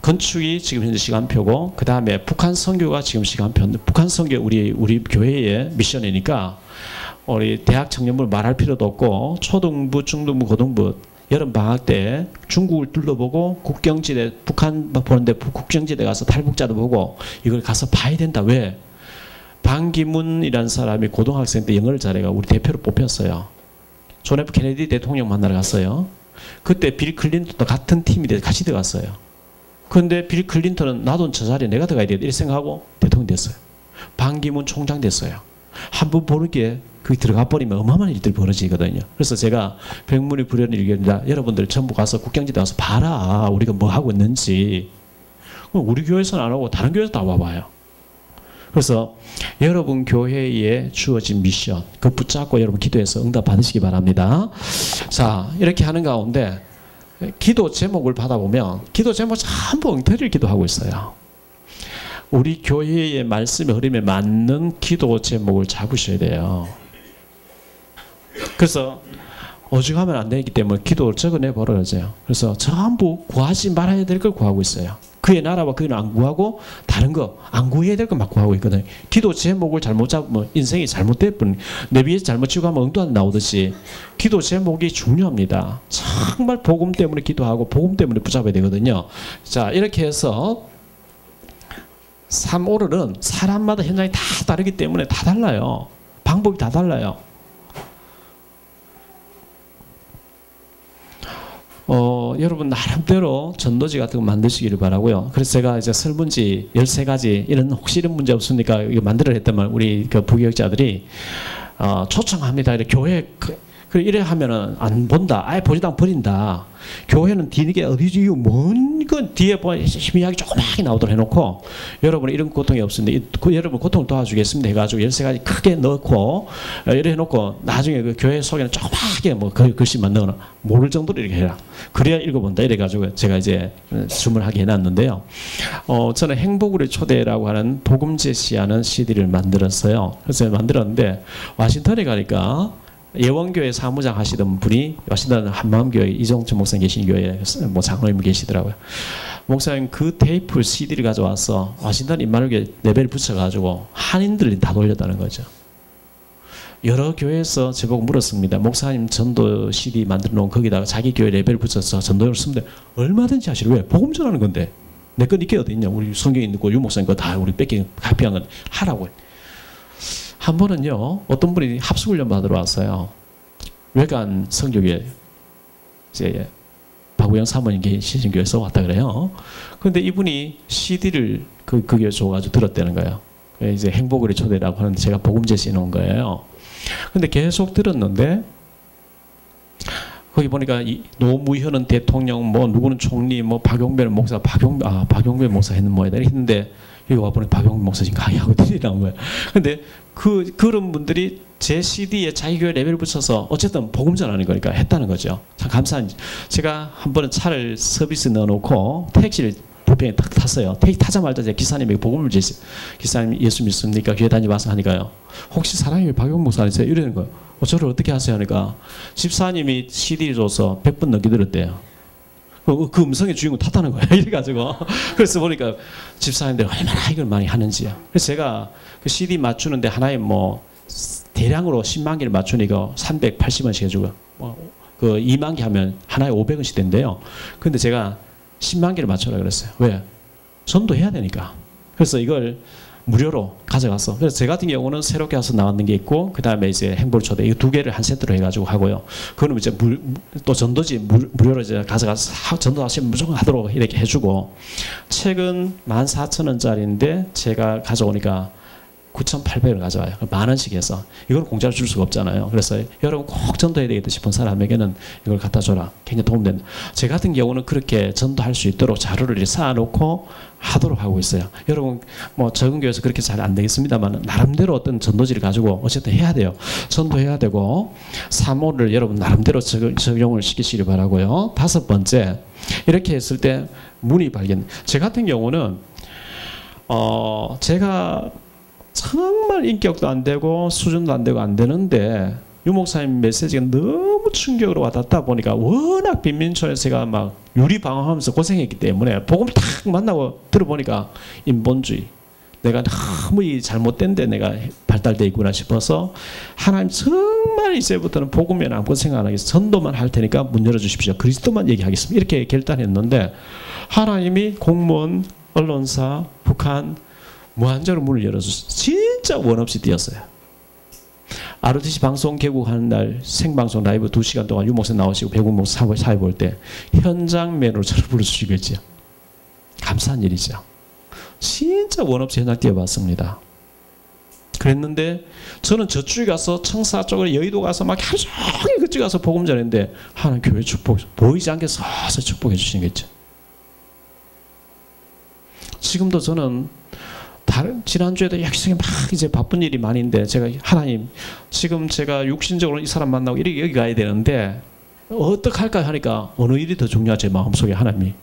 건축이 지금 현재 시간표고 그 다음에 북한 선교가 지금 시간표인데 북한 선교 우리 교회의 미션이니까 우리 대학 청년부를 말할 필요도 없고 초등부, 중등부, 고등부 여름 방학 때 중국을 둘러보고 국경지대 북한 보는데 국경지대 가서 탈북자도 보고 이걸 가서 봐야 된다. 왜? 반기문이라는 사람이 고등학생 때 영어를 잘해가 우리 대표로 뽑혔어요. 존 F 케네디 대통령 만나러 갔어요. 그때 빌 클린턴도 같은 팀이 돼서 같이 들어갔어요. 그런데 빌 클린턴은 나도 저 자리에 내가 들어가야 되겠다 이렇게 생각하고 대통령 됐어요. 반기문 총장 됐어요. 한번 보는 게 그게 들어가 버리면 어마어마한 일들이 벌어지거든요. 그래서 제가 백문이 불여는 일견이다. 여러분들 전부 가서 국경지대 와서 봐라. 우리가 뭐 하고 있는지. 우리 교회에서는 안 하고 다른 교회에서 다 와봐요. 그래서 여러분 교회에 주어진 미션 그 붙잡고 여러분 기도해서 응답 받으시기 바랍니다. 자, 이렇게 하는 가운데 기도 제목을 받아보면 기도 제목 전부 엉터리를 기도하고 있어요. 우리 교회의 말씀의 흐름에 맞는 기도 제목을 잡으셔야 돼요. 그래서 오죽하면 안 되기 때문에 기도를 적어내 버려져요. 그래서 전부 구하지 말아야 될 걸 구하고 있어요. 그의 나라와 그의 안 구하고 다른 거 안 구해야 될 거 막 구하고 있거든요. 기도 제목을 잘못 잡으면 인생이 잘못될 뿐 내비에서 잘못 치고 하면 응도 안 나오듯이 기도 제목이 중요합니다. 정말 복음 때문에 기도하고 복음 때문에 붙잡아야 되거든요. 자, 이렇게 해서 3, 5는 사람마다 현장이 다 다르기 때문에 다 달라요. 방법이 다 달라요. 여러분 나름대로 전도지 같은 거 만드시기를 바라고요. 그래서 제가 이제 설문지 13가지 이런 혹시 이런 문제 없습니까? 이거 만들어 했더만 우리 그 부교육자들이 초청합니다. 이렇게 교회 이래 하면은 안 본다. 아예 보지도 않고 버린다. 교회는 뒤에 어디지? 뭔 그 뒤에 희미하게 조그맣게 나오도록 해놓고 여러분 이런 고통이 없습니다. 여러분 고통을 도와주겠습니다. 해가지고 13가지 크게 넣고 이래 해놓고 나중에 그 교회 속에는 조그맣게 뭐 글씨만 넣어놔. 모를 정도로 이렇게 해라. 그래야 읽어본다. 이래가지고 제가 이제 주문하게 해놨는데요. 저는 행복으로 초대라고 하는 복음 제시하는 CD를 만들었어요. 그래서 만들었는데 워싱턴에 가니까 예원교회 사무장 하시던 분이 워싱턴 한마음교회 이종철 목사님 계신 교회에 뭐 장로님 계시더라고요. 목사님 그 테이프 CD를 가져와서 워싱턴 임마누엘 레벨 붙여가지고 한인들이 다 돌렸다는 거죠. 여러 교회에서 저보고 물었습니다. 목사님 전도 CD 만들어 놓은 거기다가 자기 교회 레벨 붙여서 전도를 쓰면 얼마든지 하시려. 왜? 복음 전하는 건데. 내 건 이게 어디 있냐. 우리 성경에 있는 거 유 목사님 거 다 우리 뺏기 카피한 건 하라고. 한 번은요, 어떤 분이 합숙훈련 받으러 왔어요. 외관 성교교회, 이제 박우영 사모님 계신 교회에서 왔다 그래요. 그런데 이분이 CD를 그 교회 줘가지고 들었다는 거예요. 이제 행복의 초대라고 하는데 제가 복음 제시해 놓은 거예요. 근데 계속 들었는데, 거기 보니까 노무현은 대통령, 뭐 누구는 총리, 뭐 박용배는 목사, 박용배 목사 했는 모양이다 했는데, 여기 와보니 박용배 목사 지금 강의하고 들이라는 거예요. 근데 그런 분들이 제 CD에 자기 교회 레벨 붙여서 어쨌든 복음 전하는 거니까 했다는 거죠. 참 감사한. 제가 한 번은 차를 서비스 넣어놓고 택시를 불평에 딱 탔어요. 택시 타자마자 제 기사님에게 복음을 제시. 기사님 예수 믿습니까? 교회 다녀와서 하니까요. 혹시 사랑이 박용배 목사 아니세요? 이러는 거예요. 저를 어떻게 하세요? 하니까 집사님이 CD를 줘서 100번 넘게 들었대요. 그 음성의 주인공 탓하는 거예요. 이래가지고. 그래서 보니까 집사님들 얼마나 이걸 많이 하는지요. 그래서 제가 그 CD 맞추는데 하나에 뭐 대량으로 10만 개를 맞추니까 380원씩 해주고, 그 2만 개 하면 하나에 500원씩 된대요. 근데 제가 10만 개를 맞춰라 그랬어요. 왜? 전도해야 되니까. 그래서 이걸 무료로 가져갔어. 그래서 제 같은 경우는 새롭게 와서 나왔는 게 있고, 그 다음에 이제 행복을 초대, 이 두 개를 한 세트로 해가지고 하고요. 그거는 이제 또 전도지 무료로 이제 가져가서 전도하시면 무조건 하도록 이렇게 해주고, 책은 14,000원짜리인데 제가 가져오니까 9,800원 가져와요. 10,000원씩 해서. 이건 공짜로 줄 수가 없잖아요. 그래서 여러분 꼭 전도해야 되겠다 싶은 사람에게는 이걸 갖다 줘라. 굉장히 도움된다. 제 같은 경우는 그렇게 전도할 수 있도록 자료를 이렇게 쌓아놓고 하도록 하고 있어요. 여러분 뭐 적은 교회에서 그렇게 잘 안 되겠습니다만 나름대로 어떤 전도지를 가지고 어쨌든 해야 돼요. 전도해야 되고, 사모를 여러분 나름대로 적용을 시키시길 바라고요. 5번째, 이렇게 했을 때 문이 발견. 제 같은 경우는 제가 정말 인격도 안 되고 수준도 안 되고 안 되는데 유 목사님 메시지가 너무 충격으로 와닿다 보니까, 워낙 빈민촌에서 제가 막 유리방황하면서 고생했기 때문에 복음을 딱 만나고 들어보니까 인본주의, 내가 너무 잘못된 데 내가 발달되어 있구나 싶어서, 하나님 정말 이제부터는 복음에 아무것도 생각 안 하겠습니다. 전도만 할 테니까 문 열어주십시오. 그리스도만 얘기하겠습니다. 이렇게 결단했는데 하나님이 공무원, 언론사, 북한 무한적으로 문을 열어줬어요. 진짜 원 없이 뛰었어요. ROTC 방송 개국하는 날 생방송 라이브 2시간 동안 유 목사 나오시고 배국 목사 사회 볼 때 현장 매너로 저를 불러주시겠죠. 감사한 일이죠. 진짜 원 없이 현장 뛰어봤습니다. 그랬는데 저는 저쪽에 가서 청사 쪽으로 여의도 가서 막 하루 종일 그쪽 가서 복음 전했는데 하나님 교회 축복 보이지 않게 서서 축복해 주시겠죠. 지금도 저는 지난주에도 약속에 막 이제 바쁜 일이 많은데, 제가 하나님 지금 제가 육신적으로 이 사람 만나고 이렇게 여기 가야 되는데 어떡할까 하니까 어느 일이 더 중요하지? 마음속에 하나님이,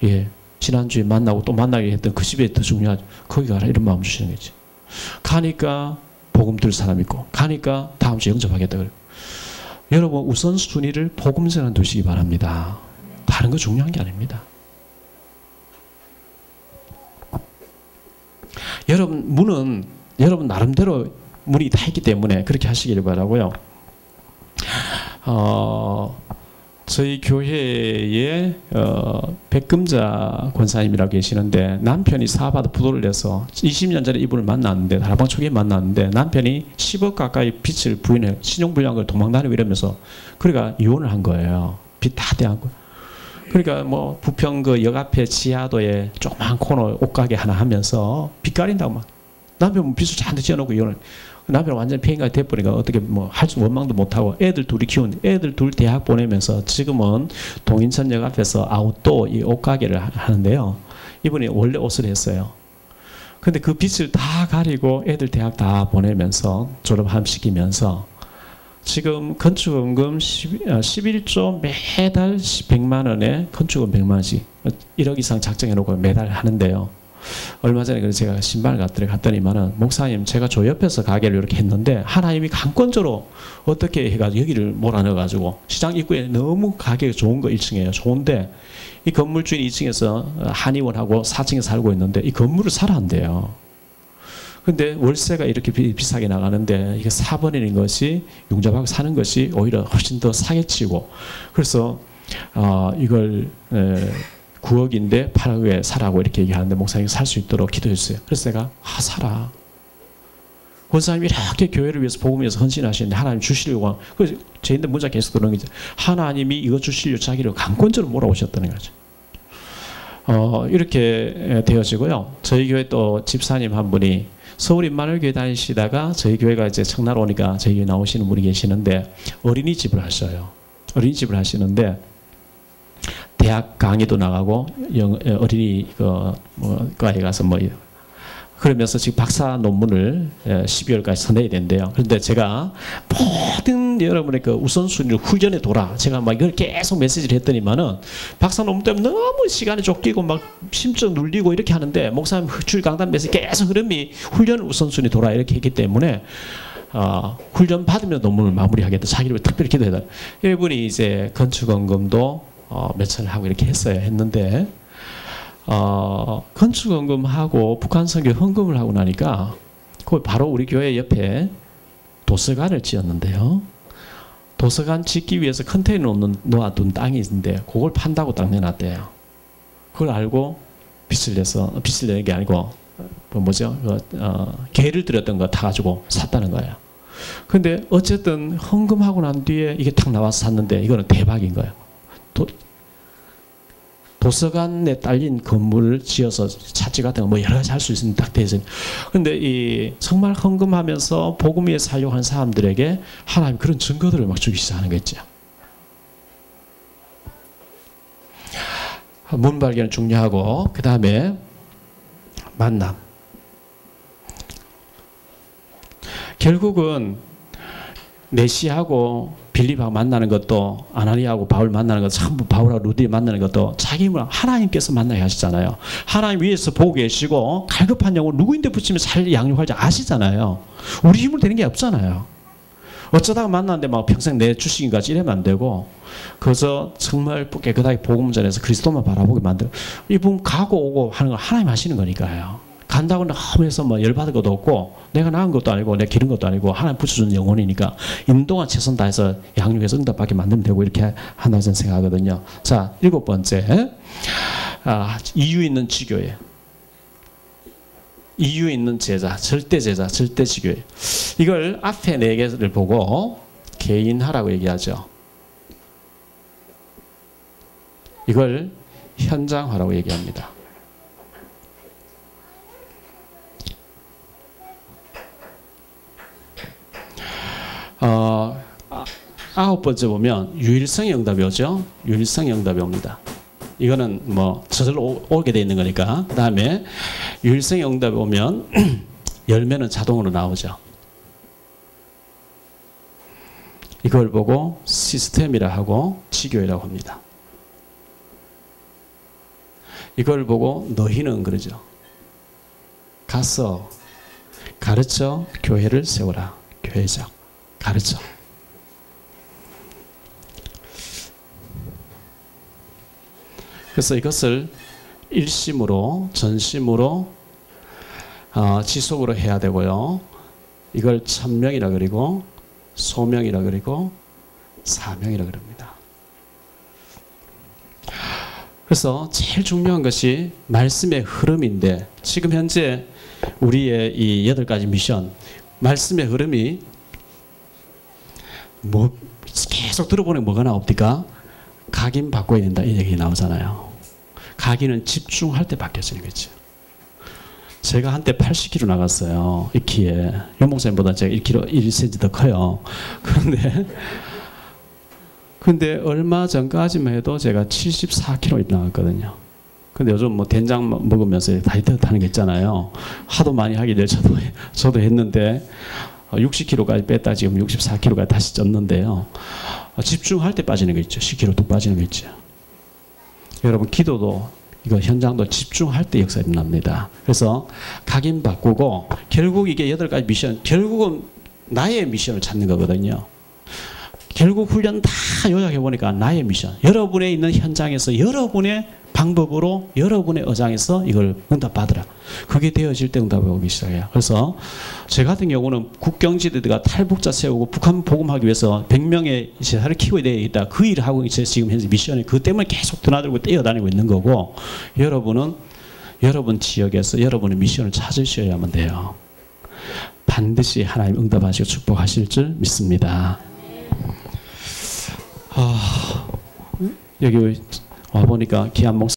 예, 지난주에 만나고 또 만나게 했던 그 집에 더 중요하지. 거기 가라 이런 마음 주시는 거지. 가니까 복음 들 사람 있고, 가니까 다음 주에 영접하겠다 그래요. 여러분 우선순위를 복음 전환 두시기 바랍니다. 다른 거 중요한 게 아닙니다. 여러분 문은 여러분 나름대로 문이 다 있기 때문에 그렇게 하시기를 바라고요. 저희 교회에 백금자 권사님이라고 계시는데 남편이 사업하다 부도를 내서 20년 전에 이분을 만났는데 다락방 초기에 만났는데 남편이 10억 가까이 빚을 부인해 신용불량한 걸 도망다니고 이러면서 그러니까 이혼을 한 거예요. 빚 다 대하고. 그러니까 뭐 부평 그 역 앞에 지하도에 조그만 코너 옷가게 하나 하면서 빚 가린다고 막 남편 빚을 잔뜩 지어놓고 이혼을. 남편 완전 폐인가 돼버리니까 어떻게 뭐 할 수 원망도 못하고 애들 둘이 키우는데 애들 둘 대학 보내면서 지금은 동인천역 앞에서 아웃도어 이 옷가게를 하는데요. 이분이 원래 옷을 했어요. 근데 그 빚을 다 가리고 애들 대학 다 보내면서 졸업시키면서 지금 건축원금 11조 매달 100만 원에 건축원 100만 원씩 1억 이상 작정해놓고 매달 하는데요. 얼마 전에 제가 신발을 갔더니만은 목사님 제가 저 옆에서 가게를 이렇게 했는데 하나님이 강권적으로 어떻게 해가지고 여기를 몰아넣어가지고 시장 입구에 너무 가게가 좋은 거 1층이에요. 좋은데 이 건물 주인 2층에서 한의원하고 4층에 살고 있는데 이 건물을 사라 한대요. 근데 월세가 이렇게 비싸게 나가는데 이게 사버리는 것이 융자하고 사는 것이 오히려 훨씬 더 사기 치고 그래서 이걸 9억인데 8억에 사라고 이렇게 얘기하는데 목사님이 살 수 있도록 기도해 주세요. 그래서 내가 사라. 권사님이 이렇게 교회를 위해서 복음을 위해서 헌신하시는데 하나님 주시려고 그래서 저희들 문자 계속 그러는 거죠. 하나님이 이거 주시려고 자기를 강권적으로 몰아오셨다는 거죠. 이렇게 되어지고요. 저희 교회 또 집사님 한 분이 서울 임마누엘교회 다니시다가 저희 교회가 이제 청나라 오니까 저희 교회 나오시는 분이 계시는데 어린이집을 하셔요. 어린이집을 하시는데 대학 강의도 나가고 어린이 과에 가서 뭐 그러면서 지금 박사 논문을 12월까지 써내야 된대요. 그런데 제가 모든 여러분의 그 우선순위를 후전에 둬라. 제가 막 이걸 계속 메시지를 했더니만은 박사 논문 때문에 너무 시간이 쫓기고 막 심적 눌리고 이렇게 하는데 목사님 줄 강단 메시지 계속 흐름이 훈련 우선순위 둬라 이렇게 했기 때문에 훈련 받으면 논문을 마무리하겠다. 자기를 특별히 기도해다. 이분이 이제 건축원금도 몇천을 하고 이렇게 했는데 건축원금하고 북한선교 헌금을 하고 나니까 바로 우리 교회 옆에 도서관을 지었는데요. 도서관 짓기 위해서 컨테이너 놓아둔 땅이 있는데 그걸 판다고 딱 내놨대요. 그걸 알고 빚을 내는 게 아니고 개를 들였던 거 다 가지고 샀다는 거예요. 근데 어쨌든 헌금하고 난 뒤에 이게 딱 나와서 샀는데 이거는 대박인 거예요. 도서관에 딸린 건물을 지어서 차지 같은 거 뭐 여러 가지 할 수 있으면 딱 되어 있어요. 근데 이 정말 헌금하면서 복음 위에 살려고 하는 사람들에게 하나님 그런 증거들을 막 주기 시작하는 거 있죠. 문 발견은 중요하고 그 다음에 만남. 결국은 메시하고 빌립하고 만나는 것도 아나니아하고 바울 만나는 것도 전부 바울하고 루디 만나는 것도 자기 힘으로 하나님께서 만나게 하시잖아요. 하나님 위에서 보고 계시고 갈급한 영혼 누구인데 붙이면 잘 양육할지 아시잖아요. 우리 힘으로 되는 게 없잖아요. 어쩌다가 만났는데 막 평생 내 주식인가지 이러면 안 되고 그래서 정말 깨끗하게 복음 전해서 그리스도만 바라보게 만들고 이분 가고 오고 하는 걸 하나님 하시는 거니까요. 간다고 너무 해서 뭐 열받을 것도 없고 내가 낳은 것도 아니고 내가 기른 것도 아니고 하나님 붙여주는 영혼이니까 있는 동안 최선 다해서 양육해서 응답받게 만들면 되고 이렇게 한다고 저는 생각하거든요. 자, 7번째 이유 있는 지교회. 이유 있는 제자, 절대 제자, 절대 지교회. 이걸 앞에 4개를 보고 개인하라고 얘기하죠. 이걸 현장화라고 얘기합니다. 아홉 번째 보면 유일성의 응답이 오죠. 유일성의 응답이 옵니다. 이거는 뭐 저절로 오게 돼 있는 거니까. 그 다음에 유일성의 응답이 오면 열매는 자동으로 나오죠. 이걸 보고 시스템이라 하고 지교회라고 합니다. 이걸 보고 너희는 그러죠. 가서 가르쳐 교회를 세우라. 교회적 가르쳐. 그래서 이것을 일심으로 전심으로 지속으로 해야 되고요. 이걸 천명이라 그리고 소명이라 그리고 사명이라 그럽니다. 그래서 제일 중요한 것이 말씀의 흐름인데 지금 현재 우리의 이 8가지 미션 말씀의 흐름이 뭐 계속 들어보니 뭐가 나옵니까? 각인 바꿔야 된다 이 얘기 나오잖아요. 각인은 집중할 때 바뀌어지는 거죠. 제가 한때 80kg 나갔어요. 이 키에. 연목사님보다 제가 1kg, 1cm 더 커요. 근데 얼마 전까지만 해도 제가 74kg 나갔거든요. 근데 요즘 뭐 된장 먹으면서 다이어트 하는 게 있잖아요. 하도 많이 하게 될 저도 했는데 60kg까지 뺐다 지금 64kg까지 다시 쪘는데요. 집중할 때 빠지는 거 있죠. 10kg 뚝 빠지는 거 있죠. 여러분 기도도 이거 현장도 집중할 때 역사 일어납니다. 그래서 각인 바꾸고 결국 이게 8가지 미션 결국은 나의 미션을 찾는 거거든요. 결국 훈련 다 요약해 보니까 나의 미션 여러분의 있는 현장에서 여러분의 방법으로 여러분의 어장에서 이걸 응답받으라. 그게 되어질 때 응답이 오기 시작해요. 그래서 저 같은 경우는 국경지대가 탈북자 세우고 북한 복음하기 위해서 100명의 제사를 키워야 되겠다. 그 일을 하고 있어요. 지금 현재 미션이 그것 때문에 계속 드나들고 뛰어다니고 있는 거고 여러분은 여러분 지역에서 여러분의 미션을 찾으셔야만 돼요. 반드시 하나님 응답하시고 축복하실 줄 믿습니다. 여기 와보니까 기한 목사